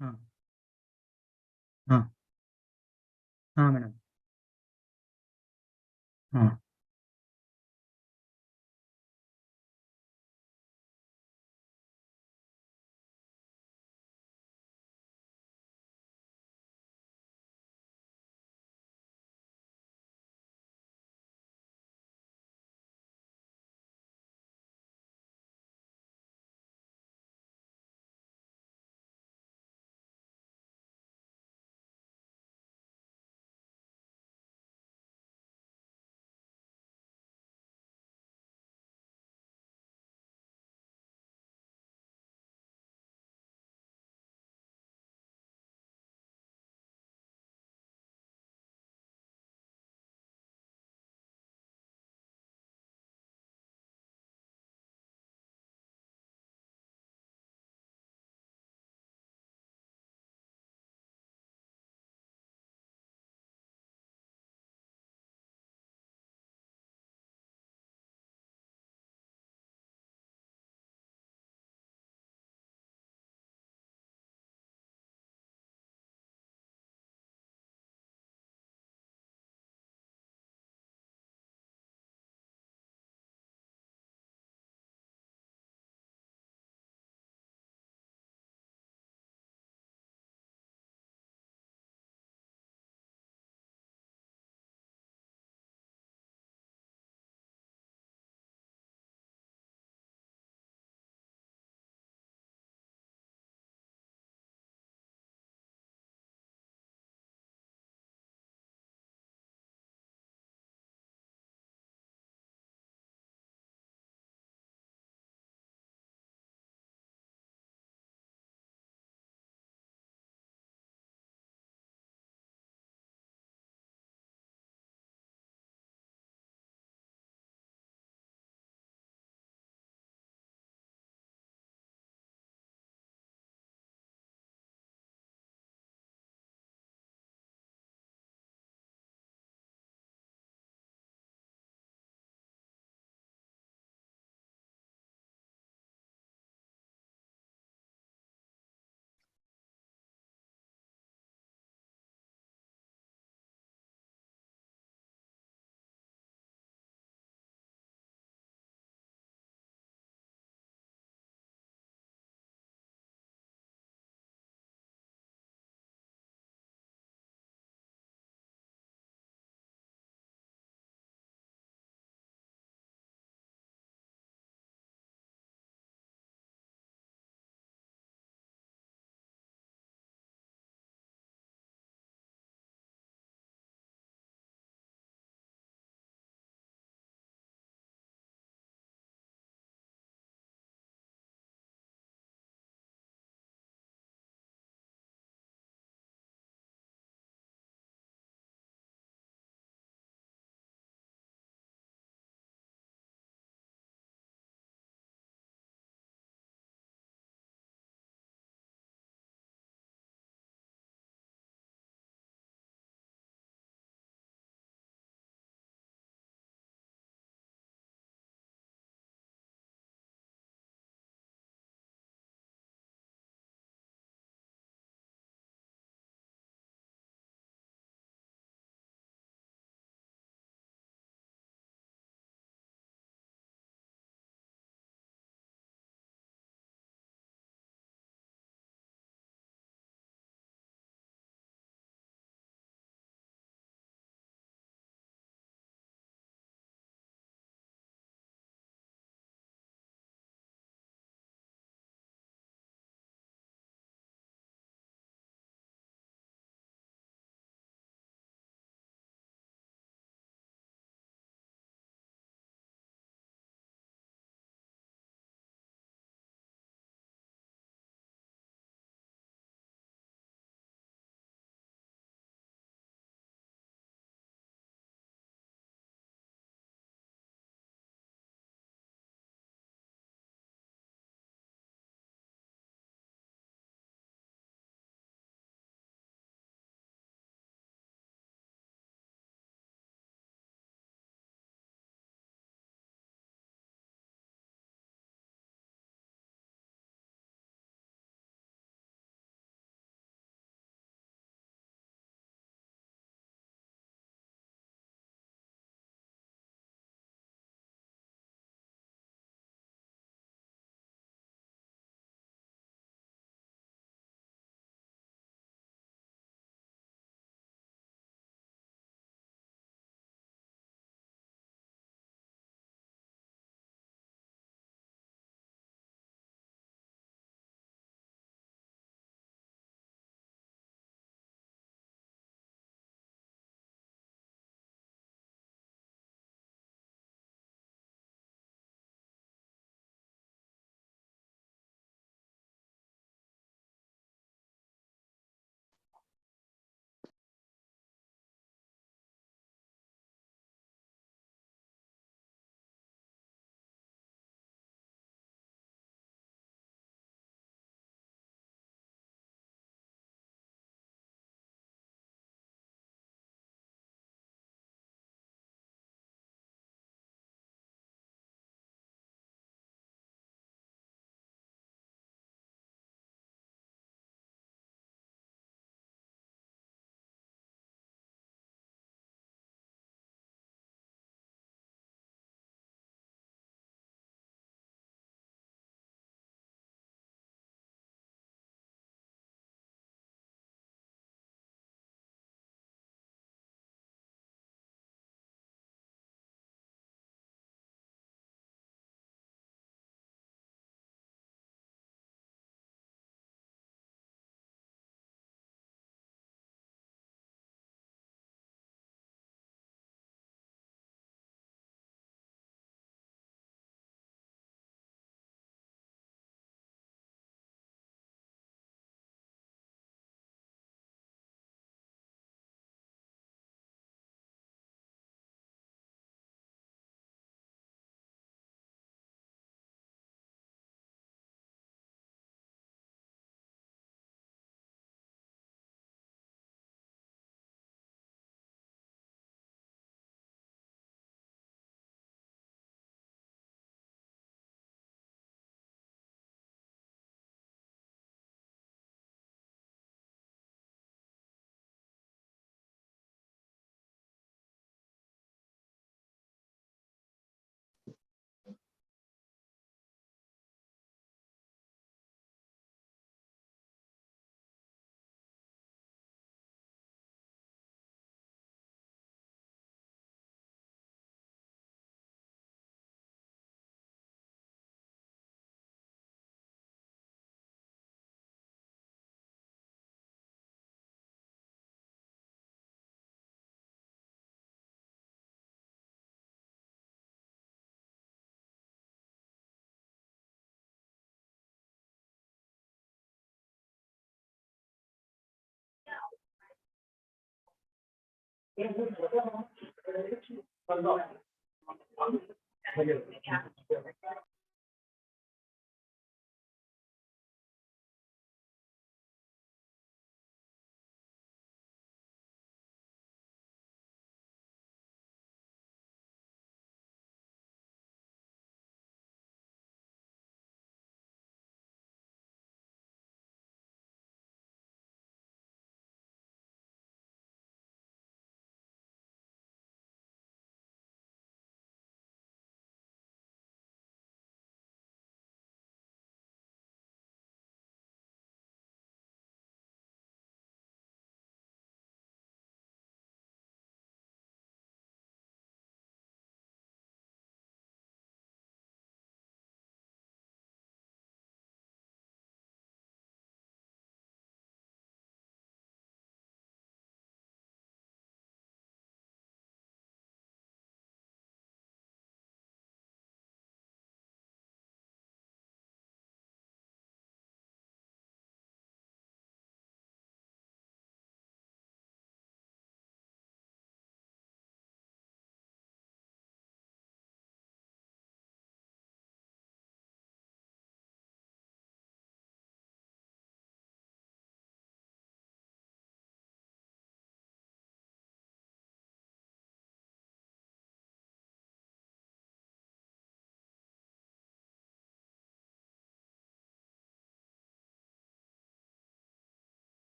हाँ, हाँ, हाँ मैडम। हाँ,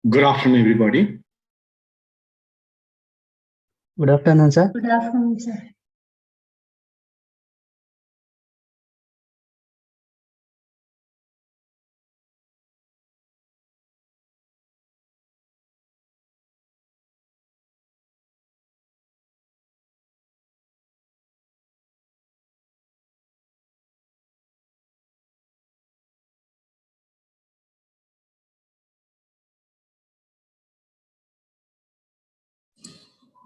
Good afternoon, everybody. Good afternoon, sir. Good afternoon, sir.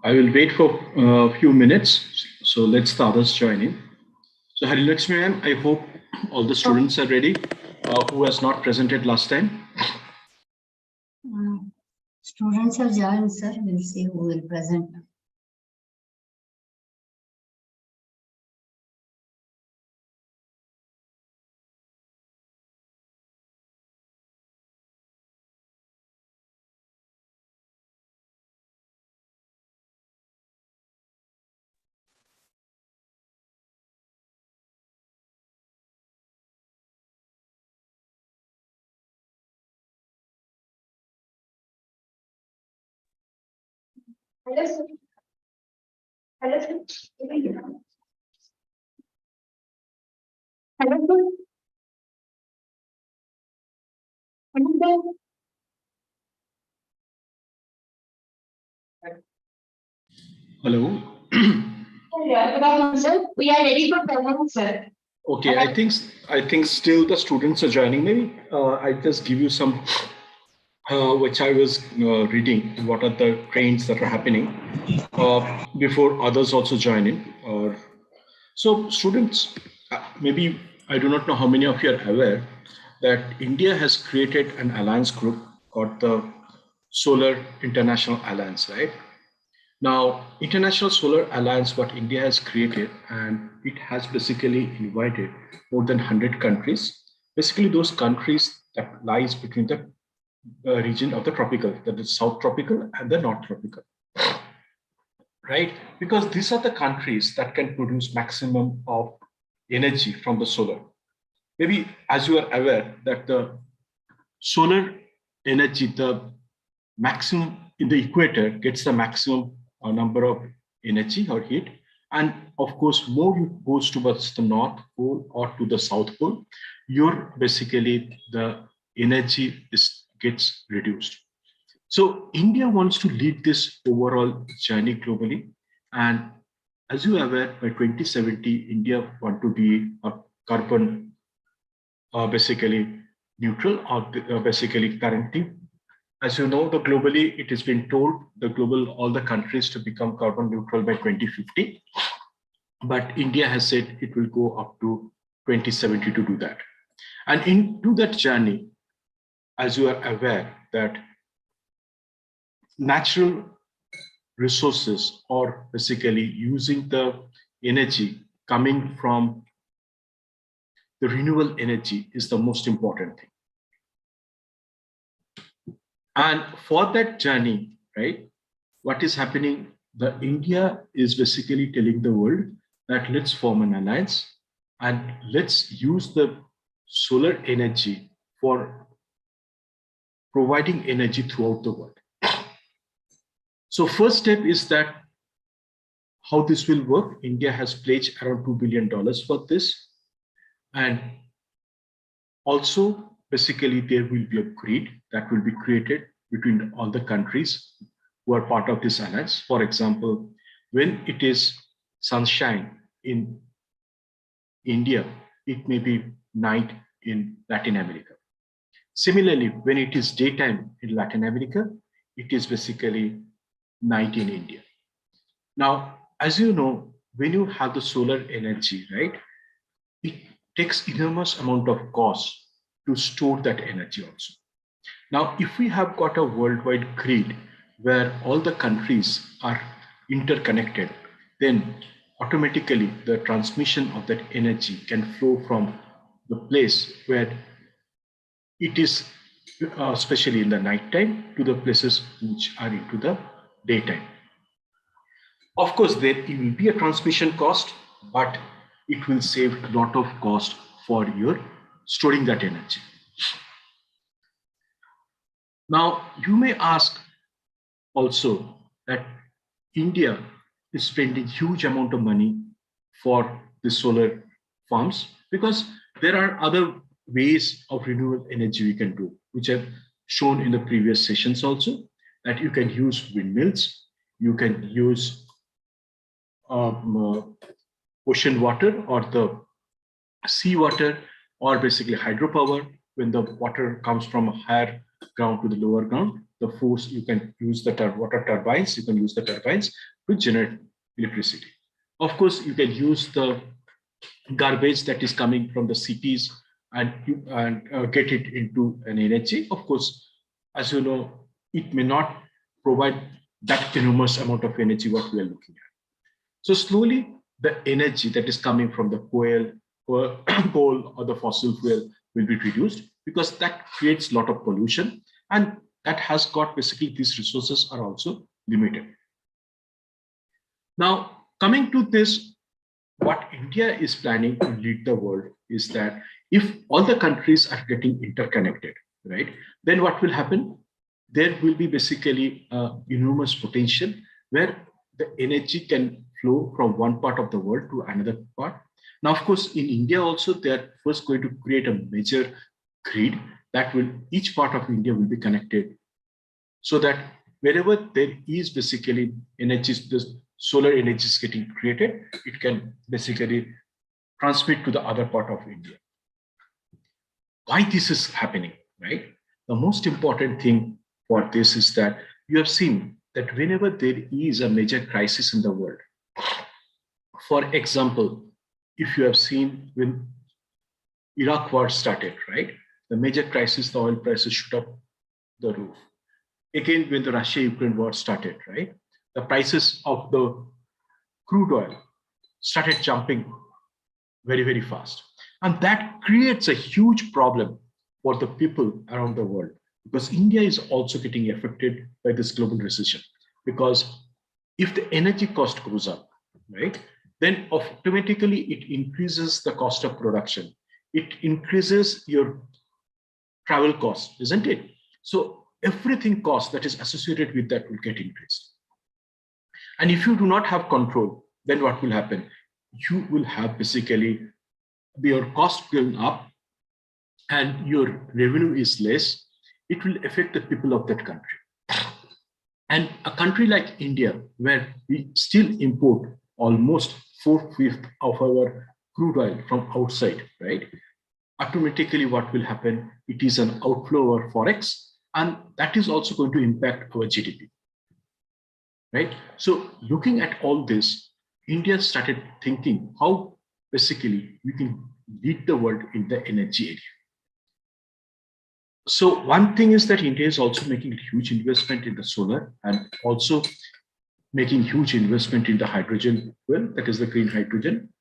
I will wait for a few minutes. So let others join in. So Harilakshmi ma'am, I hope all the students are ready who has not presented last time. Students have joined, sir. We'll see who will present. Hello, sir. Hello, sir. Hello, sir. Hello, sir. Hello. Good afternoon, sir. We are ready for present, sir. Okay, I think still the students are joining. Maybe I just give you some which I was reading. What are the trends that are happening before others also join in? So students, maybe I do not know how many of you are aware that India has created an alliance group called the Solar International Alliance, right? Now, International Solar Alliance, what India has created, and it has basically invited more than 100 countries, basically those countries that lies between the region of the tropical, that is South tropical and the North tropical, right? Because these are the countries that can produce maximum of energy from the solar. Maybe as you are aware that the solar energy, the maximum in the equator gets the maximum number of energy or heat. And of course, more it goes towards the North Pole or to the South Pole, your basically the energy gets reduced. So India wants to lead this overall journey globally. And as you are aware, by 2070, India want to be a carbon basically neutral or basically currently. As you know, the globally, it has been told the global, all the countries to become carbon neutral by 2050. But India has said it will go up to 2070 to do that. And into that journey, as you are aware that natural resources or basically using the energy coming from the renewable energy is the most important thing. And for that journey, right, what is happening, the India is basically telling the world that let's form an alliance and let's use the solar energy for providing energy throughout the world. So first step is that how this will work. India has pledged around $2 billion for this. And also, basically, there will be a grid that will be created between all the countries who are part of this alliance. For example, when it is sunshine in India, it may be night in Latin America. Similarly, when it is daytime in Latin America, it is basically night in India. Now, as you know, when you have the solar energy, right, it takes enormous amount of cost to store that energy also. Now, if we have got a worldwide grid where all the countries are interconnected, then automatically the transmission of that energy can flow from the place where it is, especially in the night time, to the places which are into the daytime. Of course, there will be a transmission cost, but it will save a lot of cost for your storing that energy. Now, you may ask also that India is spending huge amount of money for the solar farms because there are other ways of renewable energy we can do, which I've shown in the previous sessions also, that you can use windmills, you can use ocean water or the seawater, or basically hydropower. When the water comes from a higher ground to the lower ground, the force, you can use the water turbines, you can use the turbines to generate electricity. Of course, you can use the garbage that is coming from the cities and get it into an energy. Of course, as you know, it may not provide that enormous amount of energy what we are looking at. So slowly, the energy that is coming from the coal, or coal or the fossil fuel will be reduced because that creates a lot of pollution, and that has got basically these resources are also limited. Now, coming to this, what India is planning to lead the world is that if all the countries are getting interconnected, right, then what will happen? There will be basically enormous potential where the energy can flow from one part of the world to another part. Now, of course, in India also, they are first going to create a major grid that will, each part of India will be connected so that wherever there is basically energy, the solar energy is getting created, it can basically transmit to the other part of India. Why this is happening, right? The most important thing for this is that you have seen that whenever there is a major crisis in the world, for example, if you have seen when Iraq war started, right? The major crisis, the oil prices shoot up the roof. Again, when the Russia-Ukraine war started, right? The prices of the crude oil started jumping very, very fast. And that creates a huge problem for the people around the world because India is also getting affected by this global recession. Because if the energy cost goes up, right, then automatically it increases the cost of production. It increases your travel cost, isn't it? So everything cost that is associated with that will get increased. And if you do not have control, then what will happen? You will have basically your cost going up and your revenue is less. It will affect the people of that country. And a country like India, where we still import almost 4/5 of our crude oil from outside, right? Automatically, what will happen? It is an outflow of forex, and that is also going to impact our GDP, right? So, looking at all this, India started thinking how basically we can lead the world in the energy area. So one thing is that India is also making a huge investment in the solar and also making huge investment in the hydrogen fuel, that is the green hydrogen.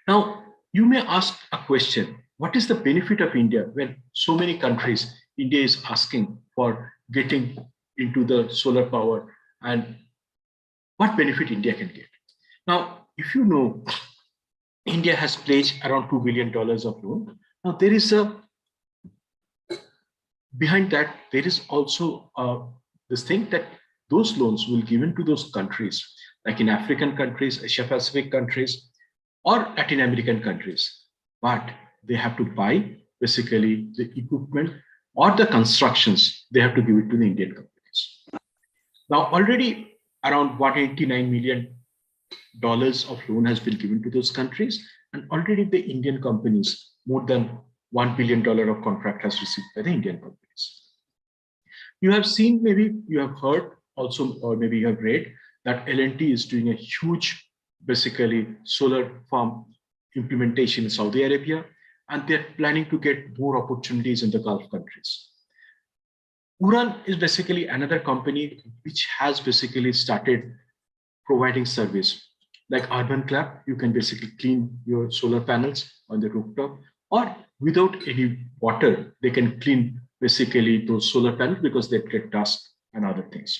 Now, you may ask a question, what is the benefit of India when so many countries, India is asking for getting into the solar power, and what benefit India can get? Now, if you know, India has pledged around $2 billion of loan. Now, there is a behind that, there is also this thing that those loans will given to those countries, like in African countries, Asia Pacific countries, or Latin American countries. But they have to buy basically the equipment or the constructions, they have to give it to the Indian companies. Now, already around $189 million of loan has been given to those countries, and already the Indian companies, more than $1 billion of contract has received by the Indian companies. You have seen, maybe you have heard also, or maybe you have read that L&T is doing a huge, basically solar farm implementation in Saudi Arabia, and they're planning to get more opportunities in the Gulf countries. Uran is basically another company which has basically started providing service. Like Urban Club, you can basically clean your solar panels on the rooftop, or without any water, they can clean basically those solar panels because they get dust and other things.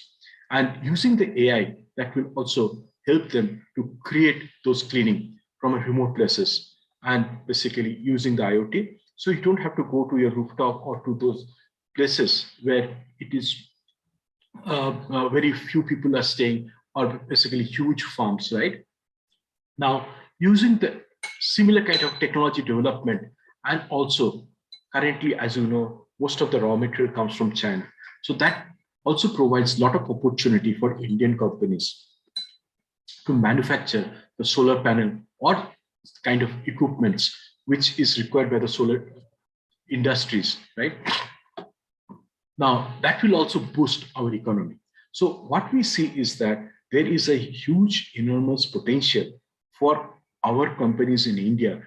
And using the AI, that will also help them to create those cleaning from remote places and basically using the IoT. So you don't have to go to your rooftop or to those places where it is very few people are staying, or basically huge farms, right? Now, using the similar kind of technology development, and also currently, as you know, most of the raw material comes from China. So that also provides a lot of opportunity for Indian companies to manufacture the solar panel or kind of equipments which is required by the solar industries, right? Now, that will also boost our economy. So what we see is that there is a huge, enormous potential for our companies in India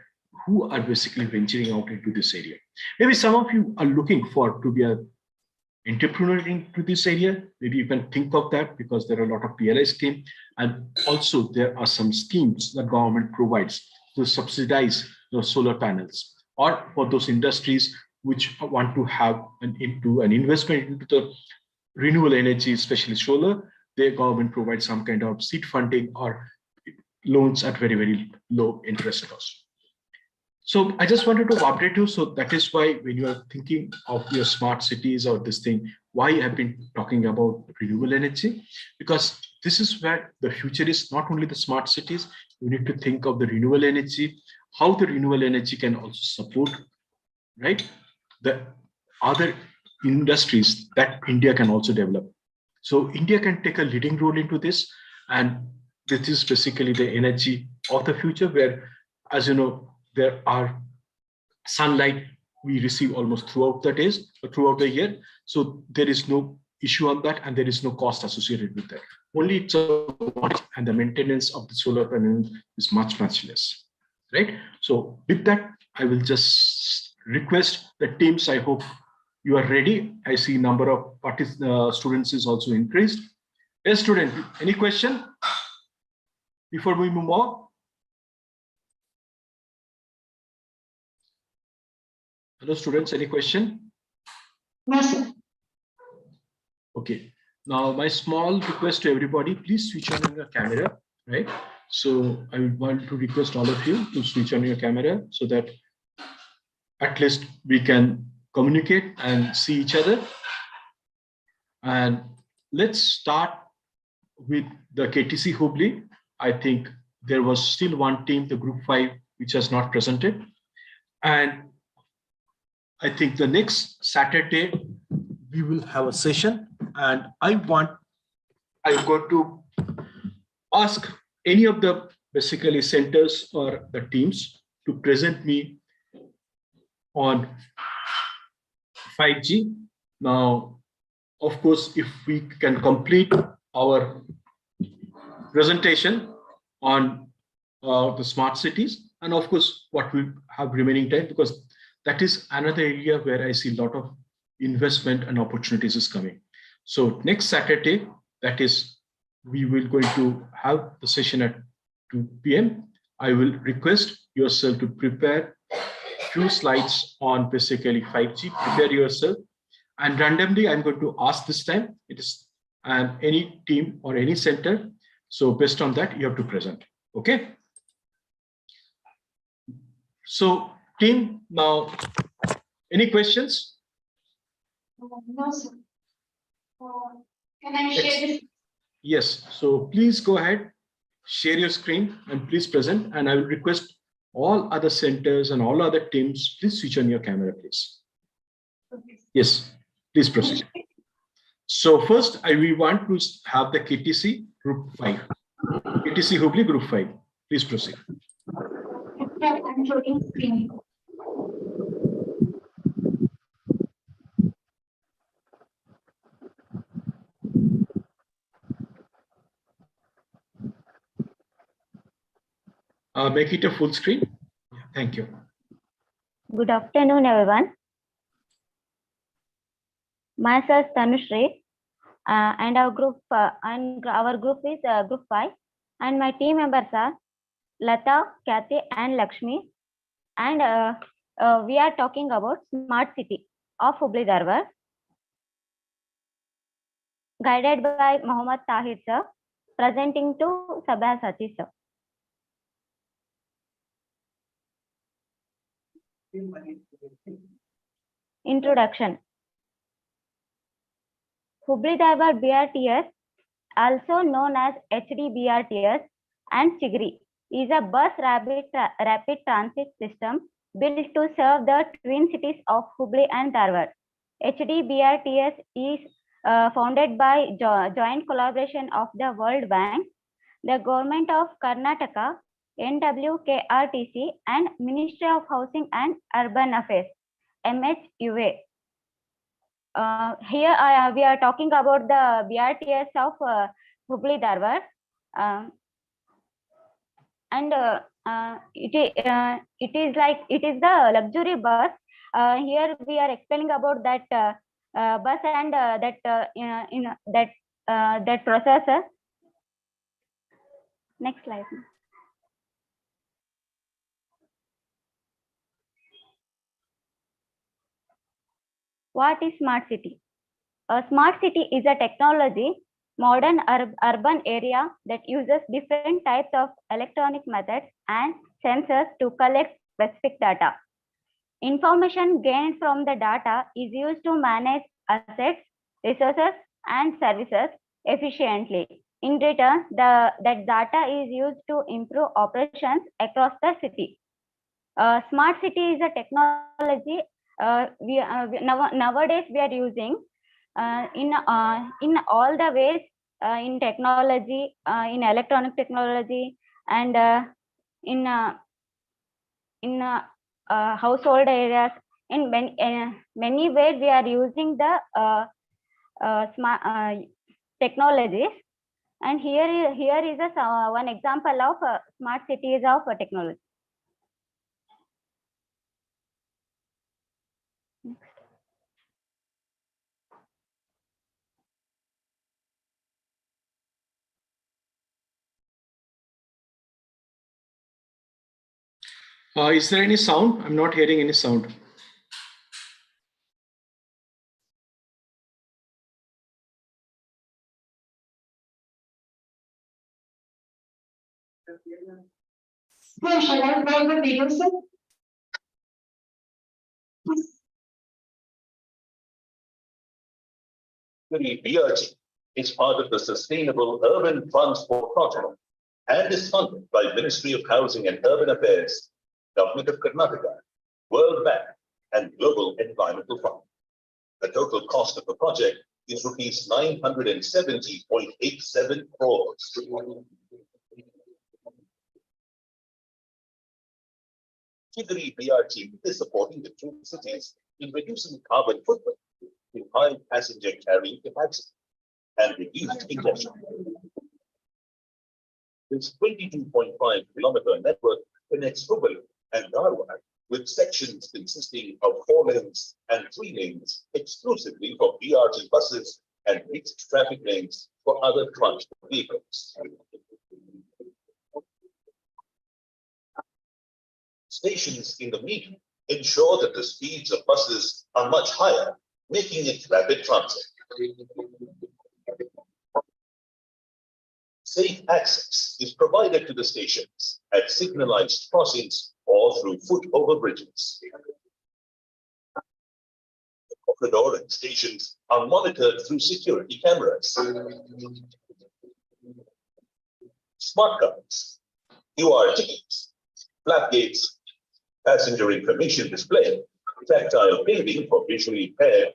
who are basically venturing out into this area. Maybe some of you are looking for to be an entrepreneur into this area. Maybe you can think of that because there are a lot of PLI schemes, and also there are some schemes that government provides to subsidize those solar panels, or for those industries which want to have an investment into the renewable energy, especially solar. The government provides some kind of seed funding or loans at very, very low interest cost. So I just wanted to update you. So that is why when you are thinking of your smart cities or this thing, why I have been talking about renewable energy, because this is where the future is. Not only the smart cities, you need to think of the renewable energy, how the renewable energy can also support, right, the other industries that India can also develop. So India can take a leading role into this, and this is basically the energy of the future, where, as you know, there are sunlight we receive almost throughout the days, throughout the year. So there is no issue on that, and there is no cost associated with that. Only it's a wattage, and the maintenance of the solar panel is much, much less, right? So with that, I will just request the teams. I hope you are ready. I see number of students is also increased. Yes, student, any question before we move on? Hello, students, any question? No, sir. Okay. Now, my small request to everybody, please switch on your camera, right? So I would want to request all of you to switch on your camera so that at least we can communicate and see each other. And let's start with the KTC Hubli. I think there was still one team, the group 5, which has not presented. And I think the next Saturday, we will have a session, and I'm going to ask any of the basically centers or the teams to present me on 5G. Now, of course, if we can complete our presentation on the smart cities, and of course, what we have remaining time, because that is another area where I see a lot of investment and opportunities is coming. So next Saturday, that is, we will going to have the session at 2 p.m. I will request yourself to prepare few slides on basically 5G. Prepare yourself, and randomly I'm going to ask this time. It is any team or any center. So based on that, you have to present. Okay. So team, now, any questions? No, sir. Can I share this? Yes. So please go ahead, share your screen, and please present. And I will request all other centers and all other teams, please switch on your camera, please. Okay. Yes, please proceed. So first, we want to have the KTC Group 5. KTC Hubli Group 5. Please proceed. I'm showing screen. Make it a full screen. Thank you. Good afternoon, everyone. Myself Tanushree, and our group is group 5, and my team members are Lata, Kathy, and Lakshmi, and we are talking about smart city of Hubli Dharwad, guided by Mohammad Tahir sir, presenting to Sabyasachi sir. Introduction. Hubli-Dharwad BRTS, also known as HDBRTS, and Chigri, is a bus rapid transit system built to serve the twin cities of Hubli and Dharwad. HDBRTS is founded by joint collaboration of the World Bank, the Government of Karnataka, NWKRTC, and Ministry of Housing and Urban Affairs, MHUA. Here we are talking about the BRTS of Hubli Dharwad, and it is the luxury bus. Here we are explaining about that bus and that processor. Next slide. What is smart city? A smart city is a technology, modern urban area that uses different types of electronic methods and sensors to collect specific data. Information gained from the data is used to manage assets, resources, and services efficiently. In return, that data is used to improve operations across the city. Smart city is a technology nowadays we are using in all the ways, in technology, in electronic technology, and in household areas. In many ways, we are using the smart technologies. And here is one example of smart cities of technology. Is there any sound? I'm not hearing any sound. Sir, shall I play the video, sir? The BRT is part of the Sustainable Urban Transport Project and is funded by Ministry of Housing and Urban Affairs, Government of Karnataka, World Bank, and Global Environmental Fund. The total cost of the project is rupees 970.87 crores. Chigri BRT is supporting the two cities in reducing carbon footprint in high passenger carrying capacity and reduced congestion. This 22.5-kilometer network connects Hubli and Dharwad with sections consisting of 4 lanes and 3 lanes exclusively for BRT buses and mixed traffic lanes for other transport vehicles. Stations in the median ensure that the speeds of buses are much higher, making it rapid transit. Safe access is provided to the stations at signalized crossings or through foot overbridges. The corridor and stations are monitored through security cameras. Smart cards, QR tickets, flap gates, passenger information display, tactile paving for visually impaired,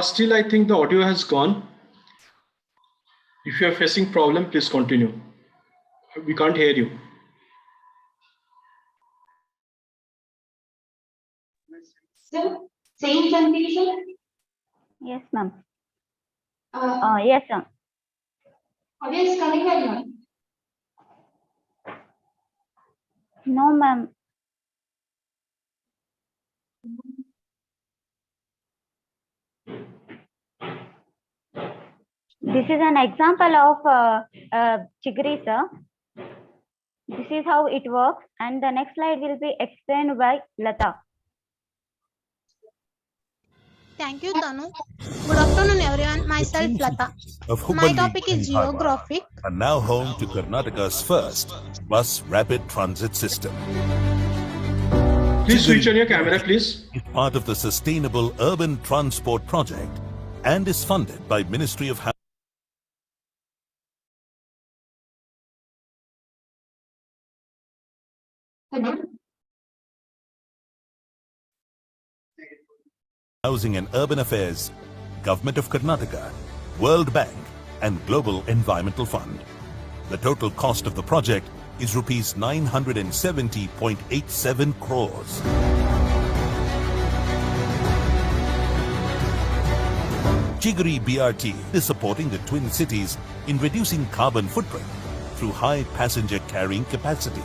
Still, I think the audio has gone. If you are facing problem, please continue. We can't hear you. Sir, saying something, sir? Yes, ma'am. Uh, Yes, ma'am. audio is coming or not? No, ma'am. This is an example of Chigri, sir. This is how it works, and the next slide will be explained by Lata. Thank you, Tanu. Good afternoon, everyone. Myself, Lata. My topic is geographic. Are now home to Karnataka's first bus rapid transit system. Please switch on your camera, please. It's part of the Sustainable Urban Transport Project and is funded by Ministry of Housing and Urban Affairs, Government of Karnataka, World Bank and Global Environmental Fund. The total cost of the project is rupees 970.87 crores. Chigri BRT is supporting the twin cities in reducing carbon footprint through high passenger carrying capacity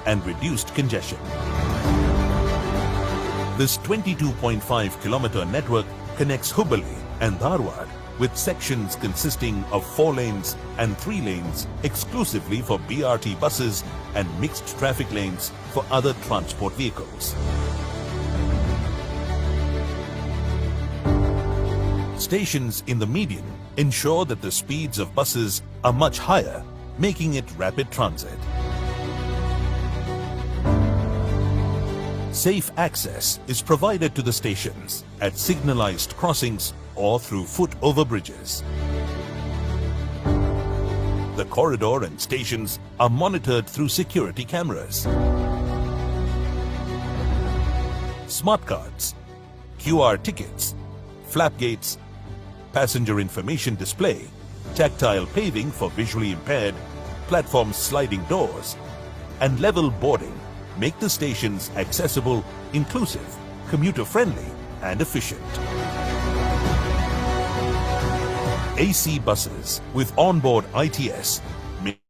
and reduced congestion. This 22.5 kilometer network connects Hubballi and Dharwad with sections consisting of 4 lanes and 3 lanes exclusively for BRT buses and mixed traffic lanes for other transport vehicles. Stations in the median ensure that the speeds of buses are much higher, making it rapid transit. Safe access is provided to the stations at signalized crossings or through foot overbridges. The corridor and stations are monitored through security cameras. Smart cards, QR tickets, flap gates, passenger information display, tactile paving for visually impaired, platform sliding doors, and level boarding make the stations accessible, inclusive, commuter-friendly, and efficient. AC buses with onboard ITS make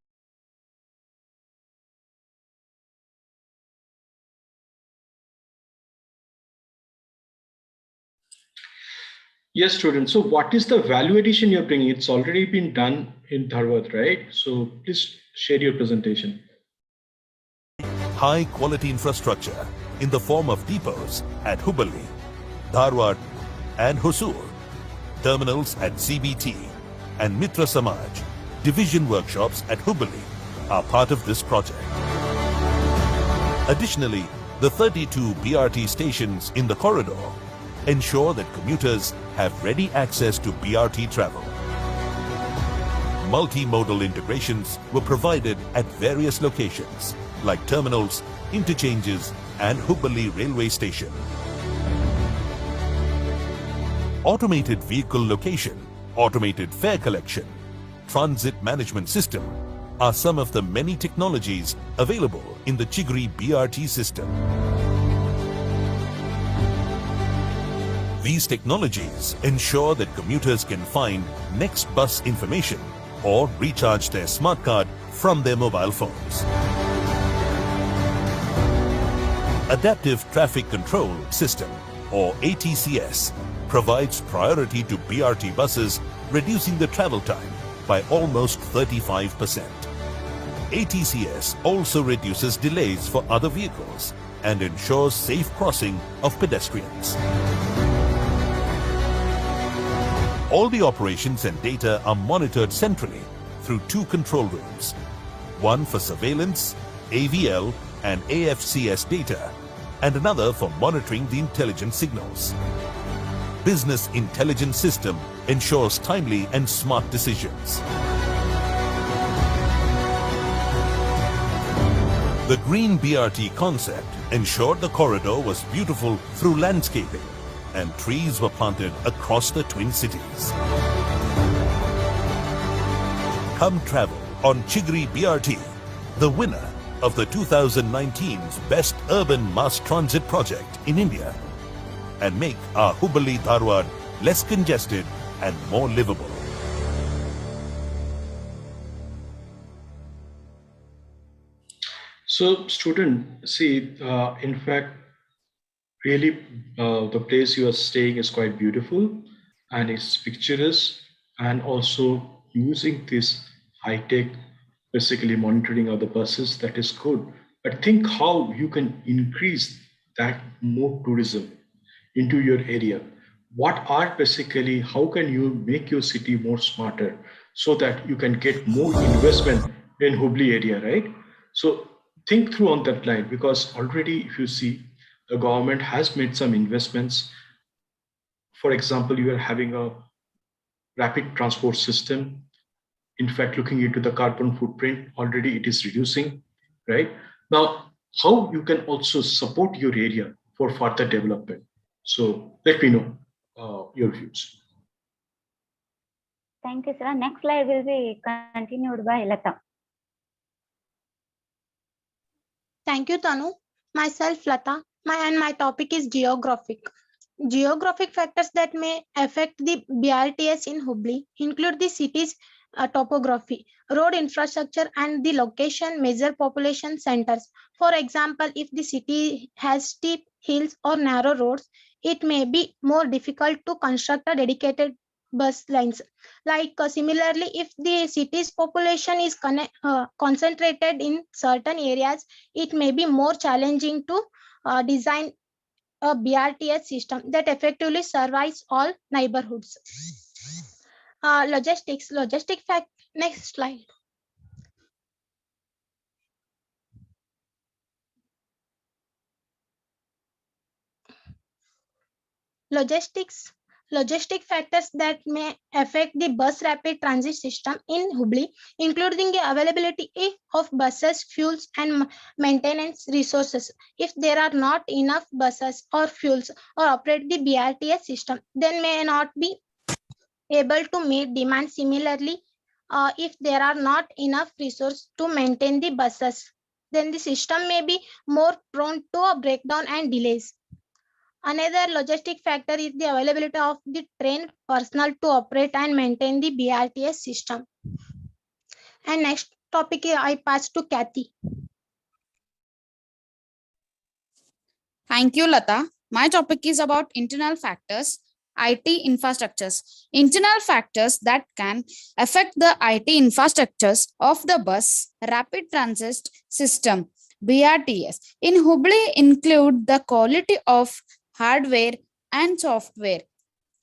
Yes, students. So what is the value addition you're bringing? It's already been done in Dharwad, right? So please share your presentation. high quality infrastructure in the form of depots at Hubballi, Dharwad and Hosur, terminals at CBT and Mitra Samaj, division workshops at Hubballi are part of this project. Additionally, the 32 BRT stations in the corridor ensure that commuters have ready access to BRT travel. Multimodal integrations were provided at various locations like terminals, interchanges and Hubballi railway station. Automated vehicle location, automated fare collection, transit management system are some of the many technologies available in the Chigri BRT system. These technologies ensure that commuters can find next bus information or recharge their smart card from their mobile phones. Adaptive Traffic Control System or ATCS provides priority to BRT buses, reducing the travel time by almost 35%. ATCS also reduces delays for other vehicles and ensures safe crossing of pedestrians. All the operations and data are monitored centrally through 2 control rooms, one for surveillance, AVL and AFCS data, and another for monitoring the intelligence signals. Business Intelligence System ensures timely and smart decisions. The Green BRT concept ensured the corridor was beautiful through landscaping and trees were planted across the twin cities. Come travel on Chigri BRT, the winner of the 2019's Best Urban Mass Transit Project in India, and make our Hubballi Dharwad less congested and more livable. So, student, see, in fact, really, the place you are staying is quite beautiful and it's picturesque, and also using this high tech, basically monitoring of the buses, that is good. But think how you can increase that more tourism into your area. What are basically, how can you make your city more smarter so that you can get more investment in Hubli area, right? So think through on that line, because already if you see, the government has made some investments. For example, you are having a rapid transport system. In fact, looking into the carbon footprint, already it is reducing, right? Now, how you can also support your area for further development. So let me know your views. Thank you, sir. Next slide will be continued by Lata. Thank you, Tanu. Myself, Lata, and my topic is geographic. Geographic factors that may affect the BRTS in Hubli include the city's topography, road infrastructure, and the location major population centers. For example, if the city has steep hills or narrow roads, it may be more difficult to construct a dedicated bus lines. Similarly, if the city's population is concentrated in certain areas, it may be more challenging to design a BRTS system that effectively serves all neighborhoods. Logistic fact. Next slide. Logistic factors that may affect the bus rapid transit system in Hubli, including the availability of buses, fuels, and maintenance resources. If there are not enough buses or fuels or operate the BRTS system, then may not be able to meet demand. Similarly, if there are not enough resources to maintain the buses, then the system may be more prone to a breakdown and delays. Another logistic factor is the availability of the trained personnel to operate and maintain the BRTS system. And next topic, I pass to Kathy. Thank you, Lata. My topic is about internal factors, IT infrastructures. Internal factors that can affect the IT infrastructures of the bus rapid transit system, BRTS, in Hubli include the quality of hardware and software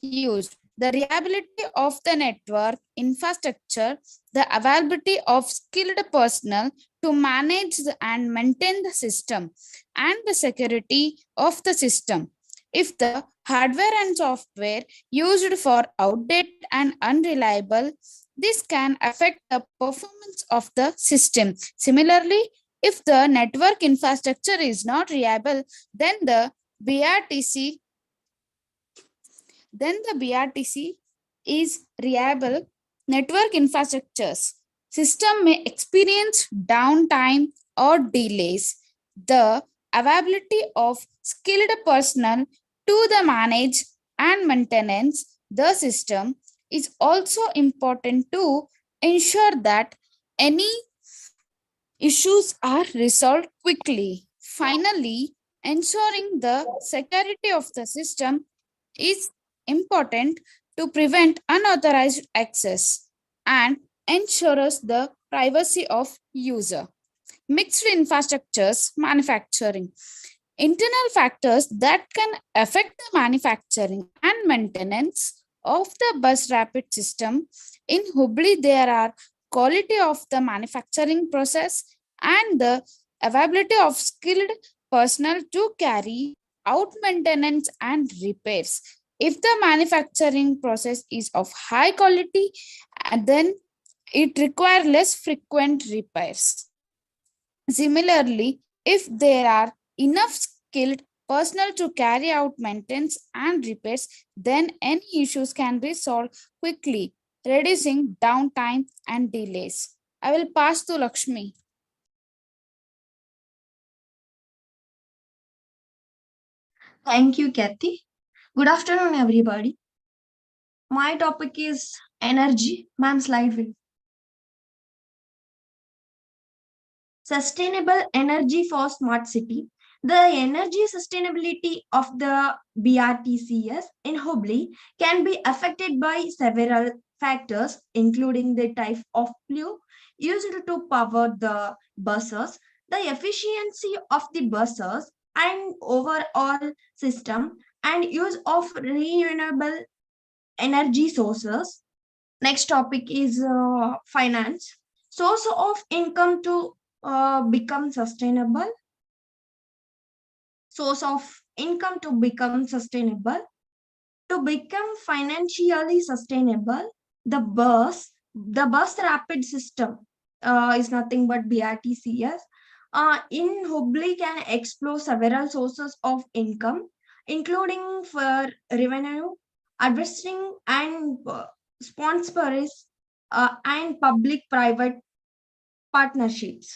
used, the reliability of the network infrastructure, the availability of skilled personnel to manage and maintain the system, and the security of the system. If the hardware and software used for outdated and unreliable, this can affect the performance of the system. Similarly, if the network infrastructure is not reliable, then the BRTC is reliable network infrastructures. System may experience downtime or delays. The availability of skilled personnel to the manage and maintenance the system is also important to ensure that any issues are resolved quickly. Finally, ensuring the security of the system is important to prevent unauthorized access and ensures the privacy of user. Mixed infrastructures manufacturing. Internal factors that can affect the manufacturing and maintenance of the bus rapid system. In Hubli, there are quality of the manufacturing process and the availability of skilled personnel to carry out maintenance and repairs. If the manufacturing process is of high quality, then it requires less frequent repairs. Similarly, if there are enough skilled personnel to carry out maintenance and repairs, then any issues can be solved quickly, reducing downtime and delays. I will pass to Lakshmi. Thank you, Kathy. Good afternoon, everybody. My topic is energy. Ma'am, slide will. sustainable energy for smart city. The energy sustainability of the BRTCS in Hubli can be affected by several factors, including the type of fuel used to power the buses, the efficiency of the buses, and overall system, and use of renewable energy sources. Next topic is finance. Source of income to become sustainable. Source of income to become sustainable. To become financially sustainable, the bus rapid system is nothing but BRTCS. In Hubli can explore several sources of income, including for revenue, advertising, and sponsors and public-private partnerships.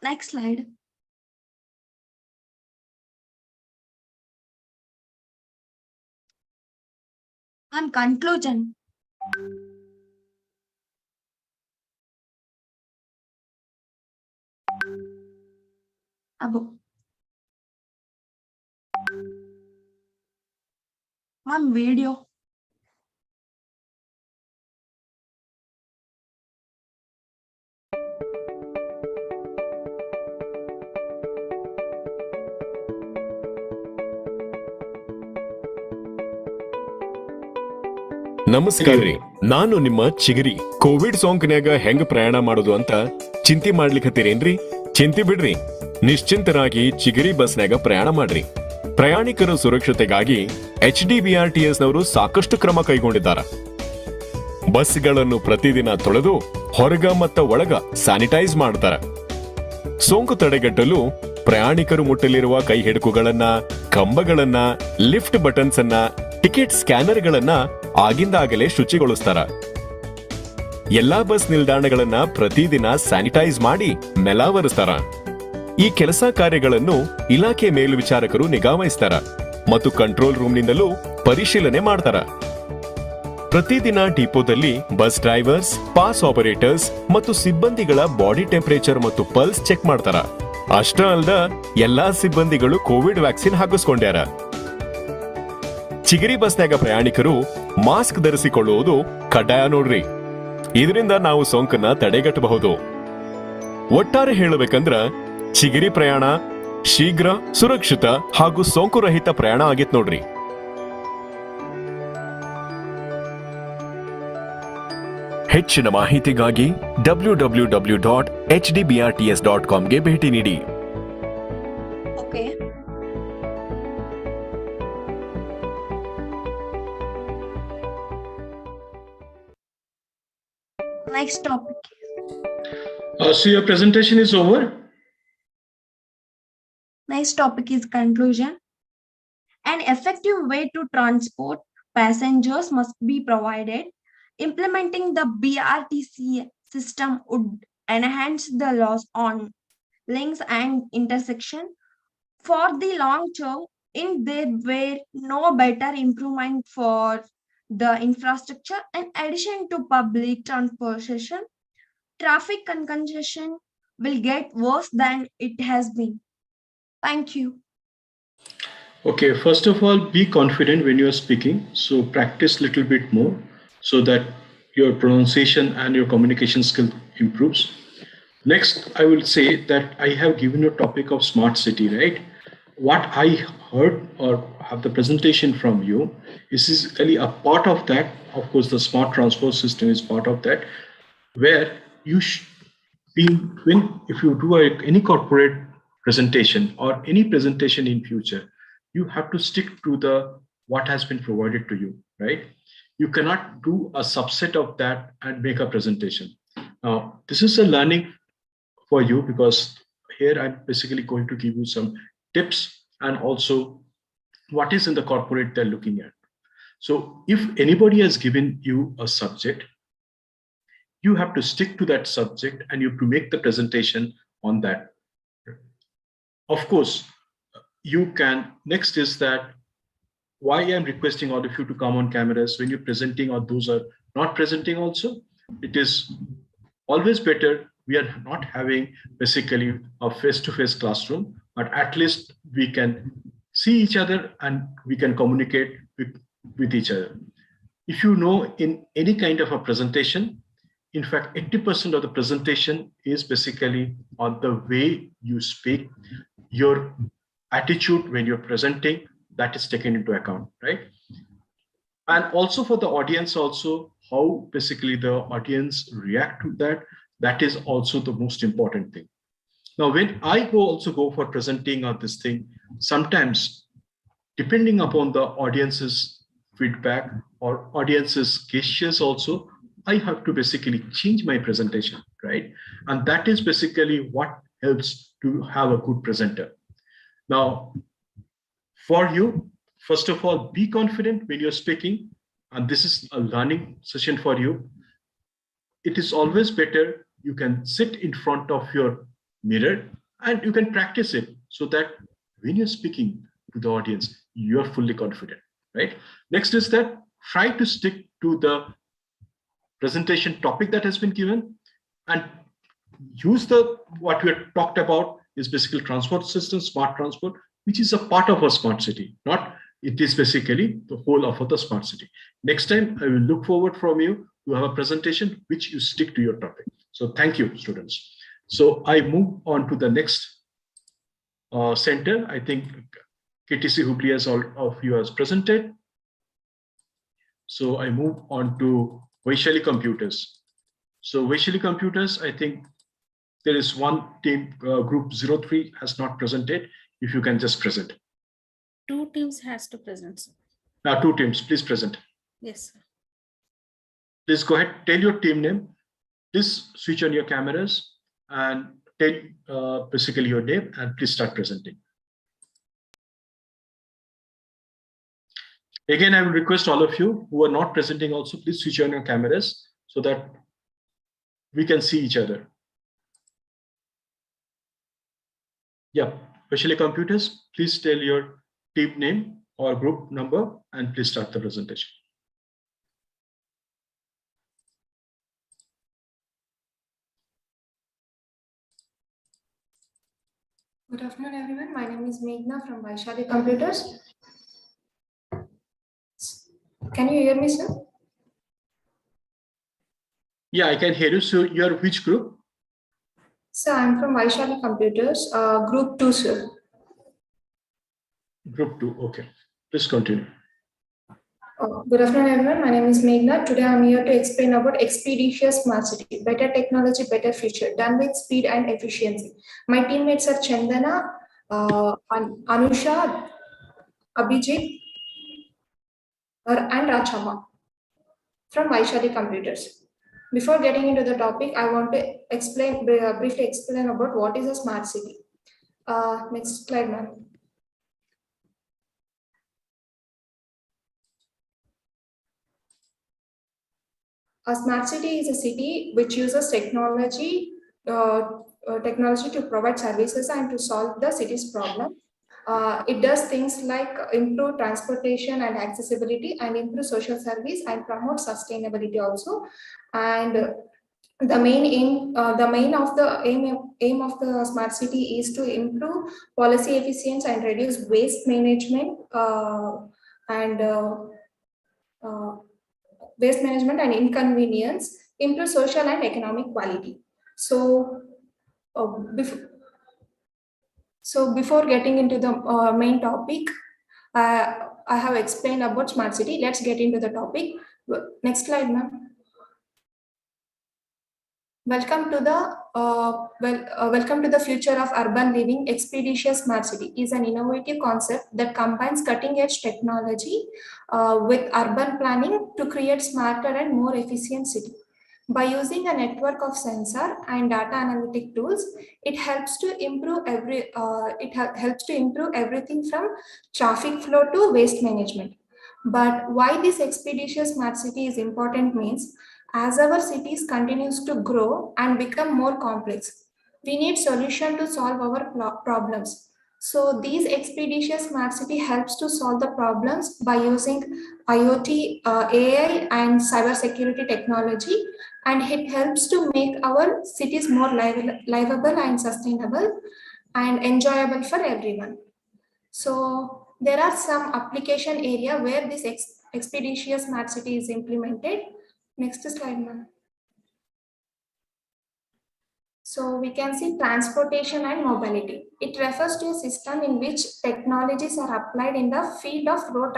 Next slide. And conclusion. Abo. One video. ನಮಸ್ಕಾರ ರೀ, ನಾನು ನಿಮ್ಮ ಚಿಗರಿ. Covid ಸೋಂಕಿನ್ಯಾಗ ಹೆಂಗ್ ಪ್ರಯಾಣ ಮಾಡೋದು ಅಂತ ಚಿಂತೆ ಮಾಡ್ಲಿಕ್ಕತ್ತೀರೇನ್ರಿ? ಚಿಂತೆ ಬಿಡ್ರಿ, ನಿಶ್ಚಿಂತರಾಗಿ ಚಿಗರಿ ಬಸ್ನ್ಯಾಗ ಪ್ರಯಾಣ ಮಾಡ್ರಿ. ಪ್ರಯಾಣಿಕರ ಸುರಕ್ಷತೆಗಾಗಿ HDBRTS ನವರು ಸಾಕಷ್ಟು ಕ್ರಮ ಕೈಗೊಂಡಿದ್ದಾರ. ಬಸ್ಗಳನ್ನು ಪ್ರತಿದಿನ ತೊಳೆದು ಹೊರಗ ಮತ್ತ ಒಳಗ ಸ್ಯಾನಿಟೈಸ್ ಮಾಡ್ತಾರ. ಸೋಂಕು ತಡೆಗಟ್ಟಲು ಪ್ರಯಾಣಿಕರು ಮುಟ್ಟಲಿರುವ ಕೈ ಹಿಡಕುಗಳನ್ನ, ಕಂಬಗಳನ್ನ, ಲಿಫ್ಟ್ ಬಟನ್ಸ್ ಅನ್ನ, ಟಿಕೆಟ್ ಸ್ಕ್ಯಾನರ್ಗಳನ್ನ ಆಗಿಂದಾಗಲೇ ಶುಚಿಗೊಳಿಸ್ತಾರ. ಎಲ್ಲಾ ಬಸ್ ನಿಲ್ದಾಣಗಳನ್ನ ಪ್ರತಿದಿನ ಸ್ಯಾನಿಟೈಸ್ ಮಾಡಿ ಮೆಲಾವರಿಸ್ತಾರ. ಈ ಕೆಲಸ ಕಾರ್ಯಗಳನ್ನು ಇಲಾಖೆ ಮೇಲ್ವಿಚಾರಕರು ನಿಗಾವಹಿಸ್ತಾರ ಮತ್ತು ಕಂಟ್ರೋಲ್ ರೂಮ್ನಿಂದಲೂ ಪರಿಶೀಲನೆ ಮಾಡ್ತಾರ. ಪ್ರತಿದಿನ ಡಿಪೋದಲ್ಲಿ ಬಸ್ ಡ್ರೈವರ್ಸ್, ಪಾಸ್ ಆಪರೇಟರ್ಸ್ ಮತ್ತು ಸಿಬ್ಬಂದಿಗಳ ಬಾಡಿ ಟೆಂಪರೇಚರ್ ಮತ್ತು ಪಲ್ಸ್ ಚೆಕ್ ಮಾಡ್ತಾರ. ಅಷ್ಟ ಅಲ್ದ ಎಲ್ಲಾ ಸಿಬ್ಬಂದಿಗಳು ಕೋವಿಡ್ ವ್ಯಾಕ್ಸಿನ್ ಹಾಕಿಸ್ಕೊಂಡ್ಯಾರ. ಚಿಗರಿ ಬಸ್ನ್ಯಾಗ ಪ್ರಯಾಣಿಕರು ಮಾಸ್ಕ್ ಧರಿಸಿಕೊಳ್ಳುವುದು ಕಡ್ಡಾಯ ನೋಡ್ರಿ. ಇದರಿಂದ ನಾವು ಸೋಂಕನ್ನ ತಡೆಗಟ್ಟಬಹುದು. ಒಟ್ಟಾರೆ ಹೇಳಬೇಕಂದ್ರ ಚಿಗರಿ ಪ್ರಯಾಣ ಶೀಘ್ರ, ಸುರಕ್ಷಿತ ಹಾಗೂ ಸೋಂಕು ರಹಿತ ಪ್ರಯಾಣ ಆಗಿತ್ ನೋಡ್ರಿ. ಹೆಚ್ಚಿನ ಮಾಹಿತಿಗಾಗಿ www.hdbrts.com ಗೆ ಭೇಟಿ ನೀಡಿ. Okay. Next topic. So your presentation is over. Next topic is conclusion. An effective way to transport passengers must be provided. Implementing the BRTC system would enhance the loss on links and intersection. For the long term, in there were no better improvement for the infrastructure. In addition to public transportation, traffic congestion will get worse than it has been. Thank you. Okay, first of all, be confident when you are speaking. So practice a little bit more so that your pronunciation and your communication skill improves. Next, I will say that I have given you a topic of smart city, right? What I heard or have the presentation from you is really a part of that. Of course, the smart transport system is part of that, where you if you do any corporate presentation or any presentation in future, you have to stick to the what has been provided to you, right? You cannot do a subset of that and make a presentation. Now, this is a learning for you because here I'm basically going to give you some tips and also what is in the corporate they're looking at. So if anybody has given you a subject, you have to stick to that subject and you have to make the presentation on that. Of course, you can, next is that why I'm requesting all of you to come on cameras when you're presenting or those are not presenting also. It is always better we are not having basically a face-to-face classroom, but at least we can see each other and we can communicate with each other. If you know, in any kind of a presentation, in fact, 80% of the presentation is basically on the way you speak, your attitude when you're presenting, that is taken into account, right? And also for the audience also, how basically the audience react to that, that is also the most important thing. Now, when I go for presenting on this thing, sometimes depending upon the audience's feedback or audience's gestures also, I have to basically change my presentation, right? And that is basically what helps to have a good presenter. Now, for you, first of all, be confident when you're speaking, and this is a learning session for you. It is always better you can sit in front of your mirror and you can practice it so that when you're speaking to the audience, you're fully confident, right? Next is that try to stick to the presentation topic that has been given and use what we have talked about is basically transport system, smart transport, which is a part of a smart city, not it is basically the whole of the smart city. Next time, I will look forward from you to have a presentation which you stick to your topic. So thank you, students. So I move on to the next center. I think KTC Hubli, as all of you has presented. So I move on to Vaishali Computers. So Vaishali Computers, I think there is one team, group 03 has not presented. If you can just present. Two teams has to present, sir. Two teams, please present. Yes, sir. Please go ahead, tell your team name. Please switch on your cameras and tell basically your name and please start presenting. Again, I will request all of you who are not presenting also, please switch on your cameras so that we can see each other. Yeah, Vaishali Computers, please tell your team name or group number and please start the presentation. Good afternoon, everyone. My name is Meghna from Vaishali Computers. Can you hear me, sir? Yeah, I can hear you. So you are which group? Sir, I'm from Vaishali Computers, Group 2, sir. Group 2, okay. Please continue. Good afternoon, everyone. My name is Meghna. Today, I'm here to explain about expeditious smart city, better technology, better future, done with speed and efficiency. My teammates are Chandana, Anusha, Abhijit, and Rachama from Vaishali Computers. Before getting into the topic, I want to briefly explain about what is a smart city. Next slide, ma'am. A smart city is a city which uses technology to provide services and to solve the city's problem. It does things like improve transportation and accessibility and improve social service and promote sustainability also. And the main aim of the smart city is to improve policy efficiency and reduce waste management and inconvenience, improve social and economic quality. So before getting into the main topic, I have explained about smart city. Let's get into the topic. Next slide, ma'am. Welcome to the future of urban living. Expeditious smart city is an innovative concept that combines cutting-edge technology with urban planning to create smarter and more efficient city. By using a network of sensor and data analytic tools, it helps to improve everything from traffic flow to waste management. But why this expeditious smart city is important means, as our cities continues to grow and become more complex, we need solution to solve our problems. So these expeditious smart city helps to solve the problems by using IoT, AI and cybersecurity technology and it helps to make our cities more livable and sustainable and enjoyable for everyone. So there are some application area where this expeditious smart city is implemented. Next slide, ma'am. So we can see transportation and mobility. It refers to a system in which technologies are applied in the field of road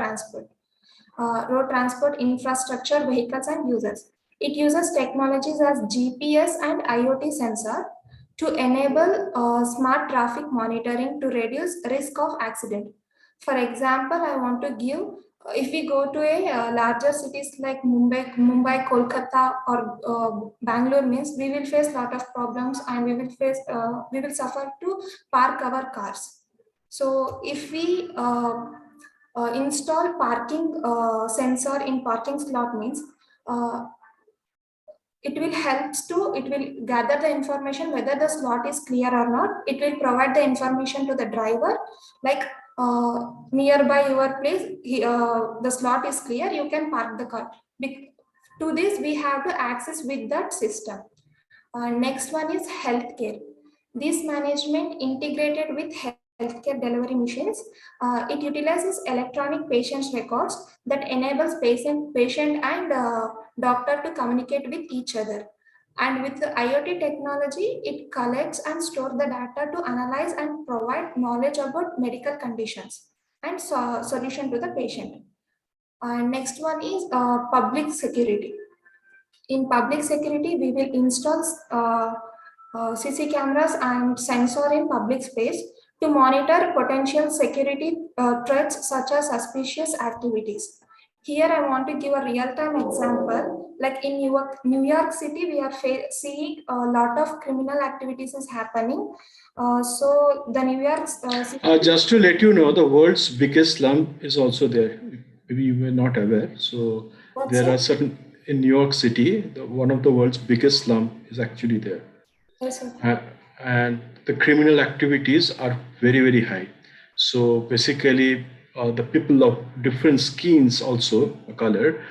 transport infrastructure, vehicles and users. It uses technologies as GPS and IoT sensor to enable smart traffic monitoring to reduce risk of accident. For example, I want to give, if we go to a larger cities like Mumbai, Kolkata, or Bangalore, means we will face lot of problems and we will suffer to park our cars. So if we install parking sensor in parking slot, means uh, it will gather the information whether the slot is clear or not. It will provide the information to the driver, like nearby your place, the slot is clear, you can park the car. To this we have to access with that system. Next one is healthcare. This management integrated with healthcare delivery machines. It utilizes electronic patients records that enables patient and doctor to communicate with each other. And with the IoT technology, it collects and stores the data to analyze and provide knowledge about medical conditions and solution to the patient. Next one is public security. In public security, we will install CC cameras and sensor in public space to monitor potential security threats such as suspicious activities. Here I want to give a real-time example. Like in New York City, we are seeing a lot of criminal activities is happening. So the New York City. Just to let you know, the world's biggest slum is also there. Maybe you were not aware. So there are certain, in New York City, one of the world's biggest slum is actually there. Yes, sir. And the criminal activities are very, very high. So basically, the people of different skins, also color,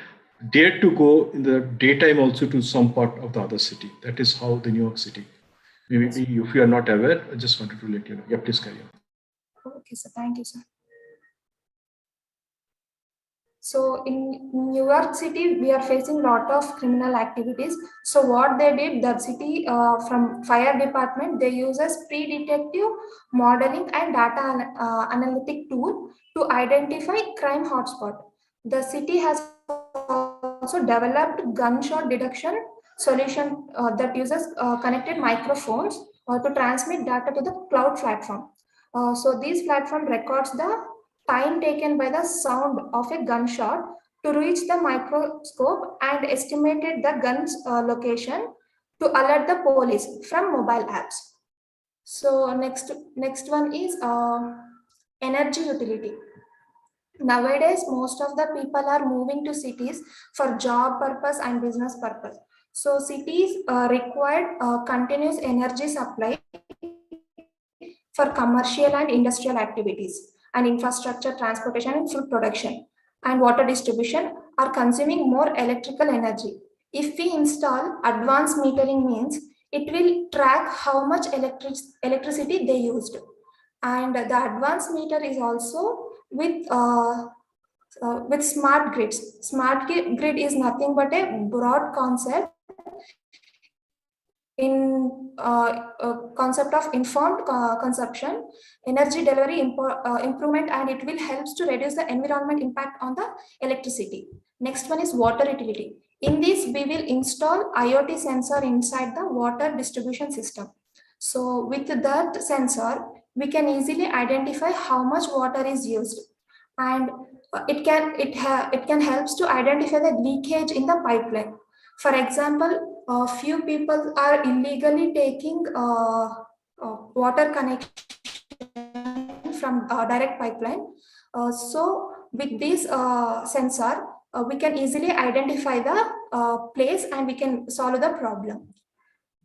dare to go in the daytime also to some part of the other city. That is how the New York City. Maybe if you are not aware, I just wanted to let you know. Yeah, please carry on. Okay, sir. Thank you, sir. So in New York City, we are facing a lot of criminal activities. So what they did, the city from fire department, they uses pre-detective modeling and data analytic tool to identify crime hotspot. The city has also developed gunshot detection solution that uses connected microphones to transmit data to the cloud platform. So this platform records the time taken by the sound of a gunshot to reach the microscope and estimated the gun's location to alert the police from mobile apps. So next one is energy utility. Nowadays, most of the people are moving to cities for job purpose and business purpose. So cities require continuous energy supply for commercial and industrial activities, and infrastructure, transportation, and food production, and water distribution are consuming more electrical energy. If we install advanced metering, means it will track how much electricity they used. And the advanced meter is also with smart grids. Smart grid is nothing but a broad concept in concept of informed consumption, energy delivery improvement, and it will helps to reduce the environment impact on the electricity. Next one is water utility. In this, we will install IoT sensor inside the water distribution system. So with that sensor, we can easily identify how much water is used, and it can helps to identify the leakage in the pipeline. For example, a few people are illegally taking water connection from direct pipeline. So with this sensor, we can easily identify the place and we can solve the problem.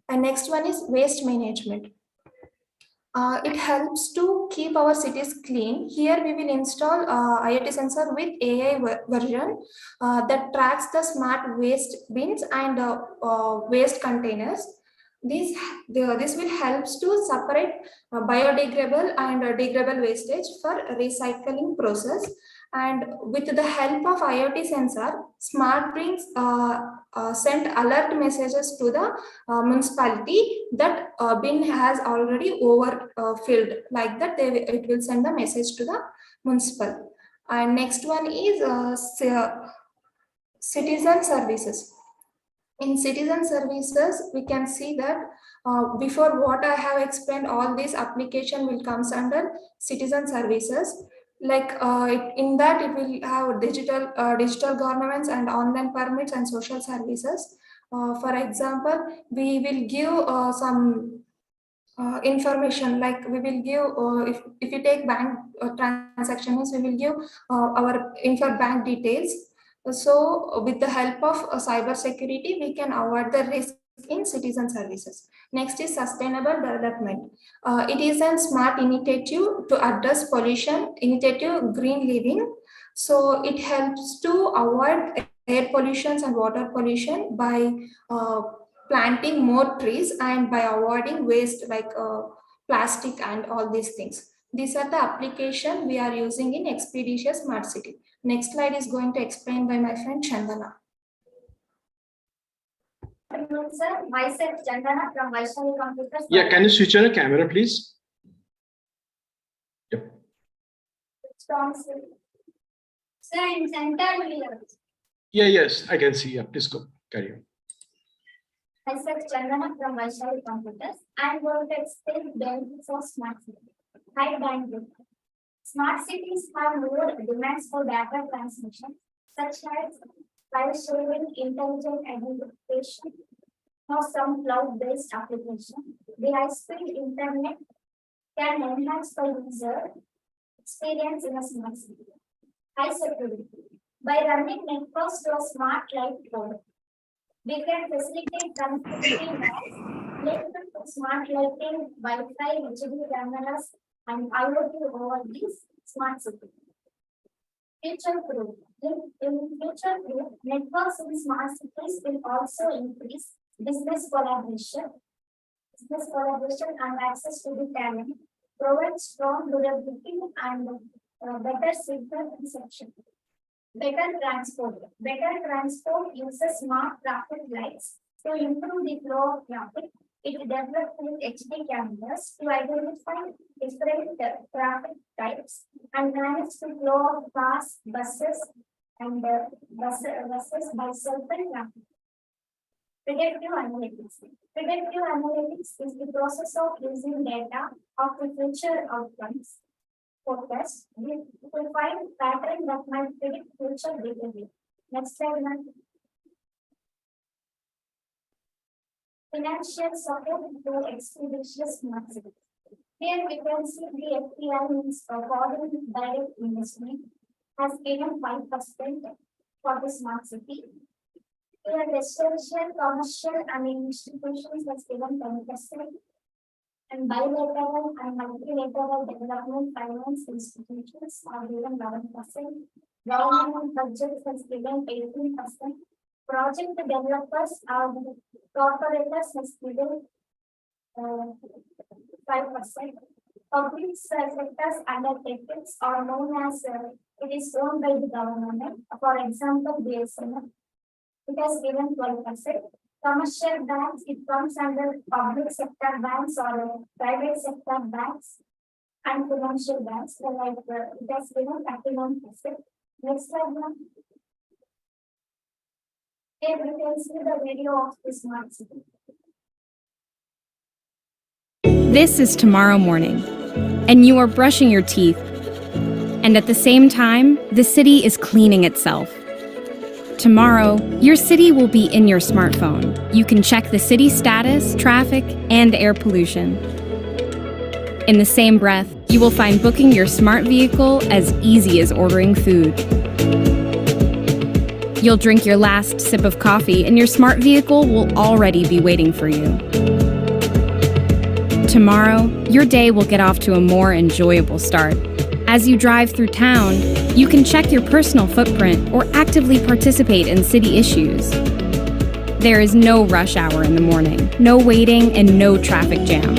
And next one is waste management. It helps to keep our cities clean. Here we will install IoT sensor with AI version that tracks the smart waste bins and waste containers. This will helps to separate biodegradable and degradable wastage for recycling process. And with the help of IoT sensor, smart bins send alert messages to the municipality that bin has already overfilled. Like that, it will send the message to the municipal. And next one is citizen services. In citizen services, we can see that before what I have explained, all this application will comes under citizen services. Like in that, it will have digital governments and online permits and social services. For example, we will give some information, like we will give if you take bank transactions, we will give our info bank details. So with the help of cyber security, we can avoid the risk in citizen services. Next is sustainable development. It is a smart initiative to address pollution, initiative green living. So it helps to avoid air pollution and water pollution by planting more trees and by avoiding waste like plastic and all these things. These are the application we are using in Expeditious Smart City. Next slide is going to explain by my friend Chandana. Sir, myself Chandana from Vaishnavi Computers. Yeah, can you switch on your camera, please? Yep. Strong, sir. Sir, in center here. Yeah, yes, I can see. Yeah, please go. Carry on. Myself Chandana from Vaishnavi Computers. I am going to explain the benefits of smart city. High bandwidth. Smart cities have more demands for data transmission, such as file sharing, intelligent identification, or some cloud-based application. The high-speed internet can enhance the user experience in a smart city. High security. By running networks to a smart light code, we can facilitate connectivity linked to smart lighting, Wi-Fi, HD cameras, and IoT over these smart cities. Future proof. In future proof, networks in smart cities will also increase business collaboration and access to the talent, provide strong durability and better signal reception. Better transport. Better transport uses smart traffic lights to improve the flow of traffic. It develops with HD cameras to identify different traffic types and manage the flow of cars, buses, and buses by certain traffic. Predictive analytics. Predictive analytics is the process of using data of the future outcomes forecast to find pattern that might predict future behavior. Next slide, ma'am. Financial support to Expeditious Smart City. Here we can see the FDI means foreign direct investment has given 5% for the smart city. Here residential, commercial and institutions has given 10%. And bilateral and multilateral development finance institutions are given 11%. Government budget has given 18%. Project developers are corporators has given 5%. Public sectors undertakings are known as it is owned by the government. For example, BSNL, it has given 12%. Commercial banks, it comes under public sector banks or private sector banks and financial banks. So like it has given 31%. Next slide, ma'am. Here we can see the video of the smart city. This is tomorrow morning, and you are brushing your teeth. And at the same time, the city is cleaning itself. Tomorrow, your city will be in your smartphone. You can check the city status, traffic, and air pollution. In the same breath, you will find booking your smart vehicle as easy as ordering food. You'll drink your last sip of coffee, and your smart vehicle will already be waiting for you. Tomorrow, your day will get off to a more enjoyable start. As you drive through town, you can check your personal footprint or actively participate in city issues. There is no rush hour in the morning, no waiting, and no traffic jam.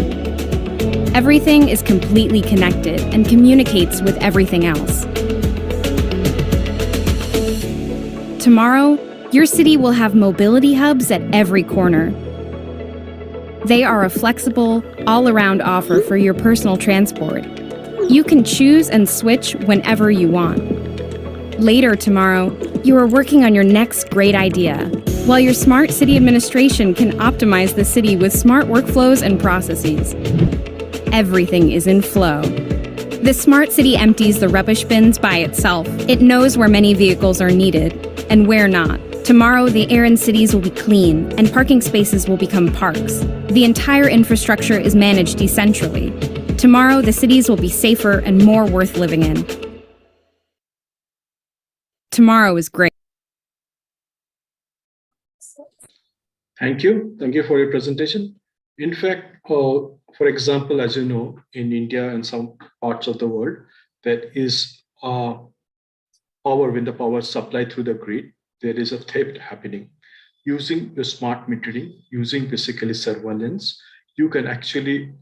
Everything is completely connected and communicates with everything else. Tomorrow, your city will have mobility hubs at every corner. They are a flexible, all-around offer for your personal transport. You can choose and switch whenever you want. Later tomorrow, you are working on your next great idea, while your smart city administration can optimize the city with smart workflows and processes. Everything is in flow. The smart city empties the rubbish bins by itself. It knows where many vehicles are needed and where not. Tomorrow, the air in cities will be clean and parking spaces will become parks. The entire infrastructure is managed decentrally. Tomorrow, the cities will be safer and more worth living in. Tomorrow is great. Thank you. Thank you for your presentation. In fact, for example, as you know, in India and some parts of the world, there is power when the power is supplied through the grid, there is a theft happening. Using the smart metering, using basically surveillance, you can actually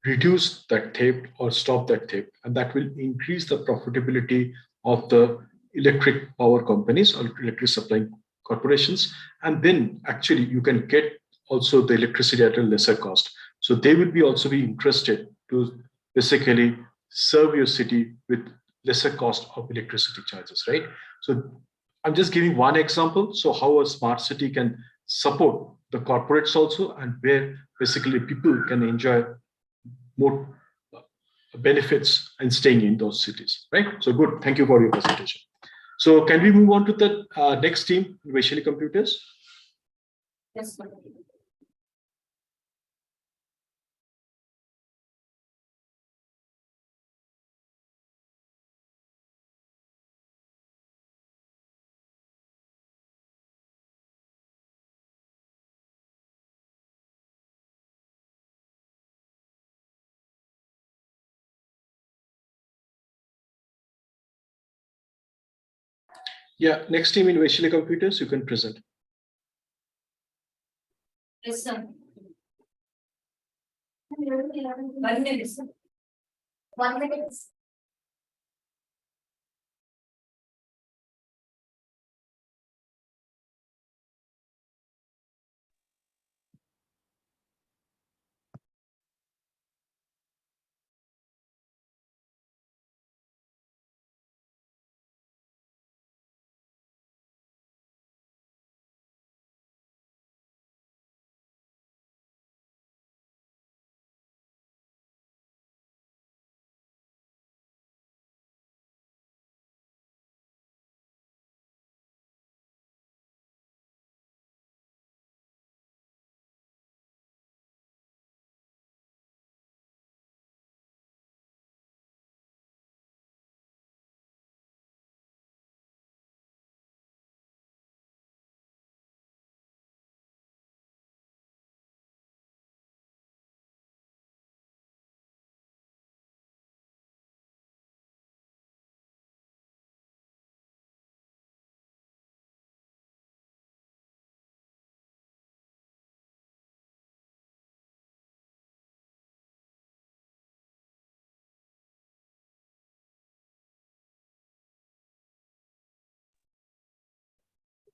reduce that theft or stop that theft, and that will increase the profitability of the electric power companies or electric supplying corporations. And then actually you can get also the electricity at a lesser cost. So they will be also be interested to basically serve your city with lesser cost of electricity charges, right? So I'm just giving one example. So how a smart city can support the corporates also, and where basically people can enjoy more benefits and staying in those cities, right? So good, thank you for your presentation. So can we move on to the next team, Vaishali Computers? Yes, sir. Yeah, next team in Vaishali Computers, you can present. Yes, sir. 1 minute, sir. 1 minute.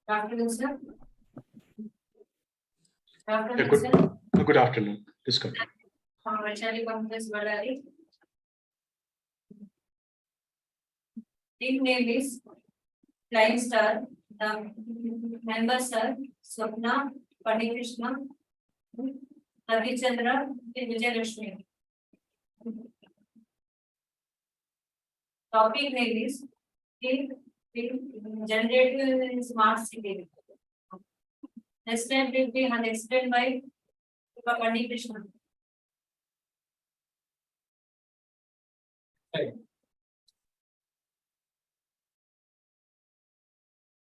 Afternoon, sir. Yeah, good afternoon. Please continue. Vaishali Computers, Ballari. Team name is Flying Star. The members are Swapna, Krishna, Ravi Chandra, and Vijayalakshmi. Topic name is generative in smart city. Next time will be explained by Krishna.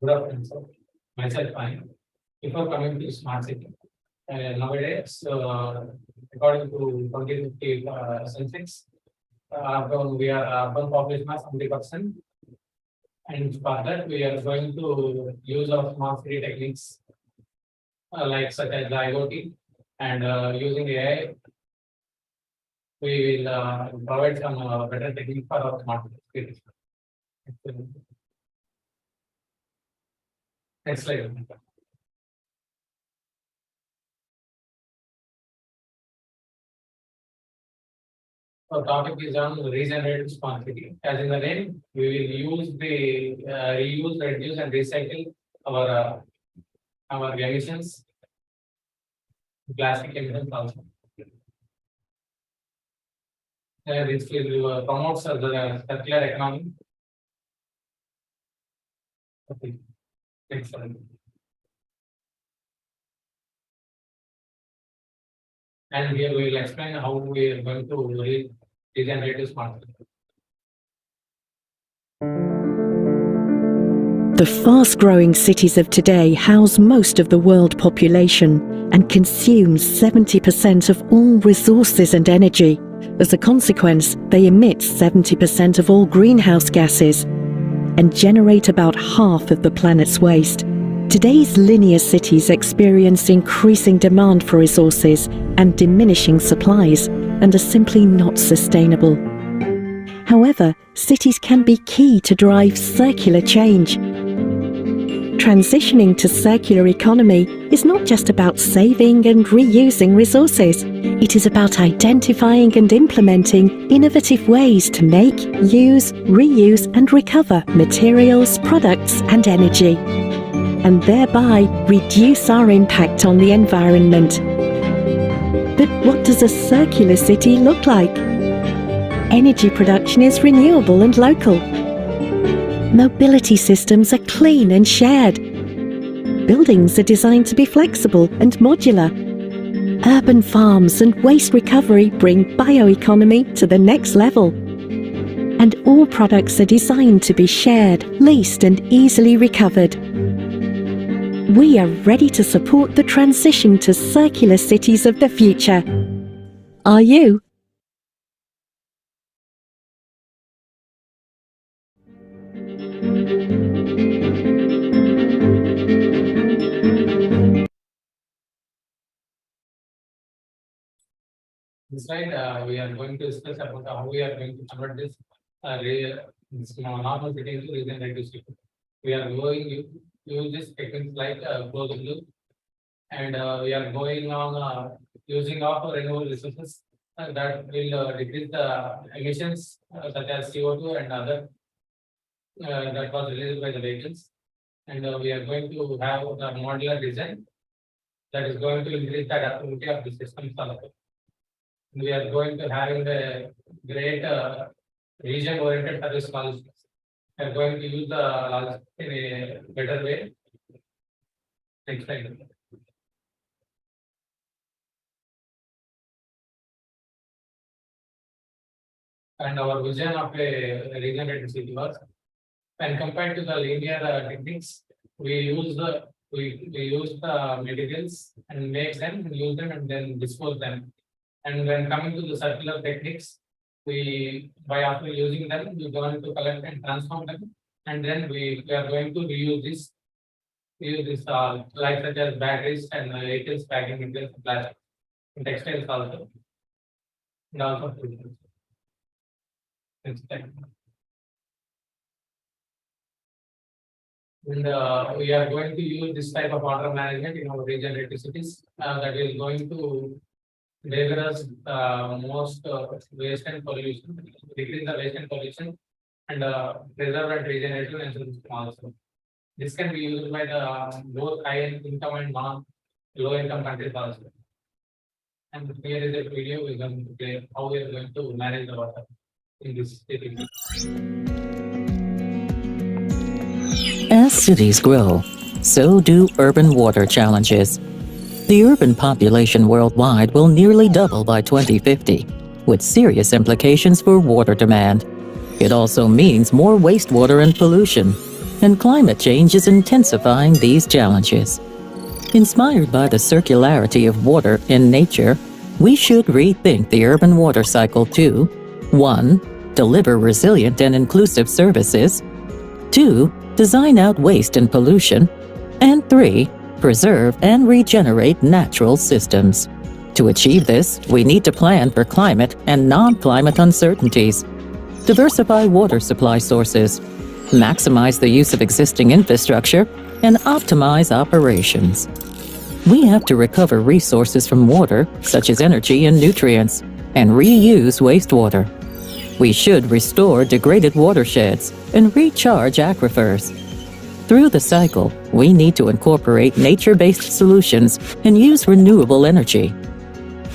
Good afternoon, sir. Myself, fine. Before coming to smart city, nowadays according to 2050 census. We are urban population as 70%. And for that, we are going to use our smart city techniques like such as the IoT and using AI. We will provide some better techniques for our smart cities. Next slide. Our topic is on regenerative smart city. As in the name, we will use the reuse, reduce, and recycle our emissions, plastic emissions also. This will promote the circular economy. Okay. Next slide. And here we will explain how we are going to regenerate smart city. The fast-growing cities of today house most of the world population and consume 70% of all resources and energy. As a consequence, they emit 70% of all greenhouse gases and generate about half of the planet's waste. Today's linear cities experience increasing demand for resources and diminishing supplies and are simply not sustainable. However, cities can be key to drive circular change. Transitioning to circular economy is not just about saving and reusing resources. It is about identifying and implementing innovative ways to make, use, reuse and recover materials, products and energy, and thereby reduce our impact on the environment. But what does a circular city look like? Energy production is renewable and local. Mobility systems are clean and shared. Buildings are designed to be flexible and modular. Urban farms and waste recovery bring bioeconomy to the next level. And all products are designed to be shared, leased and easily recovered. We are ready to support the transition to circular cities of the future. Are you? This slide, we are going to discuss about how we are going to convert this normal city into regenerative city. We are going to use this techniques like closed loop, and we are going on using of renewable resources that will decrease the emissions such as CO2 and other that was released by the vehicles. And we are going to have the modular design that is going to increase the adaptability of the systems also. We are going to having a great region-oriented service logistics. We are going to use the logistics in a better way. Next slide. And our vision of a regenerative city was, and compared to the linear techniques, we use the materials and make them, use them, and then dispose them. And when coming to the circular techniques, after using them, we are going to collect and transform them, and then we are going to reuse this like such as batteries and vehicles, packing materials, plastic, and textiles also. And also next time. And we are going to use this type of water management in our regenerative cities that is going to deliver us most waste and pollution, decrease the waste and pollution, and preserve and regenerative and also. This can be used by the both high income and low income countries also. And here is a video we are going to play how we are going to manage the water in this city. As cities grow, so do urban water challenges. The urban population worldwide will nearly double by 2050, with serious implications for water demand. It also means more wastewater and pollution, and climate change is intensifying these challenges. Inspired by the circularity of water in nature, We should rethink the urban water cycle to 1. Deliver resilient and inclusive services, 2. Design out waste and pollution, and 3. Preserve and regenerate natural systems. To achieve this, we need to plan for climate and non-climate uncertainties, diversify water supply sources, maximize the use of existing infrastructure, and optimize operations. We have to recover resources from water, such as energy and nutrients, and reuse wastewater. We should restore degraded watersheds and recharge aquifers. Through the cycle, we need to incorporate nature-based solutions and use renewable energy,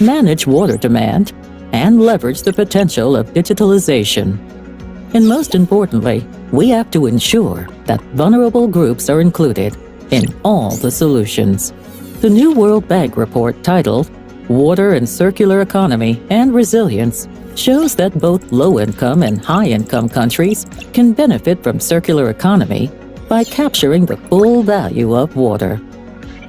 manage water demand, and leverage the potential of digitalization. And most importantly, we have to ensure that vulnerable groups are included in all the solutions. The new World Bank report titled Water and Circular Economy and Resilience shows that both low-income and high-income countries can benefit from circular economy by capturing the full value of water.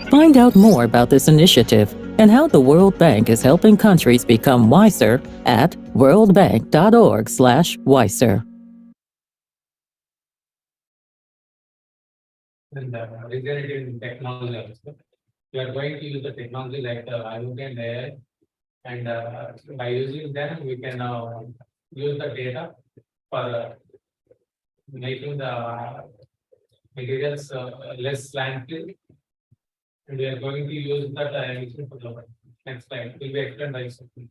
Find out more about this initiative and how the World Bank is helping countries become wiser at worldbank.org/wiser. And regenerative technology also. We are going to use the technology like IoT and AI, and by using them, we can use the data for making the materials less landfill. And we are going to use that for the next slide. Will be explained by Sophie.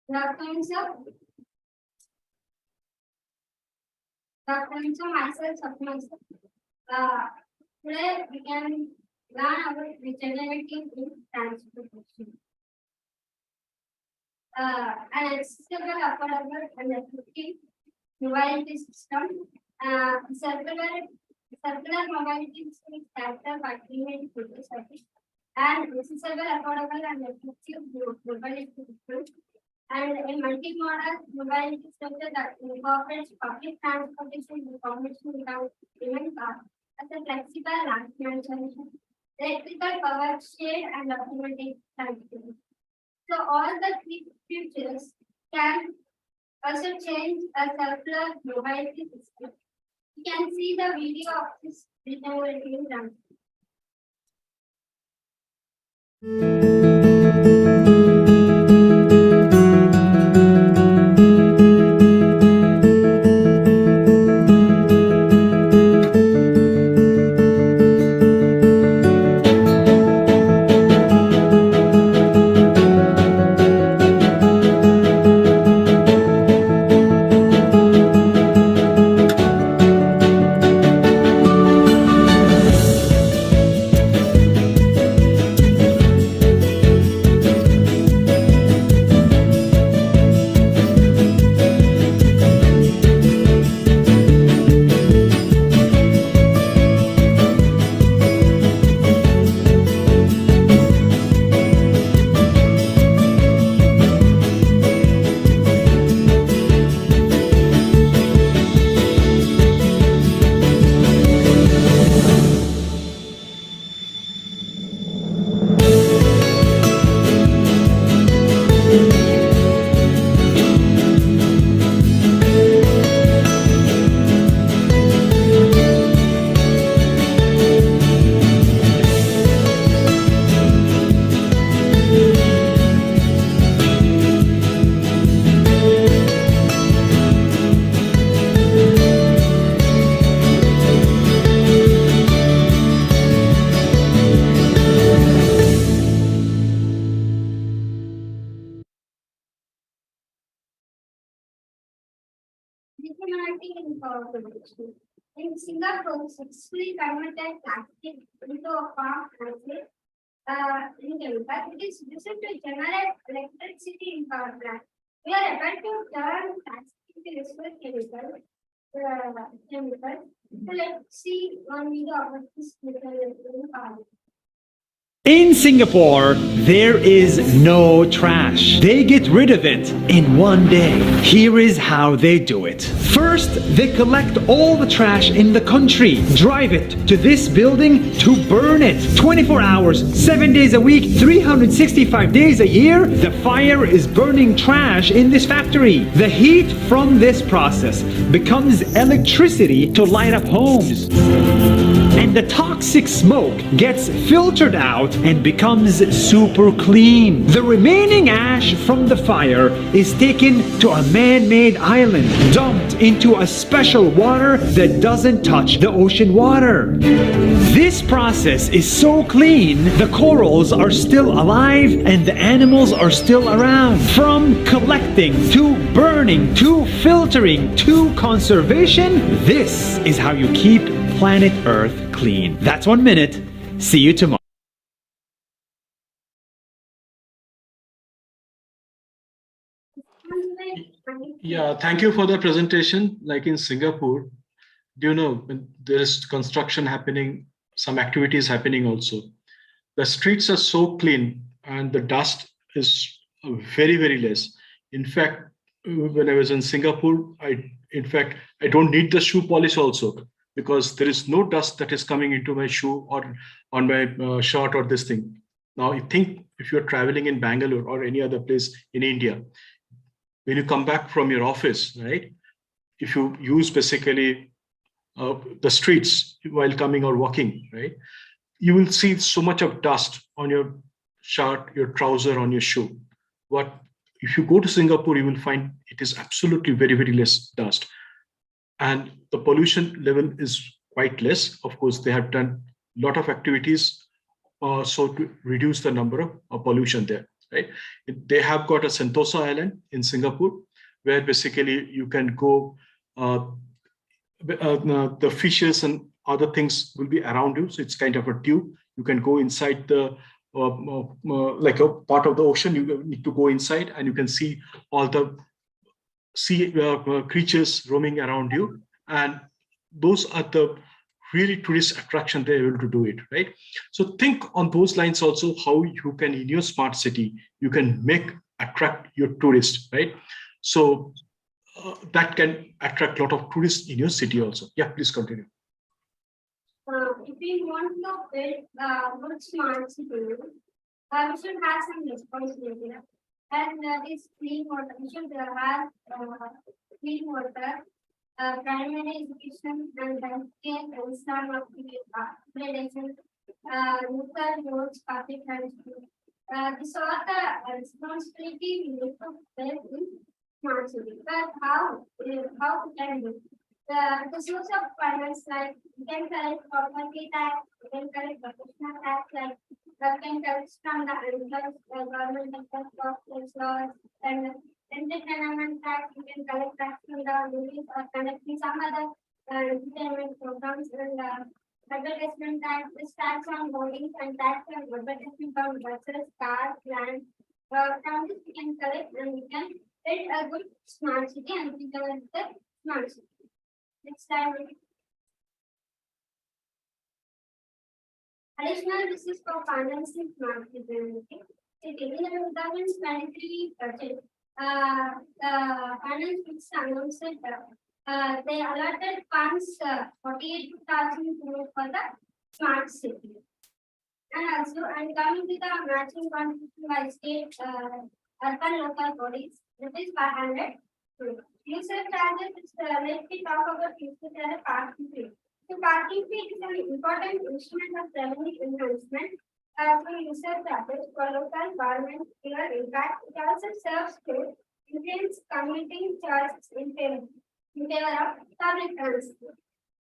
Good afternoon, sir. Good afternoon, sir. Myself, Sabyasachi. Today we can learn about regenerative transportation. An accessible, affordable, and effective mobility system. Circular mobility system is characterized by clean service and accessible, affordable, and effective mobility system, and a multimodal mobility structure that incorporates public transportation information without even car as a flexible land management, electrical power, shade, and automatic transport. So all the three features can also change a circular mobility system. You can see the video of this regenerative transport. In power production. In Singapore, successfully converted plastic into a farm asset. It is used to generate electricity in power plant. We are able to turn plastic into useful chemicals. So let's see one video of this material in power. In Singapore, there is no trash. They get rid of it in one day. Here is how they do it. First, they collect all the trash in the country, drive it to this building to burn it. 24 hours, 7 days a week, 365 days a year, the fire is burning trash in this factory. The heat from this process becomes electricity to light up homes. And the toxic smoke gets filtered out and becomes super clean. The remaining ash from the fire is taken to a man-made island, dumped into a special water that doesn't touch the ocean water. This process is so clean, the corals are still alive and the animals are still around. From collecting to burning to filtering to conservation, this is how you keep planet Earth clean. That's 1 minute. See you tomorrow. Yeah, thank you for the presentation. Like in Singapore, do you know when there is construction happening, some activities happening also. The streets are so clean and the dust is very, very less. In fact, when I was in Singapore, I don't need the shoe polish also because there is no dust that is coming into my shoe or on my shirt or this thing. Now, I think if you're traveling in Bangalore or any other place in India, when you come back from your office, right? If you use basically the streets while coming or walking, right? You will see so much of dust on your shirt, your trouser, on your shoe. What if you go to Singapore, you will find it is absolutely very, very less dust. And the pollution level is quite less. Of course, they have done a lot of activities so to reduce the number of pollution there, right? They have got a Sentosa Island in Singapore, where basically you can go, the fishes and other things will be around you. So it's kind of a tube. You can go inside the, like a part of the ocean, you need to go inside and you can see all the sea creatures roaming around you. And those are the really tourist attraction they're able to do it, right? So think on those lines also, how you can, in your smart city, you can attract your tourists, right? So that can attract a lot of tourists in your city also. Yeah, please continue. If we want to build good smart city, we should have some responsibility. And this clean water, we should have clean water, primary education, and healthcare, and some of the accreditation, local roads, public transport. This are the responsibility we need to build in smart city. But how can we? The source of finance, like you can collect property tax, you can collect professional tax, like you can collect from the government laws, and entertainment tax, you can collect tax from the movies or connecting some other entertainment programs, and advertisement tax, this tax on holdings and tax on advertisement on buses, cars, land. From this we can collect and we can build a good smart city and implement the smart city. Next time. Additional, this is for financing smart city. In the 2023 budget, the finance minister announced that they allotted funds 48,000 crore for the smart city. And also, and coming to the matching contribution by state urban local bodies, that is 500 crore. User charges, let me talk about user charge parking fee. So parking fee is an important instrument of revenue enhancement through user charges for local government here. In fact, it also serves to influence commuting charges in favor of public transport.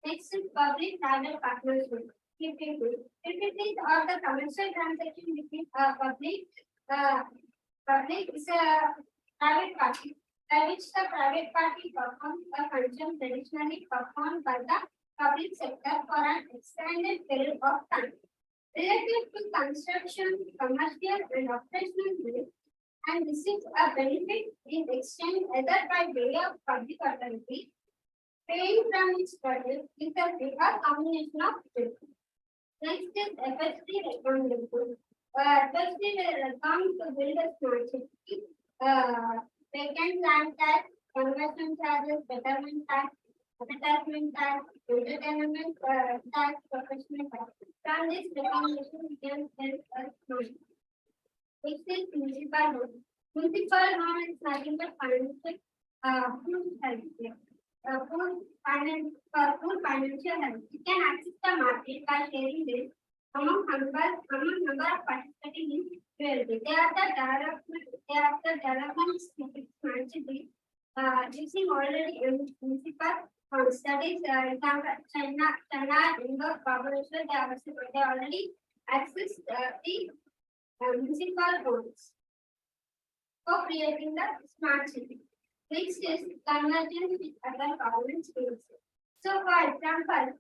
Next is public-private partnership. PPPs are the commercial transaction between public is a private party, by which the private party performs a function traditionally performed by the public sector for an extended period of time. Related to construction, commercial and operational needs, and receives a benefit in exchange either by way of public authority, paying from its budget with a combination of two. Next is FSD recommendation. FSD will come to build a smart city. Vacant land tax, conversion charges, betterment tax, advertisement tax, entertainment tax, professional tax. From this recommendation, we can help us smart. Next is municipal loan. Municipal loan is nothing but financial food healthcare. Full financial help. You can access the market by sharing this among number of participating in ULB. They are the development strategy using already municipal funds. That is China Indo Corporation. They already access the municipal funds for creating the smart city. Next is convergence with other government schemes. So, for example,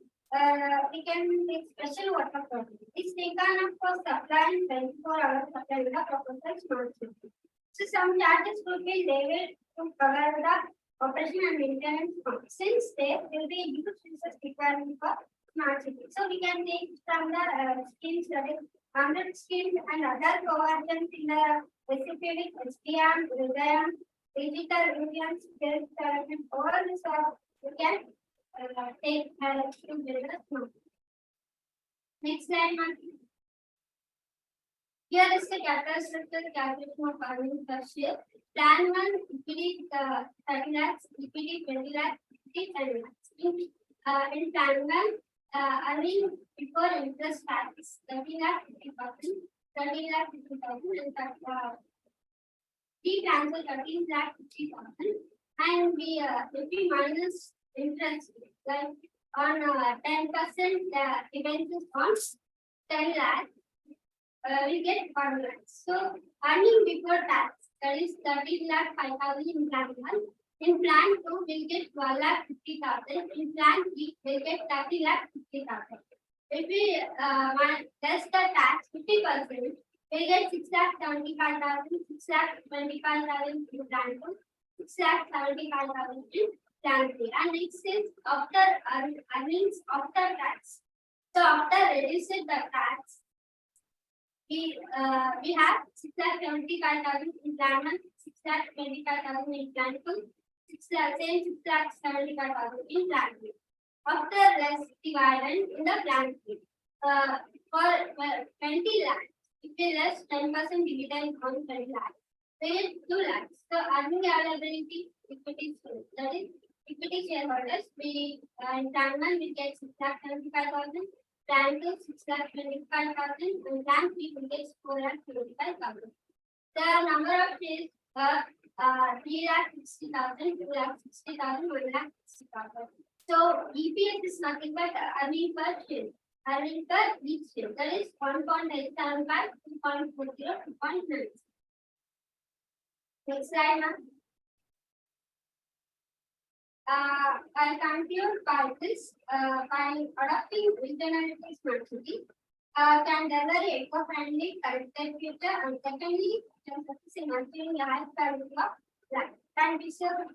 we can take special water project. It's taken up for supplying 24-hour supply in the proposal smart city. So, some charges will be levied to cover the operation and maintenance costs. Since there will be huge resource requirement for smart city. So, we can take from the schemes that is 100 schemes and other convergence in the specific SDM, digital Indian skills development, all this you can take to build a smart. Next slide, ma'am. Here is the capital structure calculation of farming per share. Plan 1, equity 30 lakhs, equity 20 lakhs, equity 10 lakhs. In plan 1, earning before interest tax 30 lakh 50,000, 30 lakh 50,000, and we transfer 13 lakh 50,000, and if we minus interest like on 10% depends on 10 lakh, we get 1 lakh. So earning before tax, that is 13 lakh 5,000 in plan 1. In plan 2, we'll get 12 lakh 50,000. In plan 3, we'll get 30 lakh 50,000. If we less the tax 50%, we get 6,75,000, 6,25,000 in plan 2, 6,75,000 in plan 3. And next is after earnings after tax. So after reducing the tax, we have 6,75,000 in plan 1, 6,25,000 in plan 2, 6,75,000 in plan 3. After less dividend in the plan 3, for 20 lakhs, if we less 10% dividend on 20 lakhs, we get 2 lakhs. So earning availability equity, that is equity shareholders, we in plan 1 we get 6,75,000, plan 2 6,25,000, and plan 3 we get 4,25,000. The number of shares 3,60,000, 2,60,000, 1,60,000. So EPS is nothing but earning per share. Earning per each share, that is 1.875, 2.40, 2.9. Next slide, ma'am. I'll conclude by this. By adopting regionality smart city, can deliver eco-friendly, connected future, and secondly, can success in achieving a high quality of life. Thank you, sir.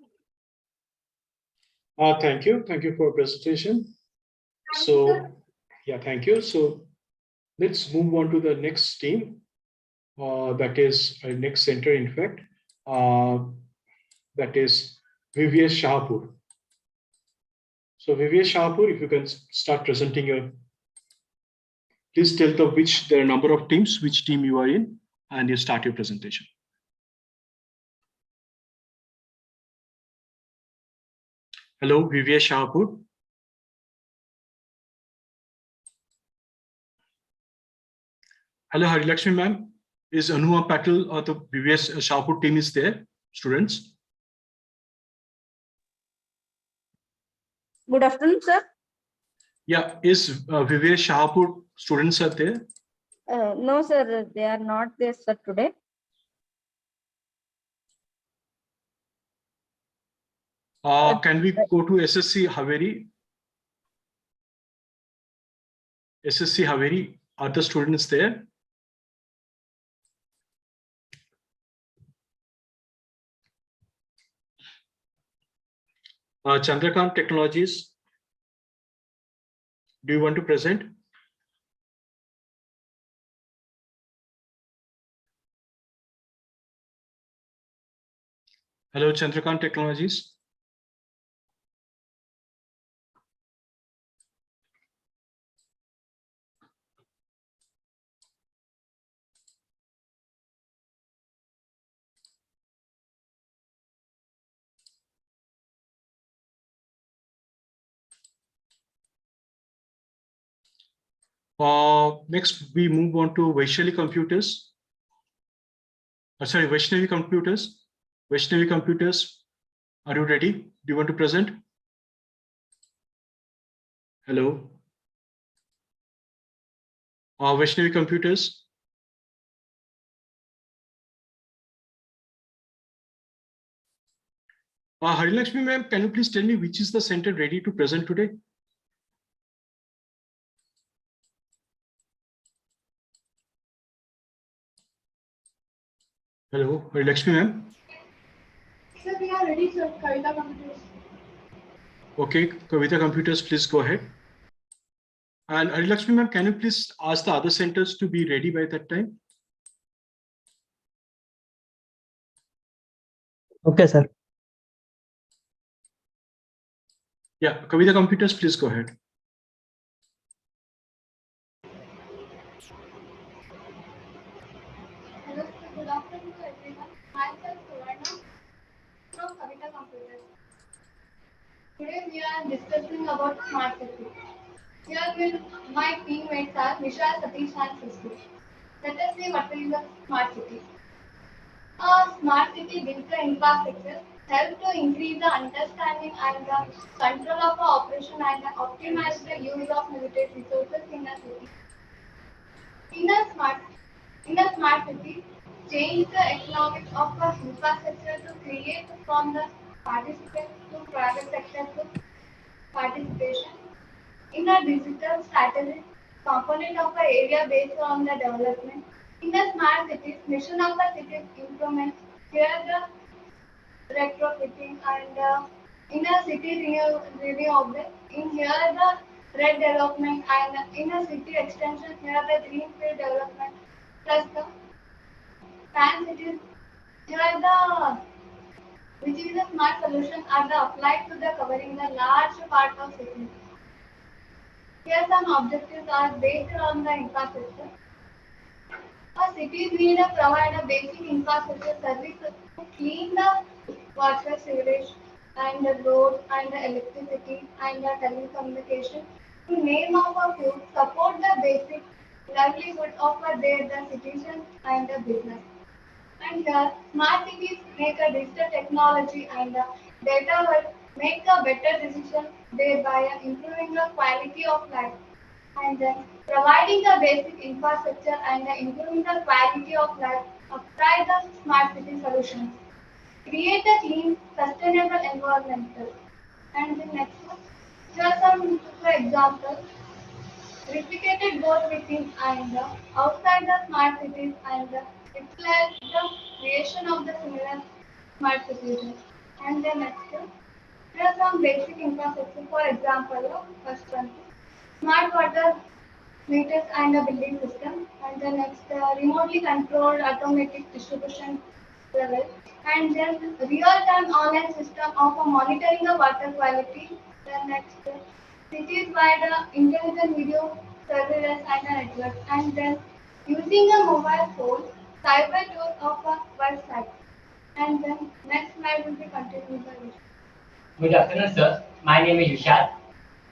Thank you. Thank you for your presentation. Thank you. So let's move on to the next team. That is our next center, in fact. That is VVS Shahpur. So VVS Shahpur, if you can start presenting your, please tell the number of teams, which team you are in, and you start your presentation. Hello, VVS Shahpur. Hello, Harilakshmi ma'am. Is Anua Patel or the VVS Shahpur team is there, students? Good afternoon, sir. Yeah, is VVS Shahpur students are there? No, sir, they are not there, sir, today. Can we go to SSC Haveri? SSC Haveri, are the students there? Chandrakant Technologies, do you want to present? Hello, Chandrakant Technologies. Next, we move on to Vaishali Computers. Sorry, Vaishnavi Computers. Vaishnavi Computers, are you ready? Do you want to present? Hello. Vaishnavi Computers. Harilakshmi ma'am, can you please tell me which is the center ready to present today? Hello, Harilakshmi ma'am. Sir, we are ready, sir. Kavita Computers. Okay, Kavita Computers, please go ahead. And Harilakshmi ma'am, can you please ask the other centers to be ready by that time? Okay, sir. Yeah, Kavita Computers, please go ahead. Hello, sir. Good afternoon to everyone. Myself, Suvarna from Kavita Computers. Today we are discussing about smart city. Here with my teammates are Nisha, Satish and Srishti. Let us see what is a smart city. A smart city built the infrastructure help to increase the understanding and the control of the operation and optimize the use of limited resources in a city. In a smart city, change the economics of the infrastructure to create from the participant to private sector to participation in a digital strategy component of the area based on the development. In the smart cities, mission of the city's improvement, here the retrofitting and in a city renewable, in here the red development and in a city extension, here the greenfield development plus the fan cities, here the which is a smart solution are the applied to the covering the large part of city. Here some objectives are based on the infrastructure. A cities need to provide a basic infrastructure services to clean the water, sewage, and the road, and the electricity, and the telecommunication. To name of a few, support the basic livelihood of the citizens and the business. And smart cities make a digital technology and data will make a better decision thereby improving the quality of life and then providing the basic infrastructure and improving the quality of life. Apply the smart city solutions. Create a clean, sustainable environmental. And the next one, here are some examples. Replicated both within and outside the smart cities and reflect the creation of the similar smart cities. And the next one, here are some basic infrastructure. For example, first one, smart water meters and a building system, and the next remotely controlled automatic distribution level, and then real-time online system of monitoring the water quality. The next cities-wide intelligent video surveillance and a network, and then using a mobile phone, cyber tour of a website, and then next slide will be continued by Vishnu. Good afternoon, sir. My name is Vishal.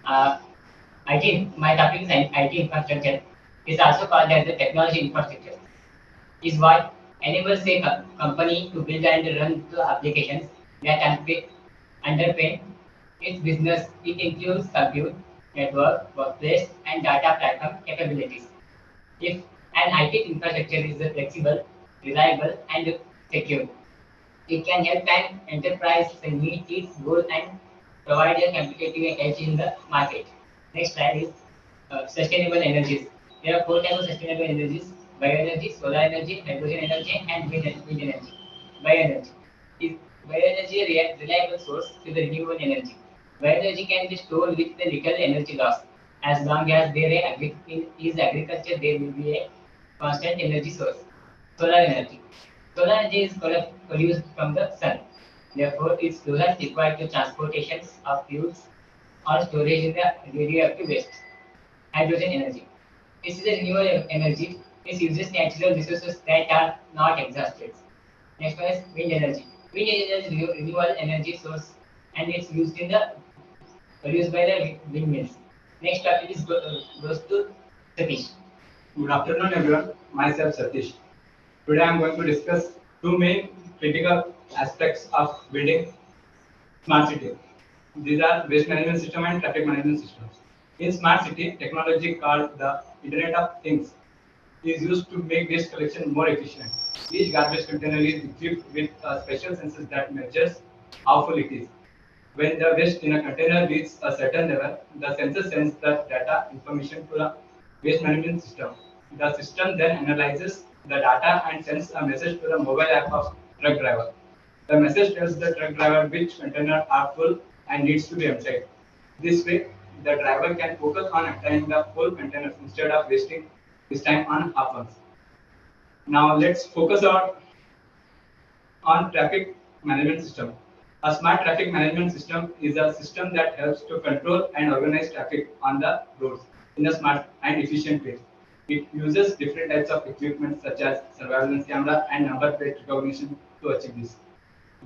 My topic is IT infrastructure. It's also called as the technology infrastructure. Is what enables a company to build and run the applications that underpin its business. It includes compute, network, workplace, and data platform capabilities. If an IT infrastructure is flexible, reliable, and secure, it can help an enterprise meet its goal and provide a competitive edge in the market. Next slide is sustainable energies. There are four types of sustainable energies: bioenergy, solar energy, hydrogen energy, and wind energy. Bioenergy is bioenergy a reliable source to the renewable energy. Bioenergy can be stored with the little energy loss. As long as there is agriculture, there will be a constant energy source. Solar energy. Solar energy is produced from the sun. Therefore, its closure is required to transportation of fuels or storage in the radioactive waste. Hydrogen energy. This is a renewable energy. This uses natural resources that are not exhausted. Next one is wind energy. Wind energy is renewable energy source and it's used in the produced by the windmills. Next topic is goes to Satish. Good afternoon, everyone. Myself, Satish. Today, I am going to discuss two main critical aspects of building smart city. These are waste management system and traffic management systems. In smart city, technology called the Internet of Things is used to make waste collection more efficient. Each garbage container is equipped with a special sensor that measures how full it is. When the waste in a container reaches a certain level, the sensor sends the data information to the waste management system. The system then analyzes the data and sends a message to the mobile app of truck driver. The message tells the truck driver which containers are full and needs to be emptied. This way, the driver can focus on emptying the full containers instead of wasting his time on half ones. Now let's focus on traffic management system. A smart traffic management system is a system that helps to control and organize traffic on the roads in a smart and efficient way. It uses different types of equipment such as surveillance camera and number plate recognition to achieve this.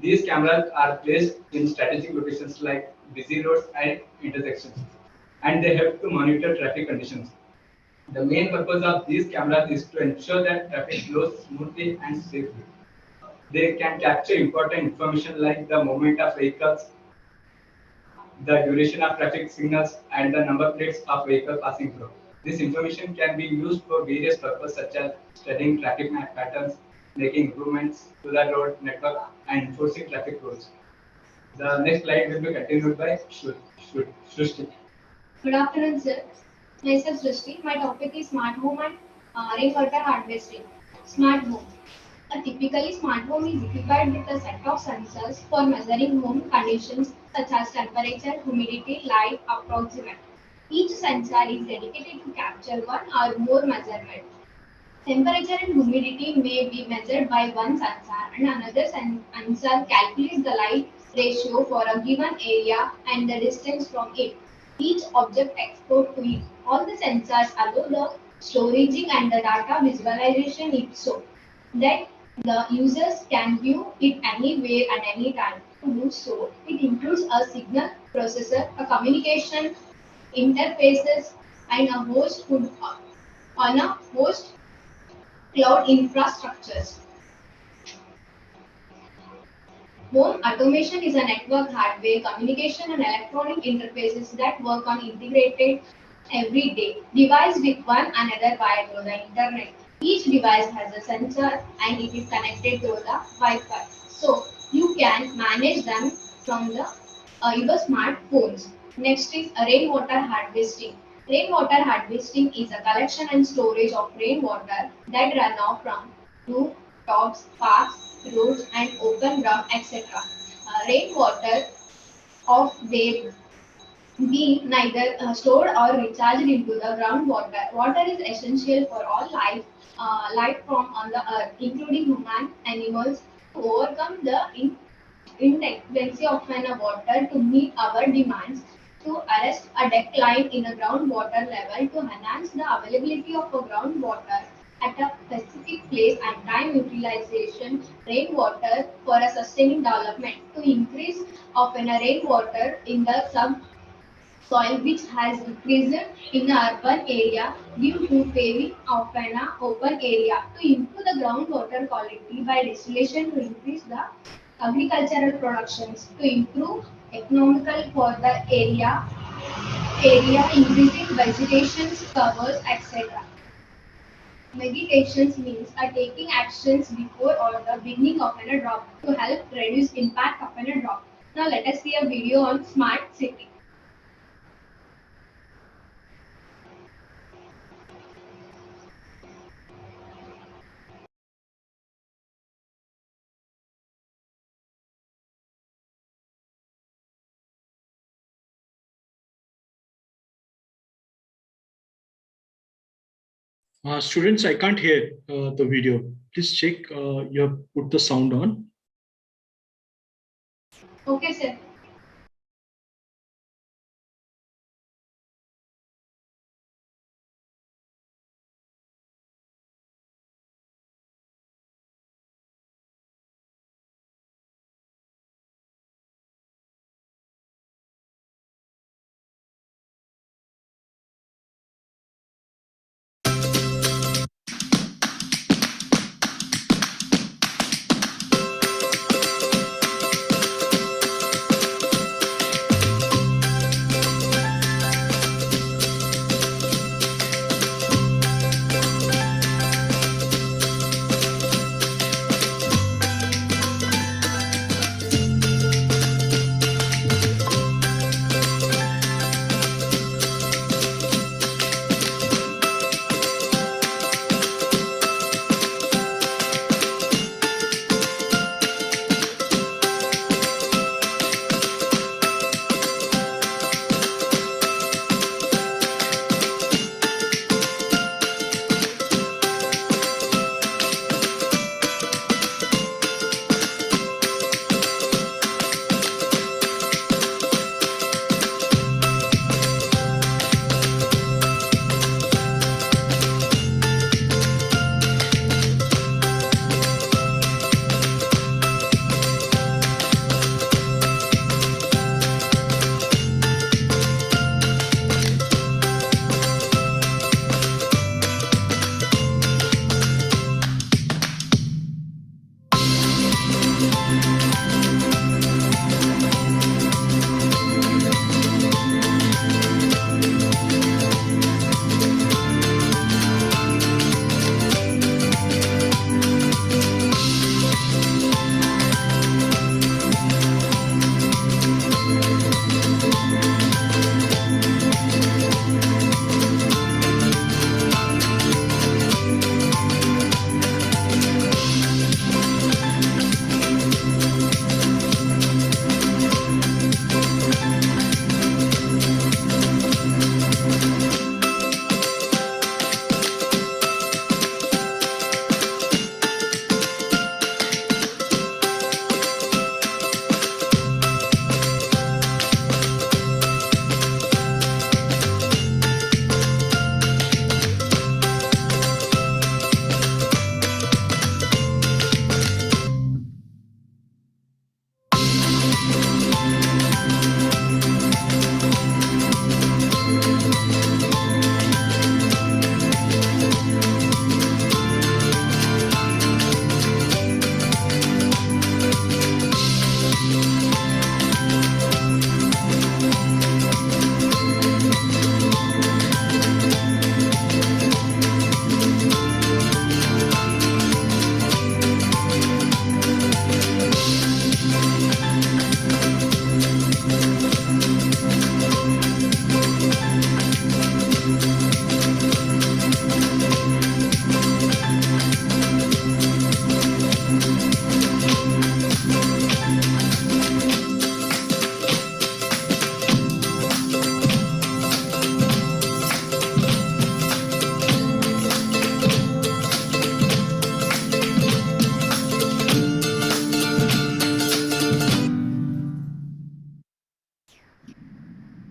These cameras are placed in strategic locations like busy roads and intersections, and they help to monitor traffic conditions. The main purpose of these cameras is to ensure that traffic flows smoothly and safely. They can capture important information like the movement of vehicles, the duration of traffic signals, and the number plates of vehicles passing through. This information can be used for various purposes such as studying traffic patterns, making improvements to the road network, and enforcing traffic rules. The next slide will be continued by Shruti. Good afternoon, sir. Myself Srishti. My topic is smart home and rainwater harvesting. Smart home. A typically smart home is equipped with a set of sensors for measuring home conditions such as temperature, humidity, light, approximate. Each sensor is dedicated to capture one or more measurements. Temperature and humidity may be measured by one sensor and another sensor calculates the light ratio for a given area and the distance from it. Each object export to it. All the sensors allow the storaging and the data visualization if so that the users can view it anywhere and anytime. To do so, it includes a signal processor, a communication interfaces, and a host on a host cloud infrastructures. Home automation is a network hardware, communication, and electronic interfaces that work on integrated every day device with one another via through the internet. Each device has a sensor and it is connected to the Wi-Fi. So you can manage them from your smartphones. Next is rainwater harvesting. Rainwater harvesting is a collection and storage of rainwater that run off from rooftops, parks, roads, and open ground, etc. Rainwater of their being neither stored or recharged into the groundwater. Water is essential for all life form on the earth, including human animals, to overcome the inefficiency of water to meet our demands, to arrest a decline in the groundwater level, to enhance the availability of groundwater at a specific place and time utilization, rainwater for a sustaining development, to increase of rainwater in the soil which has increased in the urban area due to paving of an open area, to improve the groundwater quality by distillation, to increase the agricultural productions, to improve economical for the area increasing vegetation covers, etc. Meditations means taking actions before or the beginning of a drop to help reduce impact of a drop. Now let us see a video on smart city. Students, I can't hear the video. Please check you have put the sound on. Okay, sir.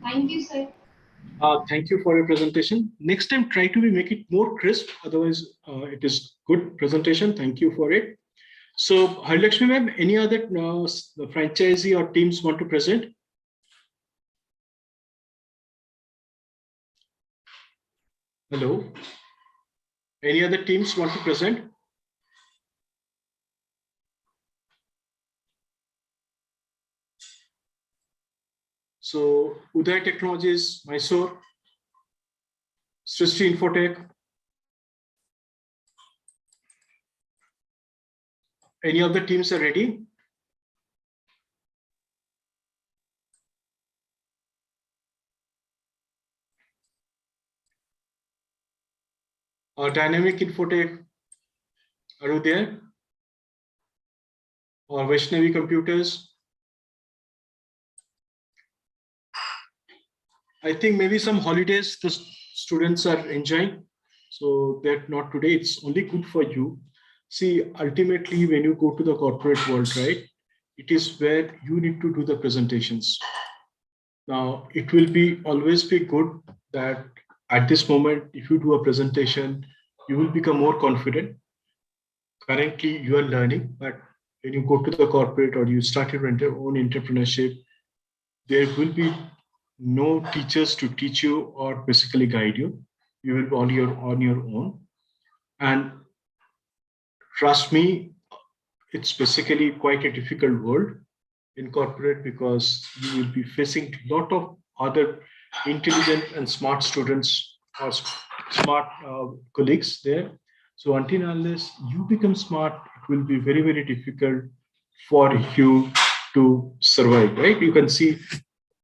Thank you, sir. Thank you for your presentation. Next time, try to make it more crisp. Otherwise, it is good presentation. Thank you for it. So, Harilakshmi ma'am, any other franchisee or teams want to present? Hello. Any other teams want to present? So, Uday Technologies, Mysore, Srishti Infotech. Any of the teams are ready? Dynamic Infotech, are you there? Or Vaishnavi Computers? I think maybe some holidays the students are enjoying. So that not today, it's only good for you. See, ultimately, when you go to the corporate world, right, it is where you need to do the presentations. Now, it will be always be good that at this moment, if you do a presentation, you will become more confident. Currently, you are learning, but when you go to the corporate or you start your own entrepreneurship, there will be no teachers to teach you or basically guide you. You will be on your own. And trust me, it's basically quite a difficult world in corporate because you will be facing a lot of other intelligent and smart students or smart colleagues there. So until unless you become smart, it will be very, very difficult for you to survive, right? You can see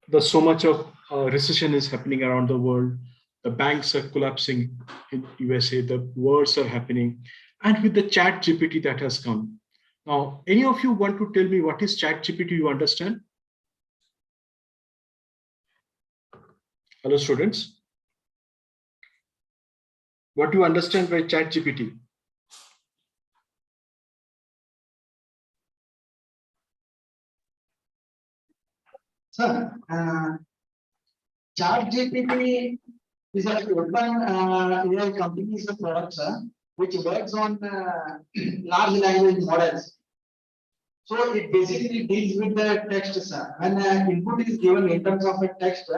there's so much of recession is happening around the world. The banks are collapsing in USA. The wars are happening, and with the Chat GPT that has come. Now, any of you want to tell me what is Chat GPT? You understand? Hello, students. What do you understand by Chat GPT? Sir, Chat GPT is a open AI company's product, sir, which works on large language models. So it basically deals with the text, sir. When input is given in terms of a text,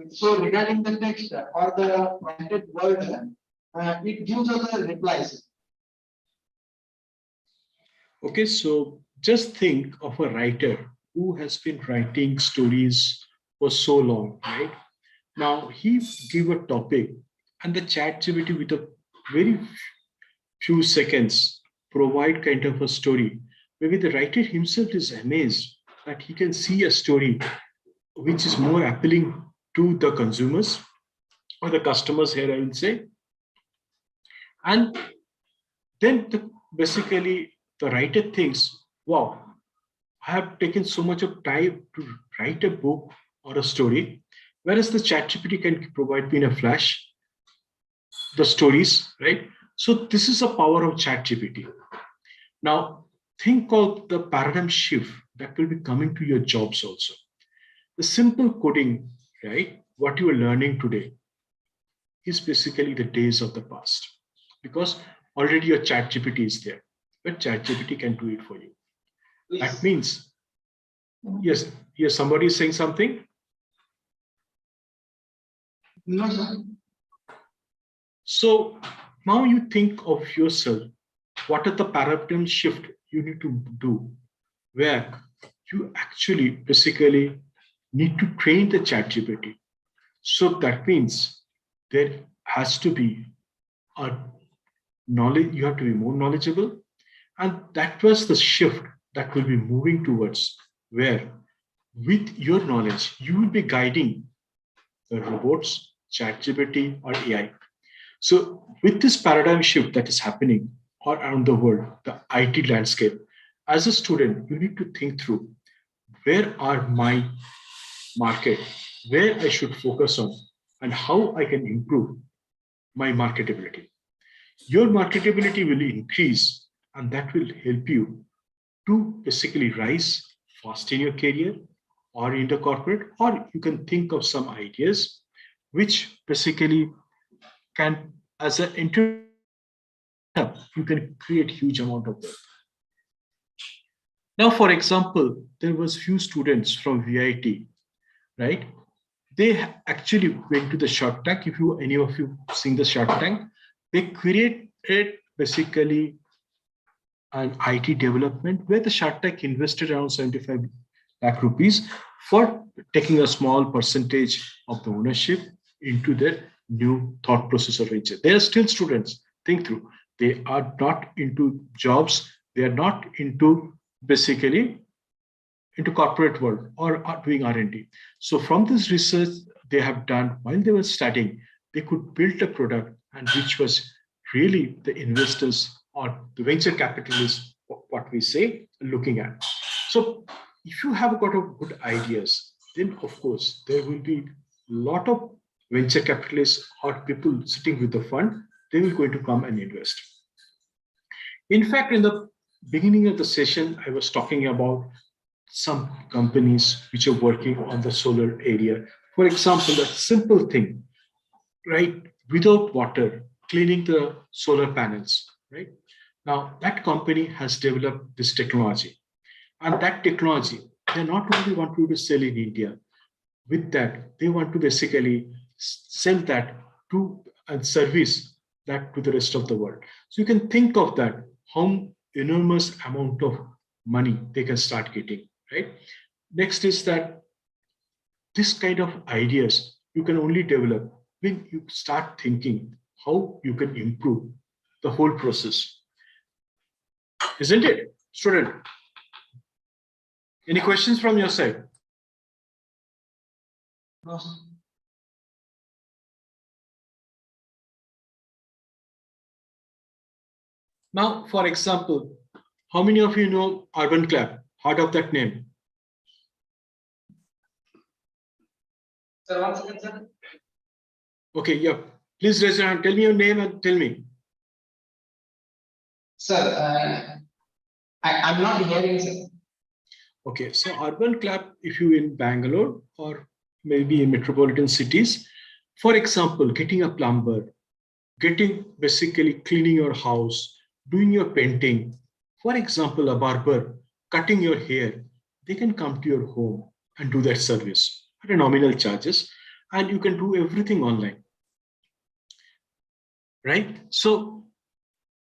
so regarding the text or the prompted word, it gives us the replies. Okay, so just think of a writer who has been writing stories for so long, right? Now he give a topic and the Chat GPT with a very few seconds provide kind of a story. Maybe the writer himself is amazed that he can see a story which is more appealing to the consumers or the customers here, I would say. And then basically the writer thinks, wow, I have taken so much of time to write a book or a story, whereas the ChatGPT can provide me in a flash the stories, right? So this is the power of ChatGPT. Now think of the paradigm shift that will be coming to your jobs also. The simple coding, right? What you are learning today is basically the days of the past because already your ChatGPT is there, but ChatGPT can do it for you. That means, yes, somebody is saying something. No, sir. So now you think of yourself, what are the paradigm shift you need to do where you actually basically need to train the ChatGPT. So that means there has to be a knowledge, you have to be more knowledgeable. And that was the shift that will be moving towards where with your knowledge, you will be guiding the robots, ChatGPT or AI. So with this paradigm shift that is happening all around the world, the IT landscape, as a student, you need to think through where are my market, where I should focus on, and how I can improve my marketability. Your marketability will increase, and that will help you to basically rise fast in your career or in the corporate, or you can think of some ideas which basically can, as an entrepreneur, you can create huge amount of wealth. Now, for example, there was few students from VIT, right? They actually went to the Shark Tank. If you any of you seen the Shark Tank, they created basically an IT development where the Shark Tank invested around 75 lakh rupees for taking a small percentage of the ownership into their new thought process of venture. They are still students. Think through. They are not into jobs. They are not into basically into corporate world or are doing R&D. So from this research they have done while they were studying, they could build a product and which was really the investors or the venture capitalists, what we say, looking at. So if you have got a good ideas, then of course there will be a lot of venture capitalists or people sitting with the fund, they will going to come and invest. In fact, in the beginning of the session, I was talking about some companies which are working on the solar area. For example, a simple thing, right? Without water, cleaning the solar panels, right? Now, that company has developed this technology. And that technology, they not only want to sell in India, with that, they want to basically sell that to and service that to the rest of the world. So you can think of that, how enormous amount of money they can start getting, right? Next is that this kind of ideas you can only develop when you start thinking how you can improve the whole process. Isn't it, student? Any questions from your side? No. Now, for example, how many of you know Urban Club? Heard of that name? Sir, one second, sir. Okay, yeah. Please raise your hand. Tell me your name and tell me. Sir, I'm not hearing, sir. Okay, so Urban Club, if you in Bangalore or maybe in metropolitan cities, for example, getting a plumber, getting basically cleaning your house, doing your painting, for example, a barber, cutting your hair, they can come to your home and do that service at a nominal charges, and you can do everything online, right? So,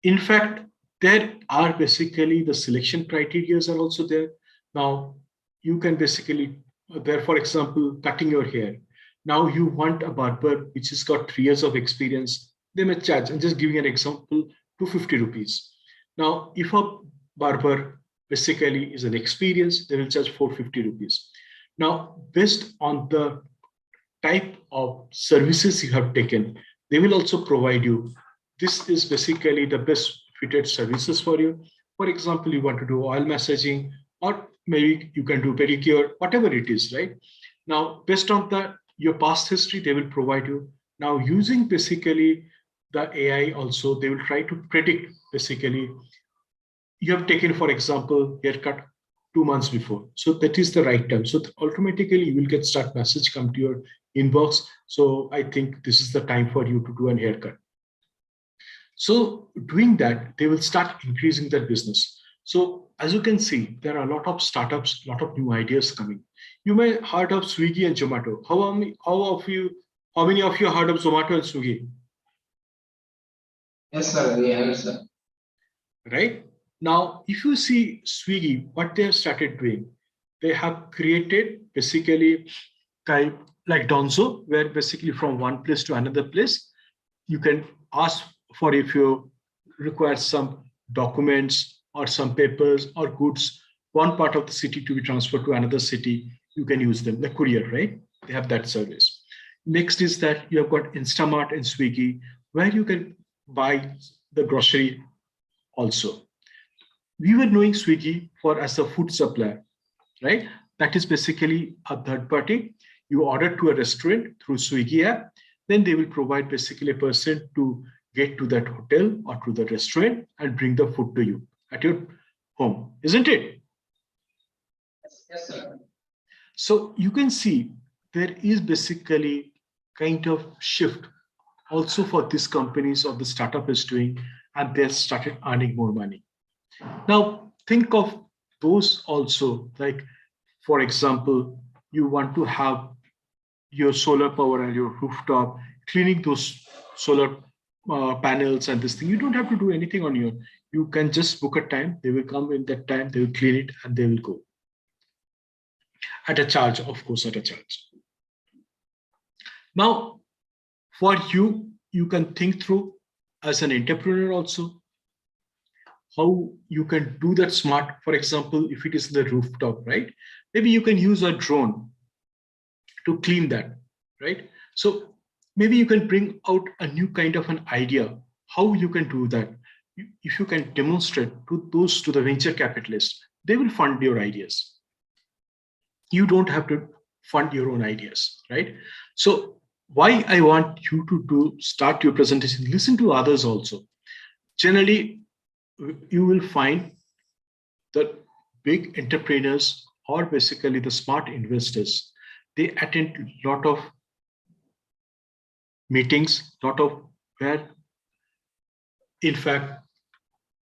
in fact, there are basically the selection criteria are also there. Now, you can basically, there, for example, cutting your hair. Now you want a barber which has got 3 years of experience, they may charge. I'm just giving an example, 250 rupees. Now, if a barber basically is an experience, they will charge 450 rupees. Now, based on the type of services you have taken, they will also provide you. This is basically the best fitted services for you. For example, you want to do oil massaging, or maybe you can do pedicure, whatever it is, right? Now, based on your past history, they will provide you. Now, using basically the AI also, they will try to predict basically, you have taken, for example, haircut 2 months before. So that is the right time. So automatically you will get start message come to your inbox. So I think this is the time for you to do an haircut. So doing that, they will start increasing their business. So as you can see, there are a lot of startups, a lot of new ideas coming. You may have heard of Swiggy and Zomato. How many of you heard of Zomato and Swiggy? Yes, sir. We have, sir. Right? Now, if you see Swiggy, what they have started doing, they have created basically type like Donzo, where basically from one place to another place, you can ask for if you require some documents or some papers or goods, one part of the city to be transferred to another city, you can use them, the courier, right? They have that service. Next is that you have got Instamart and Swiggy, where you can buy the grocery also. We were knowing Swiggy for as a food supplier, right? That is basically a third party. You order to a restaurant through Swiggy app, then they will provide basically a person to get to that hotel or to the restaurant and bring the food to you at your home, isn't it? Yes, sir. So you can see there is basically kind of shift also for these companies or the startup is doing, and they started earning more money. Now think of those also, like for example, you want to have your solar power and your rooftop, cleaning those solar panels and this thing. You don't have to do anything on your. You can just book a time. They will come in that time. They will clean it and they will go. At a charge, of course, at a charge. Now, for you, you can think through as an entrepreneur also how you can do that smart. For example, if it is the rooftop, right? Maybe you can use a drone to clean that, right? So maybe you can bring out a new kind of an idea how you can do that. If you can demonstrate to the venture capitalists, they will fund your ideas. You don't have to fund your own ideas, right? So why I want you to start your presentation, listen to others also. Generally, you will find the big entrepreneurs or basically the smart investors, they attend a lot of meetings, lot of where in fact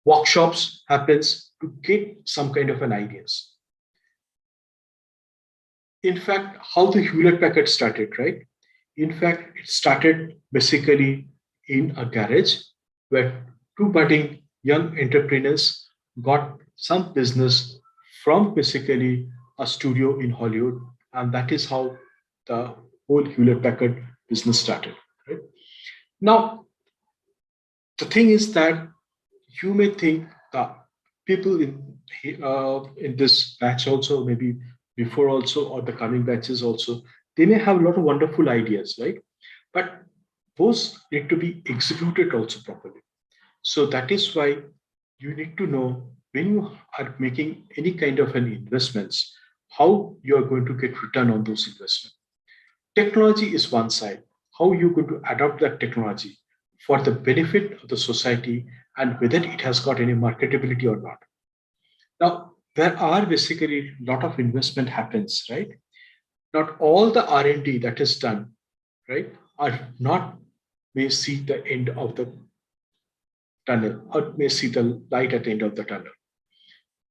workshops happens to get some kind of an ideas. In fact, how the Hewlett Packard started, right? In fact, it started basically in a garage where two budding young entrepreneurs got some business from basically a studio in Hollywood, and that is how the whole Hewlett Packard business started. Right? Now, the thing is that you may think that people in this batch also, maybe before also, or the coming batches also, they may have a lot of wonderful ideas, right? But those need to be executed also properly. So that is why you need to know when you are making any kind of an investments, how you are going to get return on those investments. Technology is one side. How you're going to adopt that technology for the benefit of the society and whether it has got any marketability or not. Now, there are basically a lot of investment happens, right? Not all the R&D that is done, right, are not may see the end of the tunnel or may see the light at the end of the tunnel.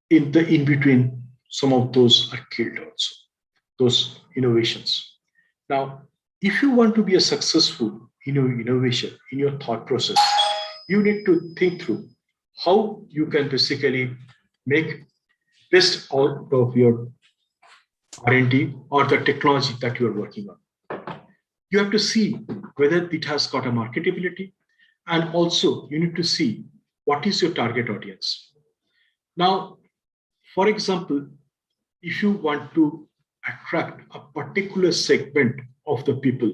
In between, some of those are killed also, those innovations. Now, if you want to be a successful in your innovation, in your thought process, you need to think through how you can basically make best out of your R&D or the technology that you are working on. You have to see whether it has got a marketability, and also you need to see what is your target audience. Now, for example, if you want to attract a particular segment of the people,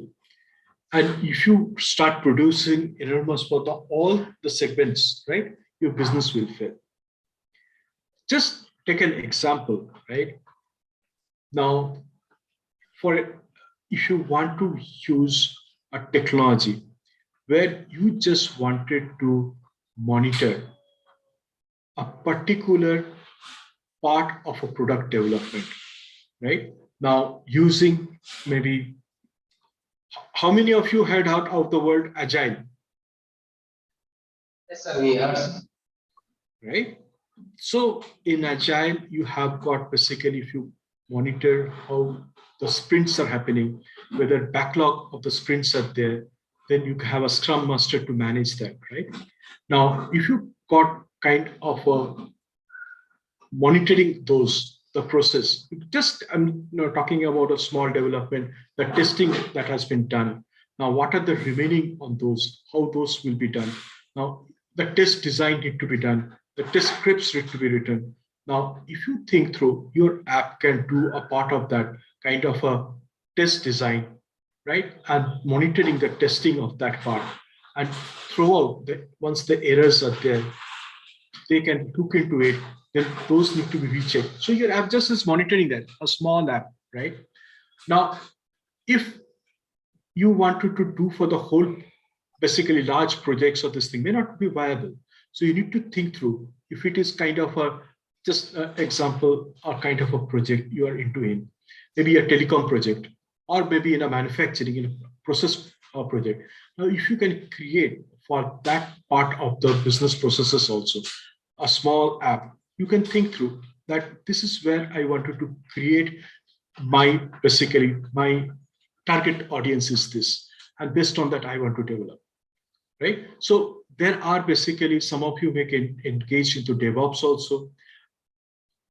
and if you start producing enormous amount of all the segments, right, your business will fail. Just take an example, right? Now, if you want to use a technology where you just wanted to monitor a particular part of a product development, right? Now, using maybe, how many of you heard out of the word agile? Yes, sir, we have. Right? So in agile, you have got basically, if you monitor how the sprints are happening, whether backlog of the sprints are there, then you have a scrum master to manage that, right? Now, if you got kind of a monitoring the process, just I'm talking about a small development, the testing that has been done. Now, what are the remaining on those, how those will be done? Now, the test design need to be done, the test scripts need to be written. Now, if you think through, your app can do a part of that kind of a test design, right? And monitoring the testing of that part. And throughout, once the errors are there, they can look into it, then those need to be rechecked. So your app just is monitoring that, a small app, right? Now, if you wanted to do for the whole, basically large projects of this thing may not be viable. So you need to think through if it is kind of a, just an example, or kind of a project you are into maybe a telecom project, or maybe in a manufacturing, in a process project. Now, if you can create for that part of the business processes also, a small app, you can think through that this is where I wanted to create basically my target audience is this, and based on that I want to develop, right? So there are basically, some of you may engage into DevOps also.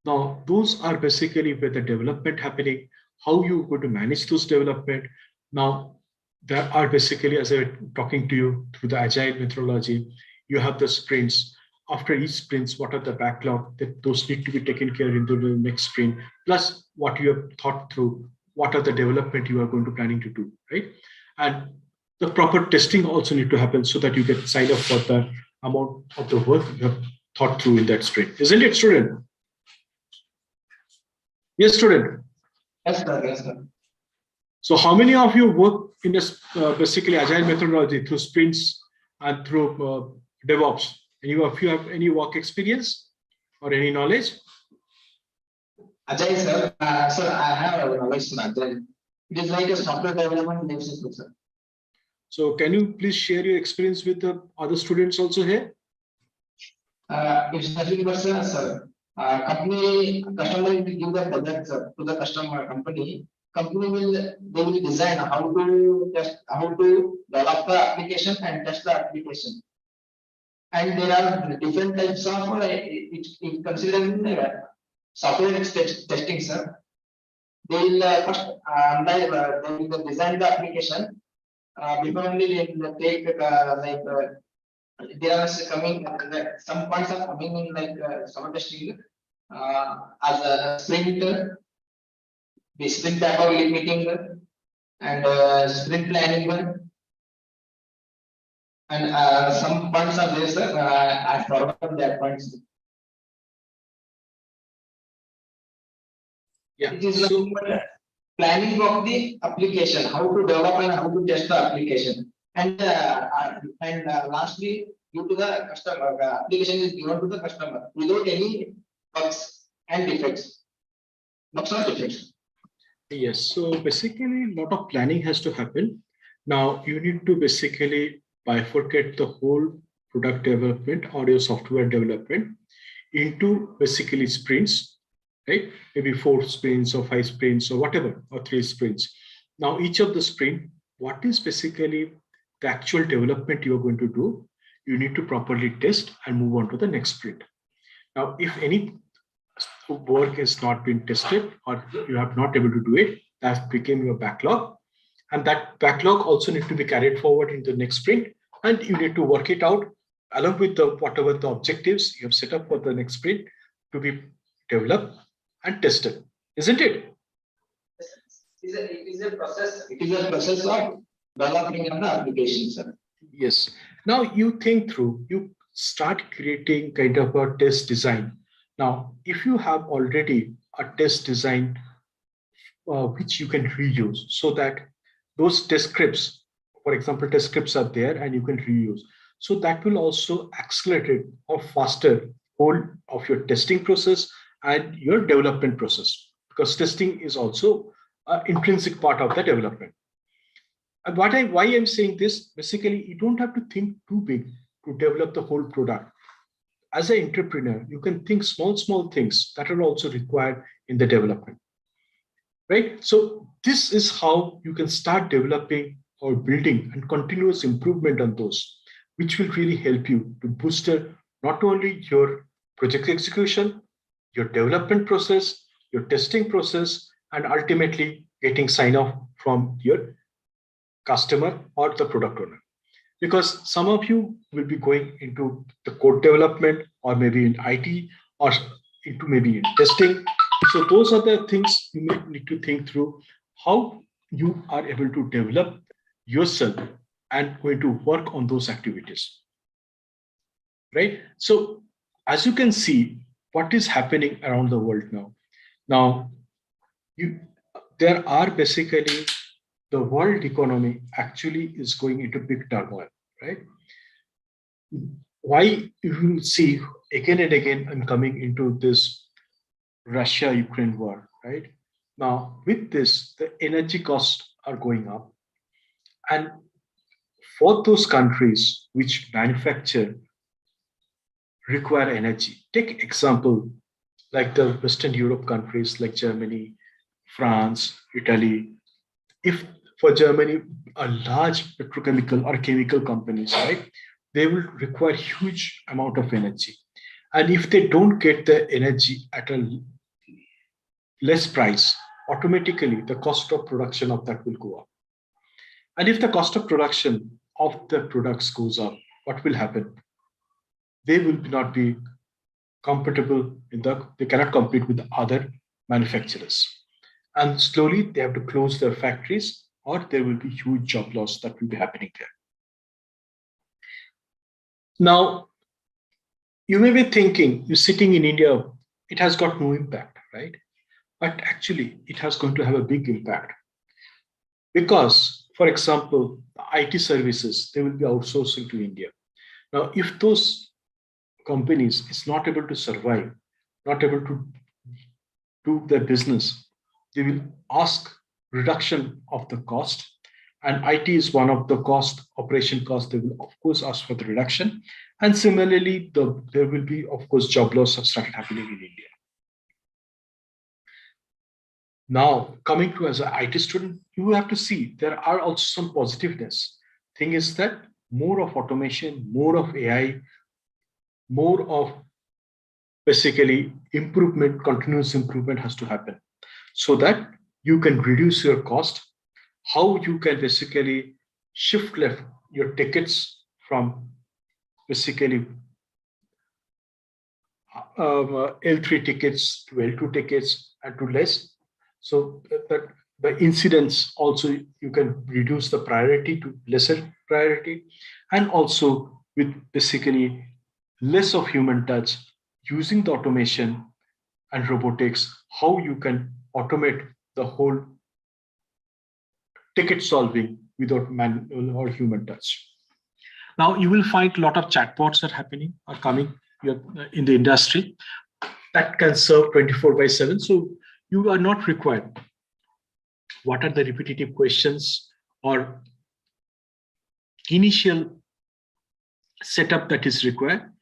Now, those are basically where the development happening, how you going to manage those development. Now, there are basically, as I'm talking to you through the agile methodology, you have the sprints. After each sprints, what are the backlog that those need to be taken care into the next sprint, plus what you have thought through, what are the development you are going to planning to do, right? And the proper testing also need to happen so that you get sign up for the amount of the work you have thought through in that sprint. Isn't it, student? Yes, student. Yes, sir. Yes, sir. So how many of you work in this basically agile methodology through sprints and through DevOps? Any of you have any work experience or any knowledge? Ajay sir, sir, I have a knowledge on Agile. It is like a software development life cycle, sir. So can you please share your experience with the other students also here? It's nothing but sir. Company customer will give the product sir, to the customer company. Company will design how to test, how to develop the application and test the application. And there are different types of it considering software testing, sir. They will first they will design the application. Before only they will take there are coming some points are coming in like software testing as a sprint, the sprint type of meeting and sprint planning and some points are there, sir. I forgot that points. Yeah. It is so planning of the application, how to develop and how to test the application, and lastly, due to the customer, application is given to the customer without any bugs and defects. Bugs or defects. Yes. So basically, a lot of planning has to happen. Now you need to basically bifurcate the whole product development or your software development into basically sprints, right? Maybe 4 sprints or 5 sprints or whatever, or 3 sprints. Now each of the sprint, what is basically the actual development you are going to do, you need to properly test and move on to the next sprint. Now, if any work has not been tested or you have not able to do it, that became your backlog. And that backlog also need to be carried forward in the next sprint. And you need to work it out along with the whatever the objectives you have set up for the next sprint to be developed and tested, isn't it? It is a process. It is a process of developing an application, sir. Yes. Now you think through, you start creating kind of a test design. Now, if you have already a test design which you can reuse, so that those test scripts, for example, test scripts are there and you can reuse. So that will also accelerate or faster whole of your testing process and your development process, because testing is also an intrinsic part of the development. And why I'm saying this, basically, you don't have to think too big to develop the whole product. As an entrepreneur, you can think small things that are also required in the development, right? So this is how you can start developing or building and continuous improvement on those, which will really help you to boost not only your project execution, your development process, your testing process, and ultimately getting sign off from your customer or the product owner. Because some of you will be going into the code development or maybe in IT or into maybe in testing. So those are the things you may need to think through, how you are able to develop yourself and going to work on those activities, right? So as you can see, what is happening around the world now? Now, there are basically the world economy actually is going into big turmoil, right? Why you will see again and again I'm coming into this Russia-Ukraine war, right? Now, with this, the energy costs are going up. And for those countries which manufacture require energy, take example like the Western Europe countries like Germany, France, Italy. If for Germany, a large petrochemical or chemical companies, right, they will require huge amount of energy. And if they don't get the energy at a less price, automatically the cost of production of that will go up. And if the cost of production of the products goes up, what will happen? They will not be compatible they cannot compete with the other manufacturers. And slowly they have to close their factories or there will be huge job loss that will be happening there. Now, you may be thinking, you're sitting in India, it has got no impact, right? But actually, it has going to have a big impact. Because, for example, IT services, they will be outsourcing to India. Now, if those companies is not able to survive, not able to do their business, they will ask reduction of the cost. And IT is one of the operation costs. They will, of course, ask for the reduction. And similarly, there will be, of course, job loss have started happening in India. Now, coming to as an IT student, you have to see there are also some positiveness. Thing is that more of automation, more of AI, more of basically improvement, continuous improvement has to happen so that you can reduce your cost. How you can basically shift left your tickets from basically L3 tickets to L2 tickets and to less. So that the incidents also you can reduce the priority to lesser priority, and also with basically less of human touch using the automation and robotics, how you can automate the whole ticket solving without manual or human touch. Now you will find a lot of chatbots are coming in the industry that can serve 24/7. So you are not required. What are the repetitive questions or initial setup that is required?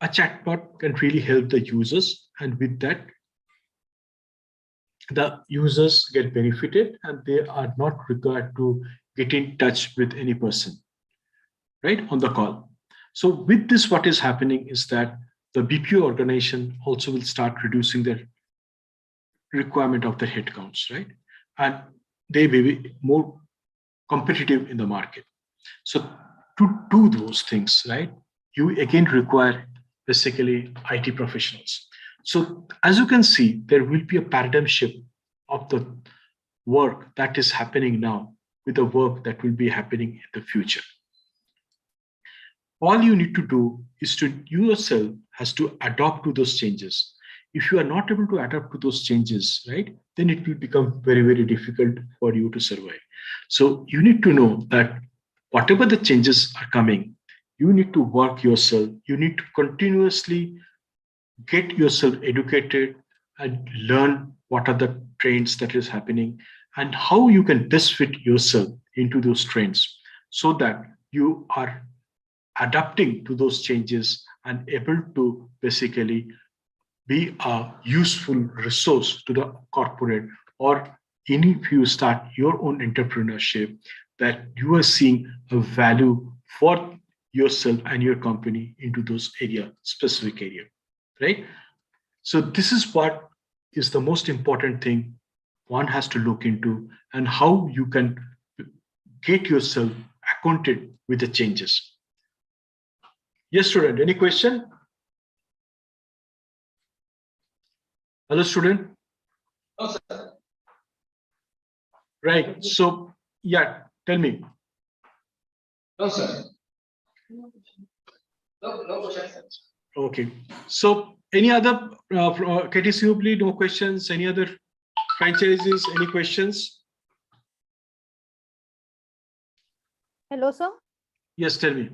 A chatbot can really help the users, and with that, the users get benefited and they are not required to get in touch with any person, right, on the call. So with this, what is happening is that the BPO organization also will start reducing their requirement of the headcounts, right? And they may be more competitive in the market. So to do those things, right, you again require basically IT professionals. So as you can see, there will be a paradigm shift of the work that is happening now with the work that will be happening in the future. All you need to do is to you yourself has to adapt to those changes. If you are not able to adapt to those changes, right, then it will become very, very difficult for you to survive. So you need to know that whatever the changes are coming, you need to work yourself. You need to continuously get yourself educated and learn what are the trends that is happening and how you can best fit yourself into those trends so that you are adapting to those changes and able to basically be a useful resource to the corporate, or if you start your own entrepreneurship, that you are seeing a value for yourself and your company into those specific area, right? So this is what is the most important thing one has to look into, and how you can get yourself acquainted with the changes. Yes, student, any question? Hello, student. No, sir. Right. So, yeah, tell me. No, sir. No questions. Okay. So, any other KTCU, no questions? Any other franchises? Any questions? Hello, sir. Yes, tell me.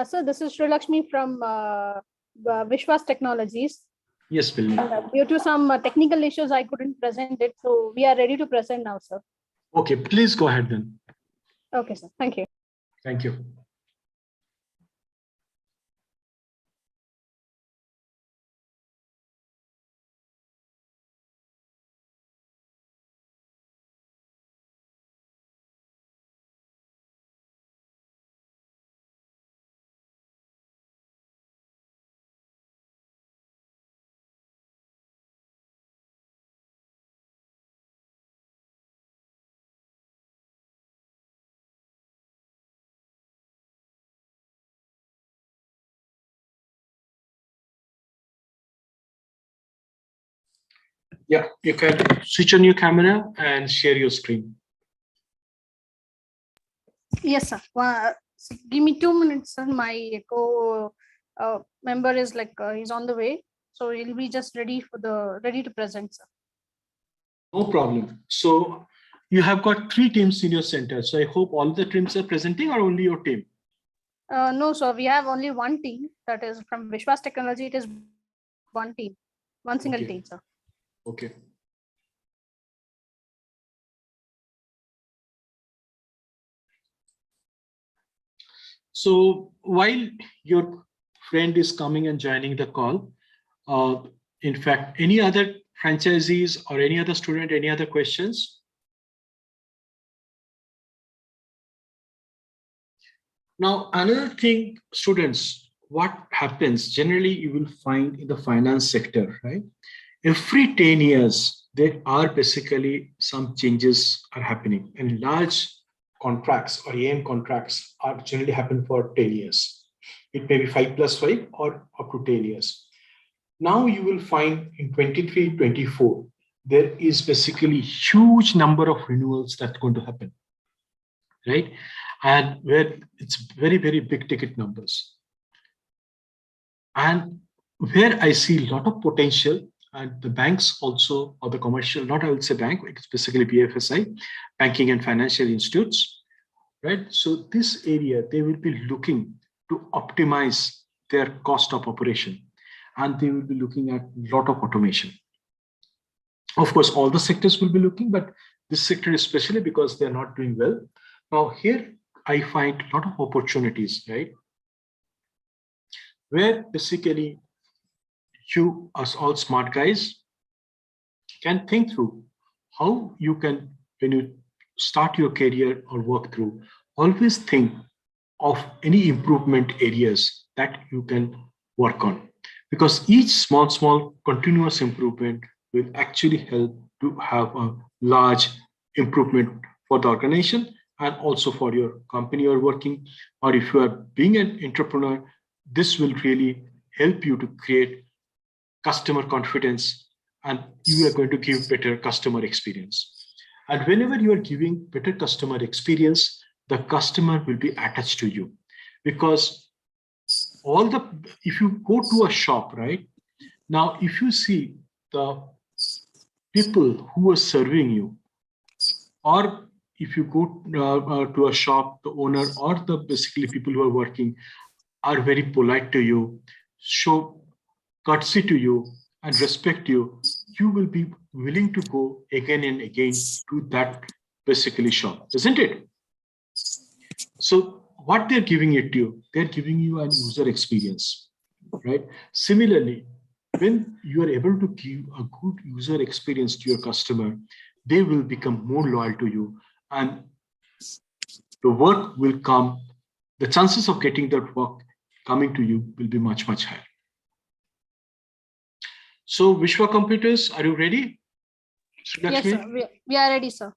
So this is Sri Lakshmi from Vishwas Technologies. Yes, Bill. Due to some technical issues, I couldn't present it. So we are ready to present now, sir. Okay, please go ahead then. Okay, sir. Thank you. Thank you. Yeah, you can switch on your camera and share your screen. Yes, sir. So give me 2 minutes, sir. My member is he's on the way, so he'll be just ready to present, sir. No problem. So you have got 3 teams in your center. So I hope all the teams are presenting, or only your team? No, sir. We have only one team, that is from Vishwas Technology. It is one team. One single Okay. team, sir. Okay. So while your friend is coming and joining the call, in fact, any other franchisees or any other student, any other questions? Now, another thing, students, what happens generally you will find in the finance sector, right? Every 10 years, there are basically some changes are happening, and large contracts or AM contracts are generally happen for 10 years. It may be 5+5 or up to 10 years. Now you will find in 23-24, there is basically huge number of renewals that's going to happen, right? And where it's very, very big ticket numbers. And where I see a lot of potential, and the banks also, or the commercial, not I would say bank, it's basically BFSI, banking and financial institutes, right? So this area, they will be looking to optimize their cost of operation, and they will be looking at a lot of automation. Of course, all the sectors will be looking, but this sector especially because they're not doing well. Now here, I find a lot of opportunities, right? Where basically you, as all smart guys, can think through how you can, when you start your career or work through, always think of any improvement areas that you can work on. Because each small continuous improvement will actually help to have a large improvement for the organization and also for your company you're working. Or if you are being an entrepreneur, this will really help you to create customer confidence, and you are going to give better customer experience. And whenever you are giving better customer experience, the customer will be attached to you. Because if you go to a shop, right? Now, if you see the people who are serving you, or if you go to a shop, the owner or the basically people who are working are very polite to you, show courtesy to you and respect you, you will be willing to go again and again to that basically shop, isn't it? So what they're giving it to you, they're giving you an user experience, right? Similarly, when you are able to give a good user experience to your customer, they will become more loyal to you, and the work will come. The chances of getting that work coming to you will be much, much higher. So Vishwa Computers, are you ready? Yes, sir. We are ready, sir.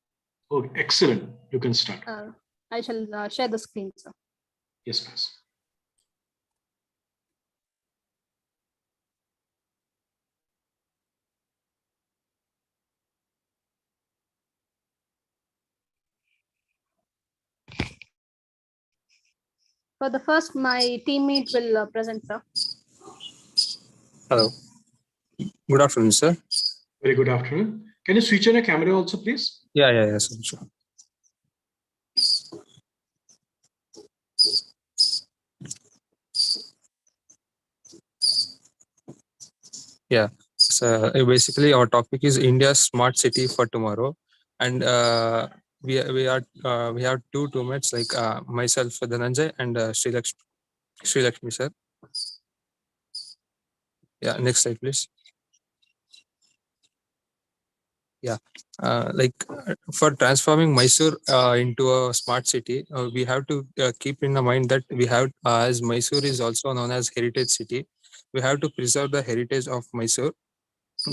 Oh, excellent. You can start. I shall share the screen, sir. Yes, please. For the first, my teammate will present, sir. Hello. Good afternoon, sir. Very good afternoon. Can you switch on your camera also, please? Yeah, sure. Yeah. So basically, our topic is India's smart city for tomorrow, and we have two teammates like myself, Dhananjay, and Sri Lakshmi, sir. Yeah. Next slide, please. Yeah, for transforming Mysore into a smart city, we have to keep in mind that we have, as Mysore is also known as heritage city, we have to preserve the heritage of Mysore.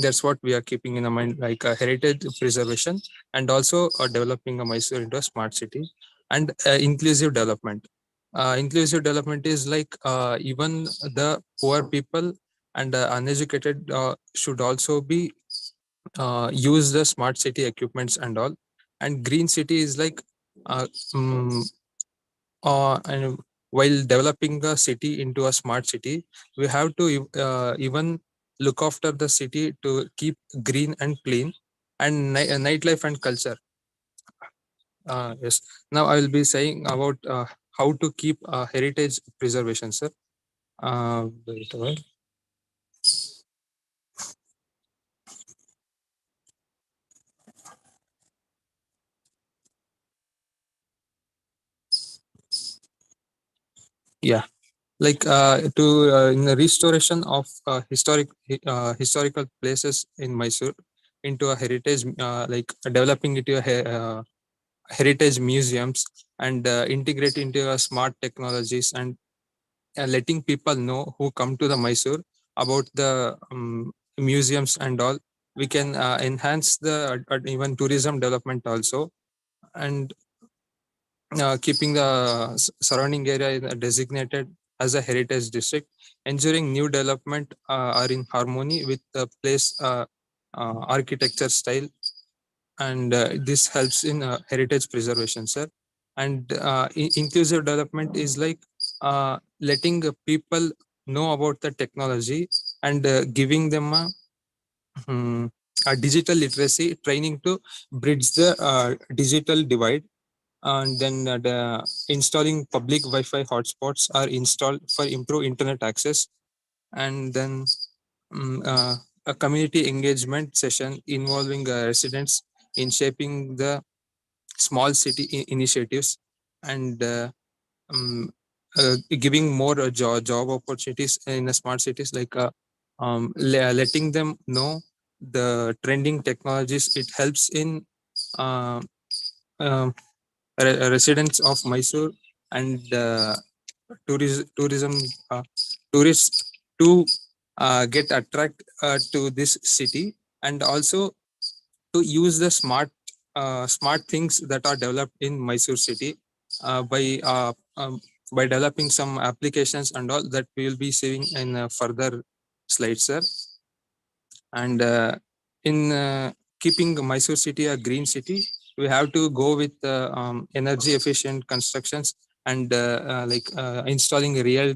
That's what we are keeping in mind, like heritage preservation, and also developing a Mysore into a smart city, and inclusive development. Inclusive development is like even the poor people and uneducated should also be use the smart city equipments and all. And green city is like and while developing the city into a smart city, we have to even look after the city to keep green and clean, and nightlife and culture. Yes. Now I will be saying about how to keep heritage preservation, sir. Wait a while. Yeah, like to in the restoration of historical places in Mysore into a heritage, like developing into a heritage museums, and integrate into a smart technologies, and letting people know who come to the Mysore about the museums and all. We can enhance the even tourism development also, and keeping the surrounding area designated as a heritage district, ensuring new development are in harmony with the place architecture style, and this helps in heritage preservation, sir. And inclusive development is like letting people know about the technology, and giving them hmm, a digital literacy training to bridge the digital divide. And then installing public Wi-Fi hotspots are installed for improved internet access. And then a community engagement session involving residents in shaping the small city initiatives, and giving more job opportunities in the smart cities, like letting them know the trending technologies. It helps in uh, um, residents of Mysore, and tourism tourists to get attract to this city, and also to use the smart things that are developed in Mysore city, by developing some applications and all that we will be seeing in further slides, sir. And in keeping Mysore city a green city, we have to go with energy efficient constructions, and installing real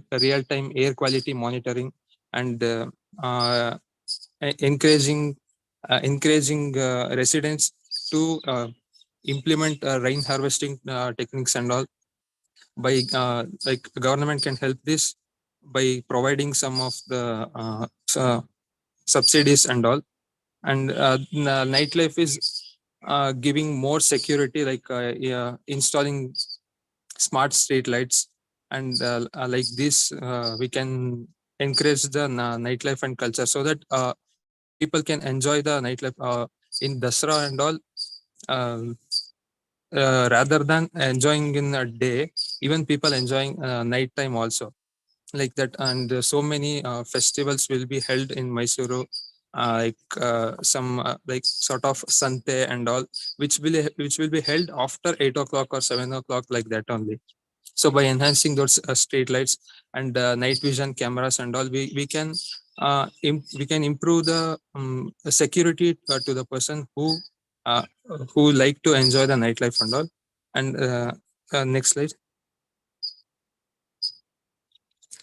time air quality monitoring, and encouraging residents to implement rain harvesting techniques and all. By like government can help this by providing some of the subsidies and all. And nightlife is giving more security, like yeah, installing smart street lights, and like this we can encourage the nightlife and culture, so that people can enjoy the nightlife in Dasra and all, um, rather than enjoying in a day. Even people enjoying night time also, like that. And so many festivals will be held in Mysuru, some like sort of Sante and all, which will be held after 8 o'clock or 7 o'clock, like that only. So by enhancing those street lights and night vision cameras and all, we can improve the security to the person uh, who like to enjoy the nightlife and all. And next slide.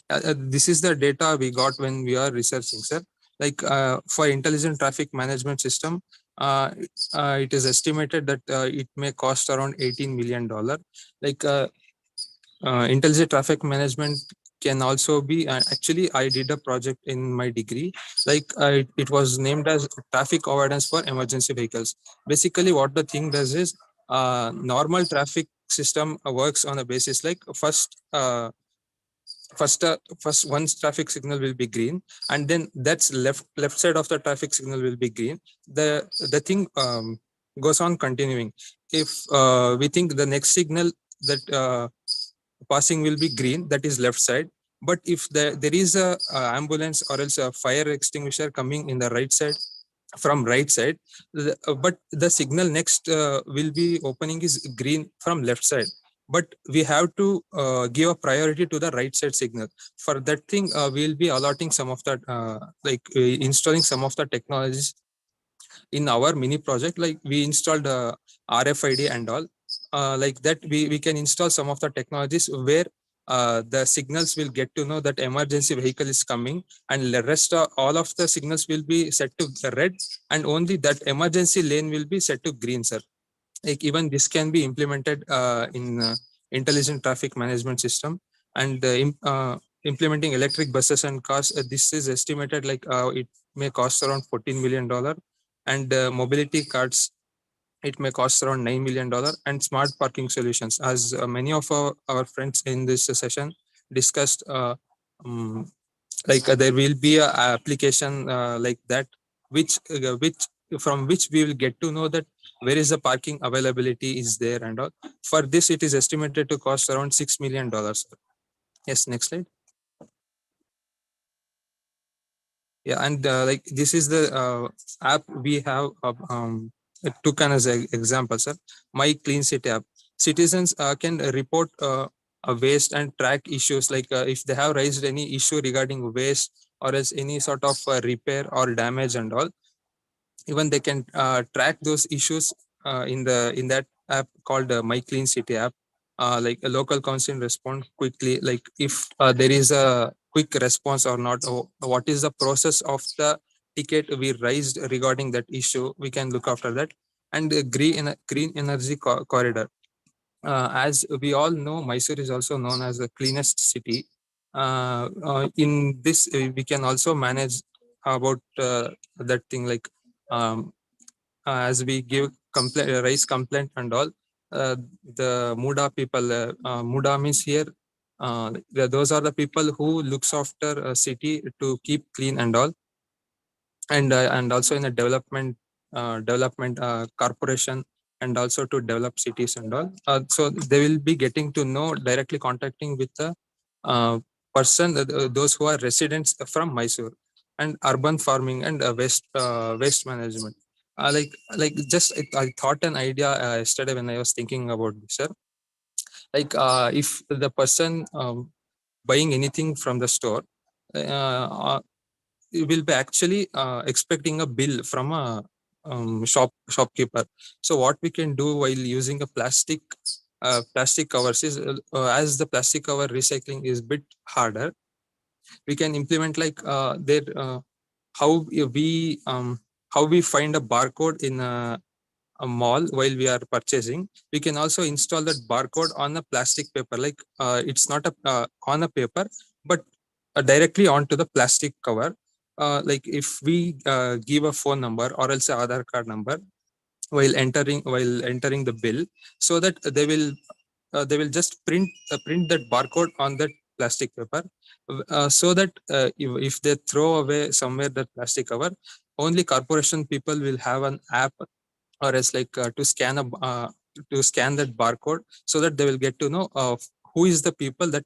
This is the data we got when we are researching, sir. Like for intelligent traffic management system, uh, it is estimated that it may cost around $18 million. Like intelligent traffic management can also be actually I did a project in my degree, like it was named as traffic avoidance for emergency vehicles. Basically what the thing does is, normal traffic system works on a basis like first once traffic signal will be green, and then that's left side of the traffic signal will be green. The thing goes on continuing. If we think the next signal that passing will be green, that is left side. But if there is a ambulance or else a fire extinguisher coming in the right side, from right side, but the signal next will be opening is green from left side. But we have to give a priority to the right side signal. For that thing, we'll be allotting some of that, installing some of the technologies in our mini project. Like we installed RFID and all, like that we can install some of the technologies where the signals will get to know that emergency vehicle is coming, and the rest all of the signals will be set to red, and only that emergency lane will be set to green, sir. Like even this can be implemented in intelligent traffic management system. And implementing electric buses and cars, this is estimated like it may cost around $14 million. And mobility cards, it may cost around $9 million. And smart parking solutions, as many of our friends in this session discussed there will be a application like that, which from which we will get to know that where is the parking availability is there and all. For this, it is estimated to cost around $6 million. Yes, next slide. Yeah, and this is the app we have took as an example, sir. My Clean City app. Citizens can report a waste and track issues, like if they have raised any issue regarding waste or as any sort of repair or damage and all. Even they can track those issues in that app called My Clean City app. Like a local council respond quickly, like if there is a quick response or not, or what is the process of the ticket we raised regarding that issue, we can look after that. And green energy corridor. As we all know, Mysore is also known as the cleanest city. In this, we can also manage about that thing, like as we give raise complaint and all. The Muda people, Muda means here, those are the people who looks after a city to keep clean and all. And also in a development corporation, and also to develop cities and all. So they will be getting to know directly contacting with the person, those who are residents from Mysore. And urban farming and waste management. Just I thought an idea yesterday when I was thinking about this, sir. Like if the person buying anything from the store, will be actually expecting a bill from a shopkeeper. So what we can do while using a plastic covers is, as the plastic cover recycling is bit harder, we can implement like how we find a barcode in a mall while we are purchasing. We can also install that barcode on a plastic paper, like it's not on a paper, but directly onto the plastic cover. Like if we give a phone number or else a Aadhaar card number while entering the bill, so that they will just print that barcode on that plastic paper, so that if they throw away somewhere that plastic cover, only corporation people will have an app, or else like to scan that barcode, so that they will get to know who is the people that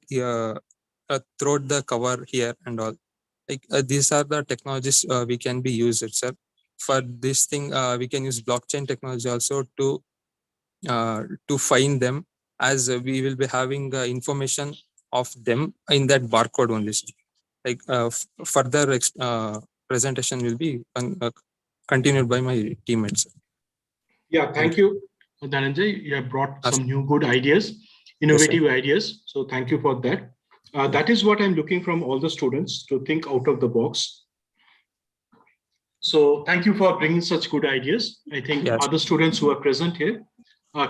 throw the cover here and all. Like these are the technologies we can be used itself. For this thing, we can use blockchain technology also to find them, as we will be having information of them in that barcode only. Like further presentation will be continued by my teammates. Yeah, thank you, Dhananjay. You have brought some new good ideas, innovative ideas. So thank you for that. That is what I'm looking from all the students, to think out of the box. So thank you for bringing such good ideas. I think other students who are present here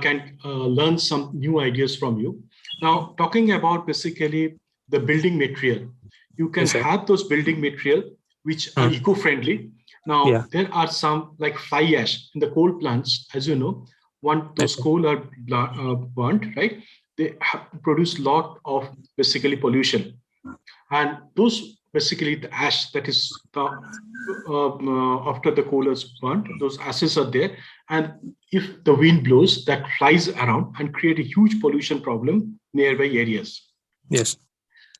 can learn some new ideas from you. Now, talking about basically the building material, you can have those building material which are eco-friendly. Now, there are some like fly ash in the coal plants, as you know. Once those coal are burnt, right, they produce a lot of basically pollution. And those basically the ash that is after the coal is burnt, those ashes are there. And if the wind blows, that flies around and create a huge pollution problem nearby areas. Yes.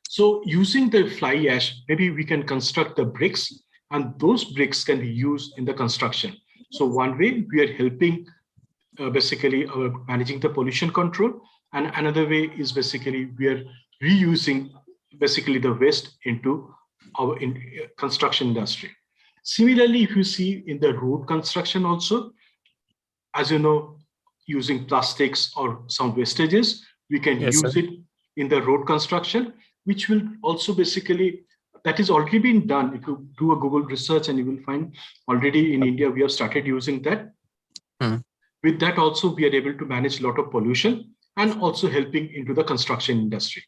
So using the fly ash, maybe we can construct the bricks, and those bricks can be used in the construction. So one way we are helping basically managing the pollution control, and another way is basically we are reusing basically the waste into our construction industry. Similarly, if you see in the road construction also, as you know, using plastics or some wastages, we can use it in the road construction, which will also basically, that is already been done. If you do a Google research, and you will find already in India, we have started using that. With that also, we are able to manage a lot of pollution, and also helping into the construction industry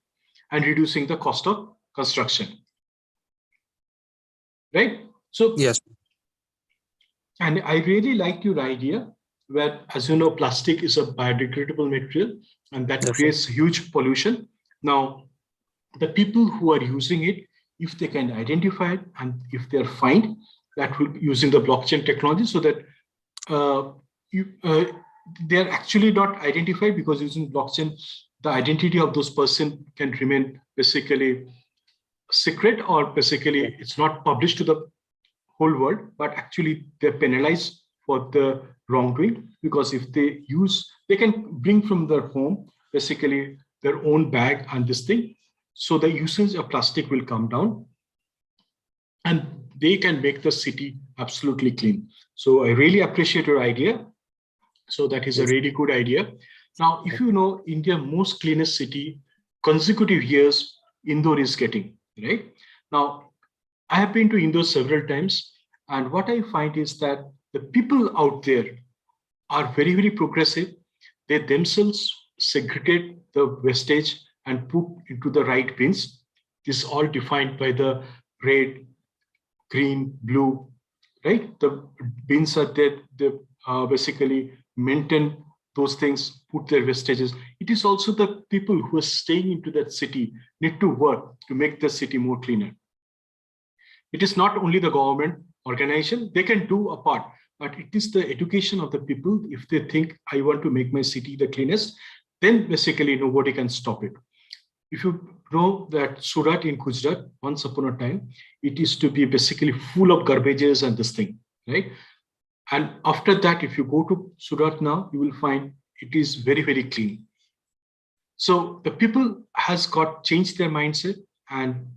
and reducing the cost of construction. Right? So, yes. And I really like your idea where, as you know, plastic is a biodegradable material, and that creates huge pollution. Now, the people who are using it, if they can identify it and if they're fined, that will be using the blockchain technology, so that they're actually not identified, because using blockchain, the identity of those person can remain basically secret, or basically it's not published to the whole world, but actually they're penalized for the wrongdoing, because if they use, they can bring from their home basically their own bag and this thing, so the usage of plastic will come down and they can make the city absolutely clean. So I really appreciate your idea. So that is a really good idea. Now, if you know, India most cleanest city consecutive years Indore is getting, right? Now, I have been to Indore several times, and what I find is that the people out there are very, very progressive. They themselves segregate the wastage and put into the right bins. This is all defined by the red, green, blue, right? The bins are there. They basically maintain those things, put their wastages. It is also the people who are staying into that city need to work to make the city more cleaner. It is not only the government organization, they can do a part, but it is the education of the people. If they think, I want to make my city the cleanest, then basically nobody can stop it. If you know that Surat in Gujarat, once upon a time, it used to be basically full of garbages and this thing, right? And after that, if you go to Surat now, you will find it is very, very clean. So the people has got changed their mindset, and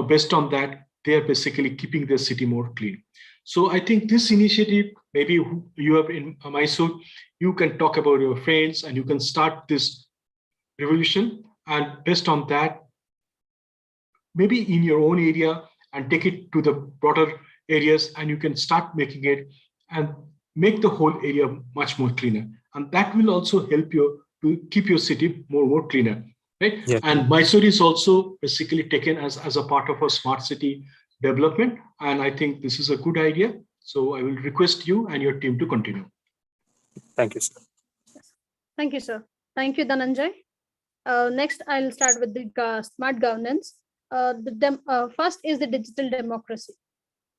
based on that, they are basically keeping their city more clean. So I think this initiative, maybe you have in Mysore, you can talk about your friends and you can start this revolution. And based on that, maybe in your own area, and take it to the broader areas, and you can start making it and make the whole area much more cleaner. And that will also help you to keep your city more cleaner, right? Yeah. And Mysore is also basically taken as a part of a smart city development. And I think this is a good idea. So I will request you and your team to continue. Thank you, sir. Thank you, sir. Thank you, Dhananjay. Next, I'll start with the smart governance. First is the digital democracy.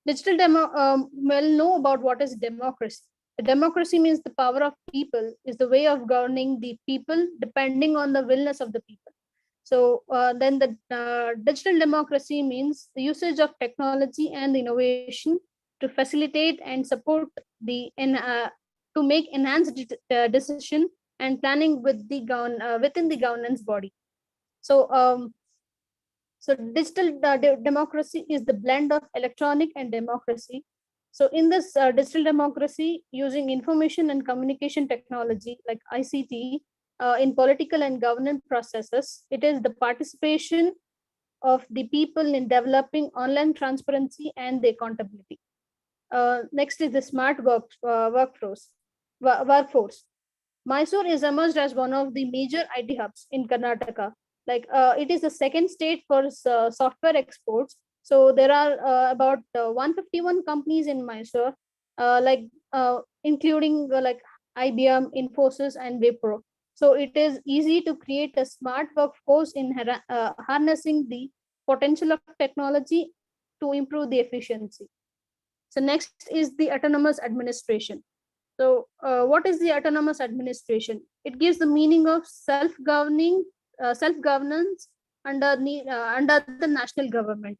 Well know about what is democracy. The democracy means the power of people is the way of governing the people depending on the willness of the people. So then the digital democracy means the usage of technology and innovation to facilitate and support the to make enhanced decision and planning with the within the governance body. So so digital democracy is the blend of electronic and democracy. So in this digital democracy, using information and communication technology like ICT in political and governance processes, it is the participation of the people in developing online transparency and the accountability. Next is the smart workforce. Mysore is emerged as one of the major IT hubs in Karnataka. Like it is the second state for software exports. So there are about 151 companies in Mysore, including like IBM, Infosys, and Wipro. So it is easy to create a smart workforce in harnessing the potential of technology to improve the efficiency. So next is the autonomous administration. So what is the autonomous administration? It gives the meaning of self-governance under the national government.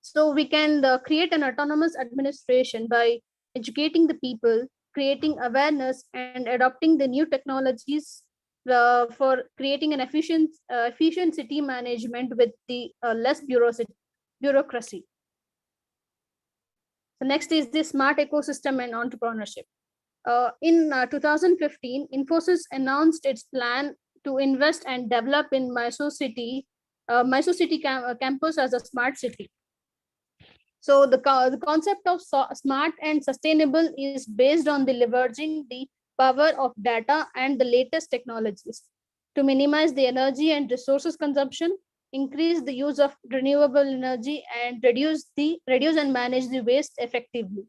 So we can create an autonomous administration by educating the people, creating awareness, and adopting the new technologies for creating an efficient city management with the less bureaucracy. So next is the smart ecosystem and entrepreneurship. In 2015, Infosys announced its plan to invest and develop in Mysore City campus as a smart city. So the concept of smart and sustainable is based on the leveraging the power of data and the latest technologies to minimize the energy and resources consumption, increase the use of renewable energy, and reduce and manage the waste effectively.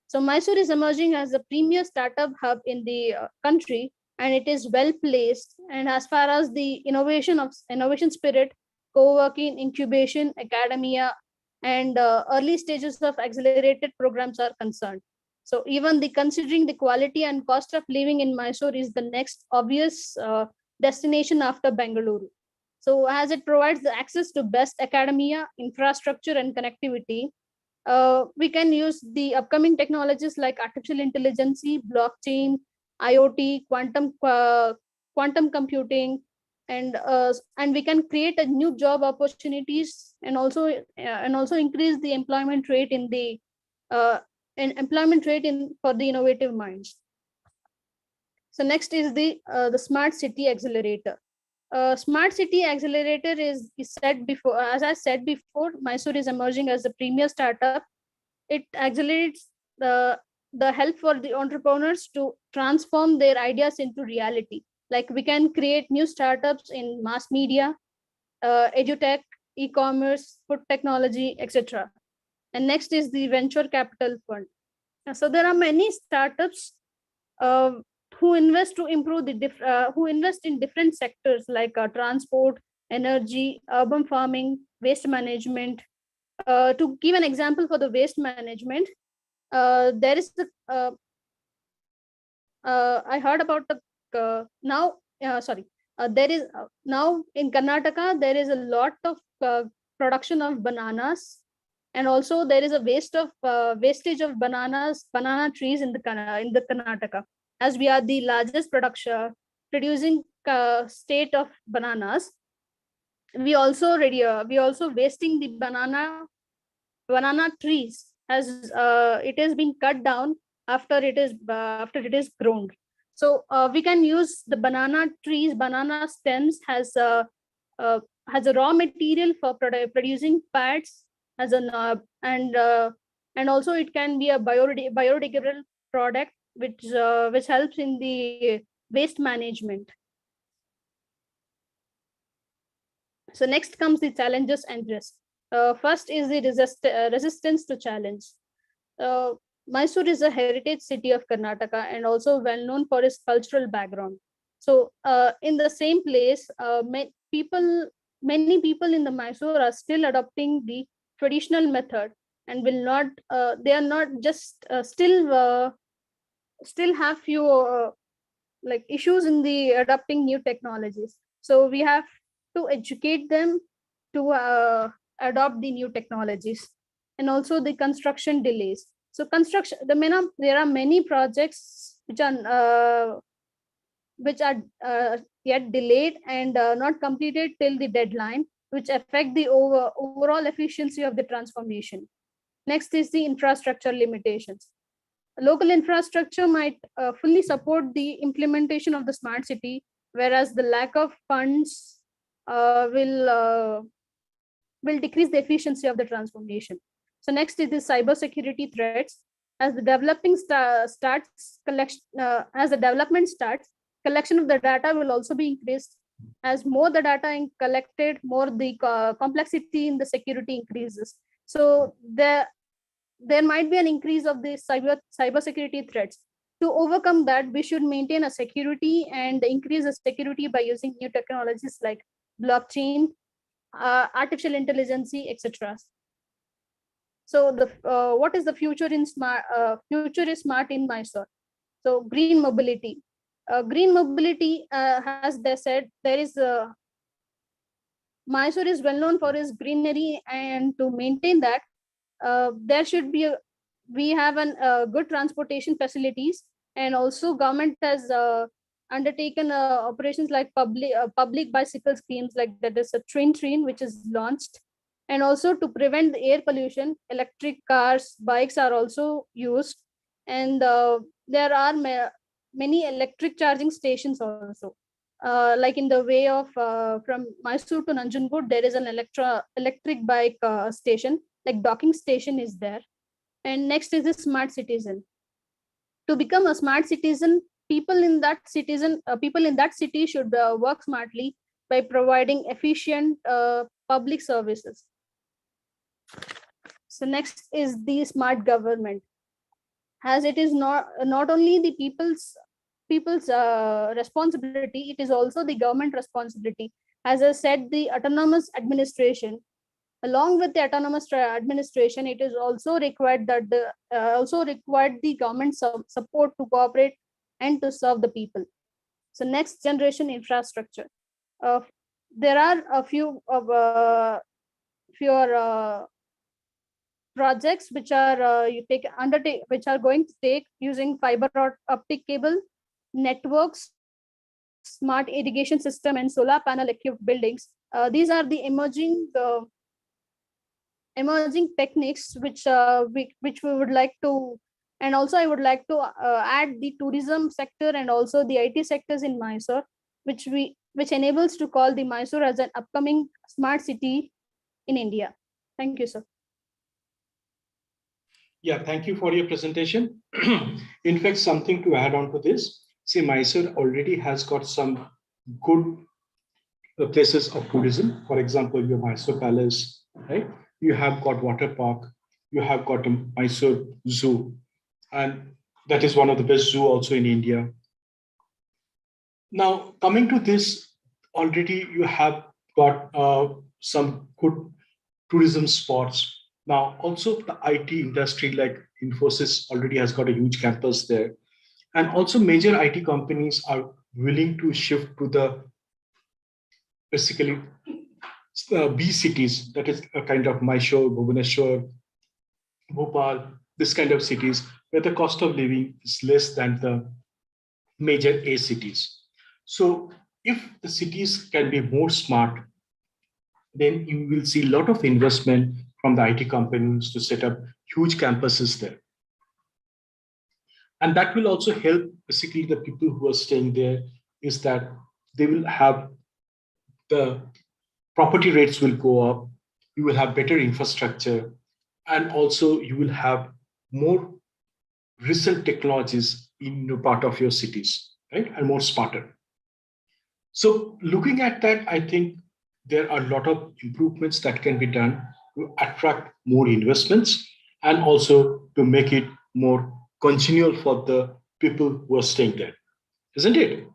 So Mysore is emerging as a premier startup hub in the country, and it is well placed. And as far as the innovation spirit, co-working, incubation, academia, and early stages of accelerated programs are concerned. So even the considering the quality and cost of living in Mysore is the next obvious destination after Bengaluru. So as it provides the access to best academia, infrastructure, and connectivity, we can use the upcoming technologies like artificial intelligence, blockchain, IoT, quantum computing, and we can create a new job opportunities, and also increase the employment rate in the employment rate in for the innovative minds. So next is the smart city accelerator. Smart city accelerator is said before, as I said before, Mysore is emerging as a premier startup. It accelerates the help for the entrepreneurs to transform their ideas into reality. Like we can create new startups in mass media, edutech, e-commerce, food technology, etc. And next is the venture capital fund. So there are many startups uh, who invest to improve who invest in different sectors like transport, energy, urban farming, waste management. To give an example for the waste management, there is I heard about the now sorry there is now in Karnataka there is a lot of production of bananas, and also there is a wastage of banana trees in the Karnataka, as we are the largest producing state of bananas. We also wasting the banana trees, as it has been cut down after it is grown. So we can use the banana stems has a raw material for producing pads, as an and also it can be a biodegradable product, which helps in the waste management. So next comes the challenges and risks. First is the resistance to challenge. Mysore is a heritage city of Karnataka and also well known for its cultural background. So in the same place, many people in the Mysore are still adopting the traditional method, and will not. They are not just still have few like issues in the adopting new technologies. So we have to educate them to adopt the new technologies. And also the construction delays. So there are many projects which are yet delayed and not completed till the deadline, which affect the overall efficiency of the transformation. Next is the infrastructure limitations. Local infrastructure might fully support the implementation of the smart city, whereas the lack of funds will decrease the efficiency of the transformation. So next is the cybersecurity threats. As the development starts, collection of the data will also be increased. As more the data is collected, more the complexity in the security increases. So there might be an increase of the cybersecurity threats. To overcome that, we should maintain a security and increase the security by using new technologies like blockchain, artificial intelligence, etc. So what is the future in smart? Future is smart in Mysore. So green mobility. Green mobility, as they said, Mysore is well known for its greenery, and to maintain that, there should be we have good transportation facilities, and also government has undertaken operations like public bicycle schemes, like that is a train which is launched. And also to prevent the air pollution, electric cars, bikes are also used, and there are many electric charging stations also. Like in the way of from Mysore to Nanjangud, there is an electric bike station, like docking station is there. And next is the smart citizen. To become a smart citizen, people in that city should work smartly by providing efficient public services. So next is the smart government. As it is not only the people's people's responsibility, it is also the government responsibility. As I said, the autonomous administration, along with the autonomous administration, it is also required that the government support to cooperate and to serve the people. So next generation infrastructure. There are a few of projects which are which are going to take using fiber optic cable networks, smart irrigation system, and solar panel equipped buildings. These are the emerging techniques which we would like to, and also I would like to add the tourism sector and also the IT sectors in Mysore, which enables to call the Mysore as an upcoming smart city in India. Thank you, sir. Yeah, thank you for your presentation. In fact, something to add on to this. See, Mysore already has got some good places of tourism. For example, your Mysore Palace, right? You have got water park. You have got a Mysore Zoo, and that is one of the best zoo also in India. Now, coming to this, already you have got some good tourism spots. Now, also the IT industry like Infosys already has got a huge campus there. And also major IT companies are willing to shift to the basically B cities, that is a kind of Mysore, Bhubaneswar, Bhopal, this kind of cities where the cost of living is less than the major A cities. So if the cities can be more smart, then you will see a lot of investment from the IT companies to set up huge campuses there. And that will also help basically the people who are staying there, is that they will have the property rates will go up, you will have better infrastructure, and also you will have more recent technologies in your part of your cities, right? And more smarter. So looking at that, I think there are a lot of improvements that can be done to attract more investments and also to make it more congenial for the people who are staying there, isn't it?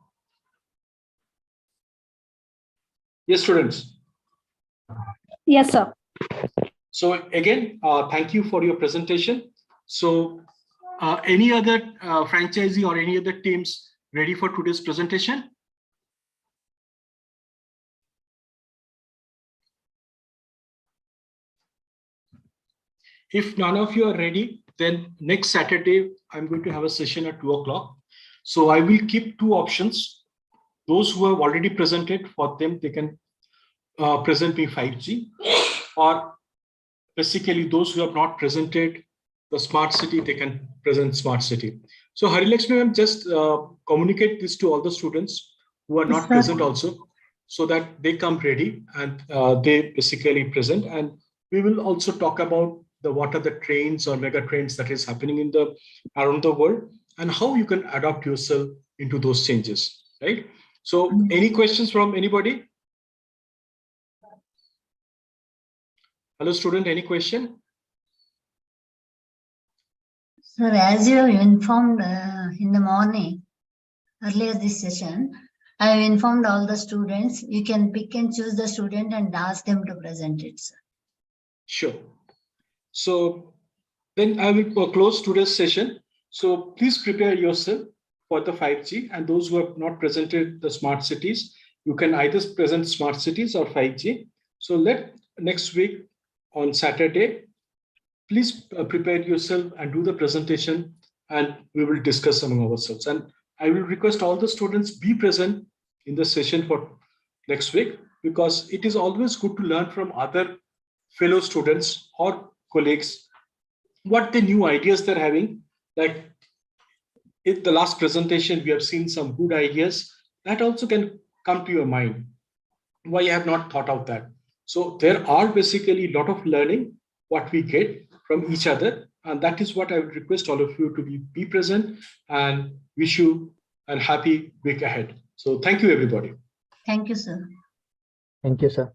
Yes, students. Yes, sir. So again, thank you for your presentation. So any other franchisee or any other teams ready for today's presentation? If none of you are ready, then next Saturday, I'm going to have a session at 2 o'clock. So I will keep two options. Those who have already presented, for them, they can present me 5G, or basically those who have not presented the smart city, they can present smart city. So Harilakshmi ma'am, just communicate this to all the students who are not present also, so that they come ready and they basically present. And we will also talk about what are the trends or mega trends that is happening in the around the world, and how you can adapt yourself into those changes, right? So any questions from anybody? Hello, student, any question? Sir, as you have informed in the morning, earlier this session, I have informed all the students, you can pick and choose the student and ask them to present it, sir. Sure. So then I will close today's session. So please prepare yourself for the 5G, and those who have not presented the smart cities, you can either present smart cities or 5G. So next week on Saturday, please prepare yourself and do the presentation, and we will discuss among ourselves. And I will request all the students be present in the session for next week, because it is always good to learn from other fellow students or colleagues what the new ideas they're having. Like in the last presentation, we have seen some good ideas that also can come to your mind. Why I have not thought of that? So there are basically a lot of learning what we get from each other, and that is what I would request all of you to be present, and wish you a happy week ahead. So thank you, everybody. Thank you, sir. Thank you, sir.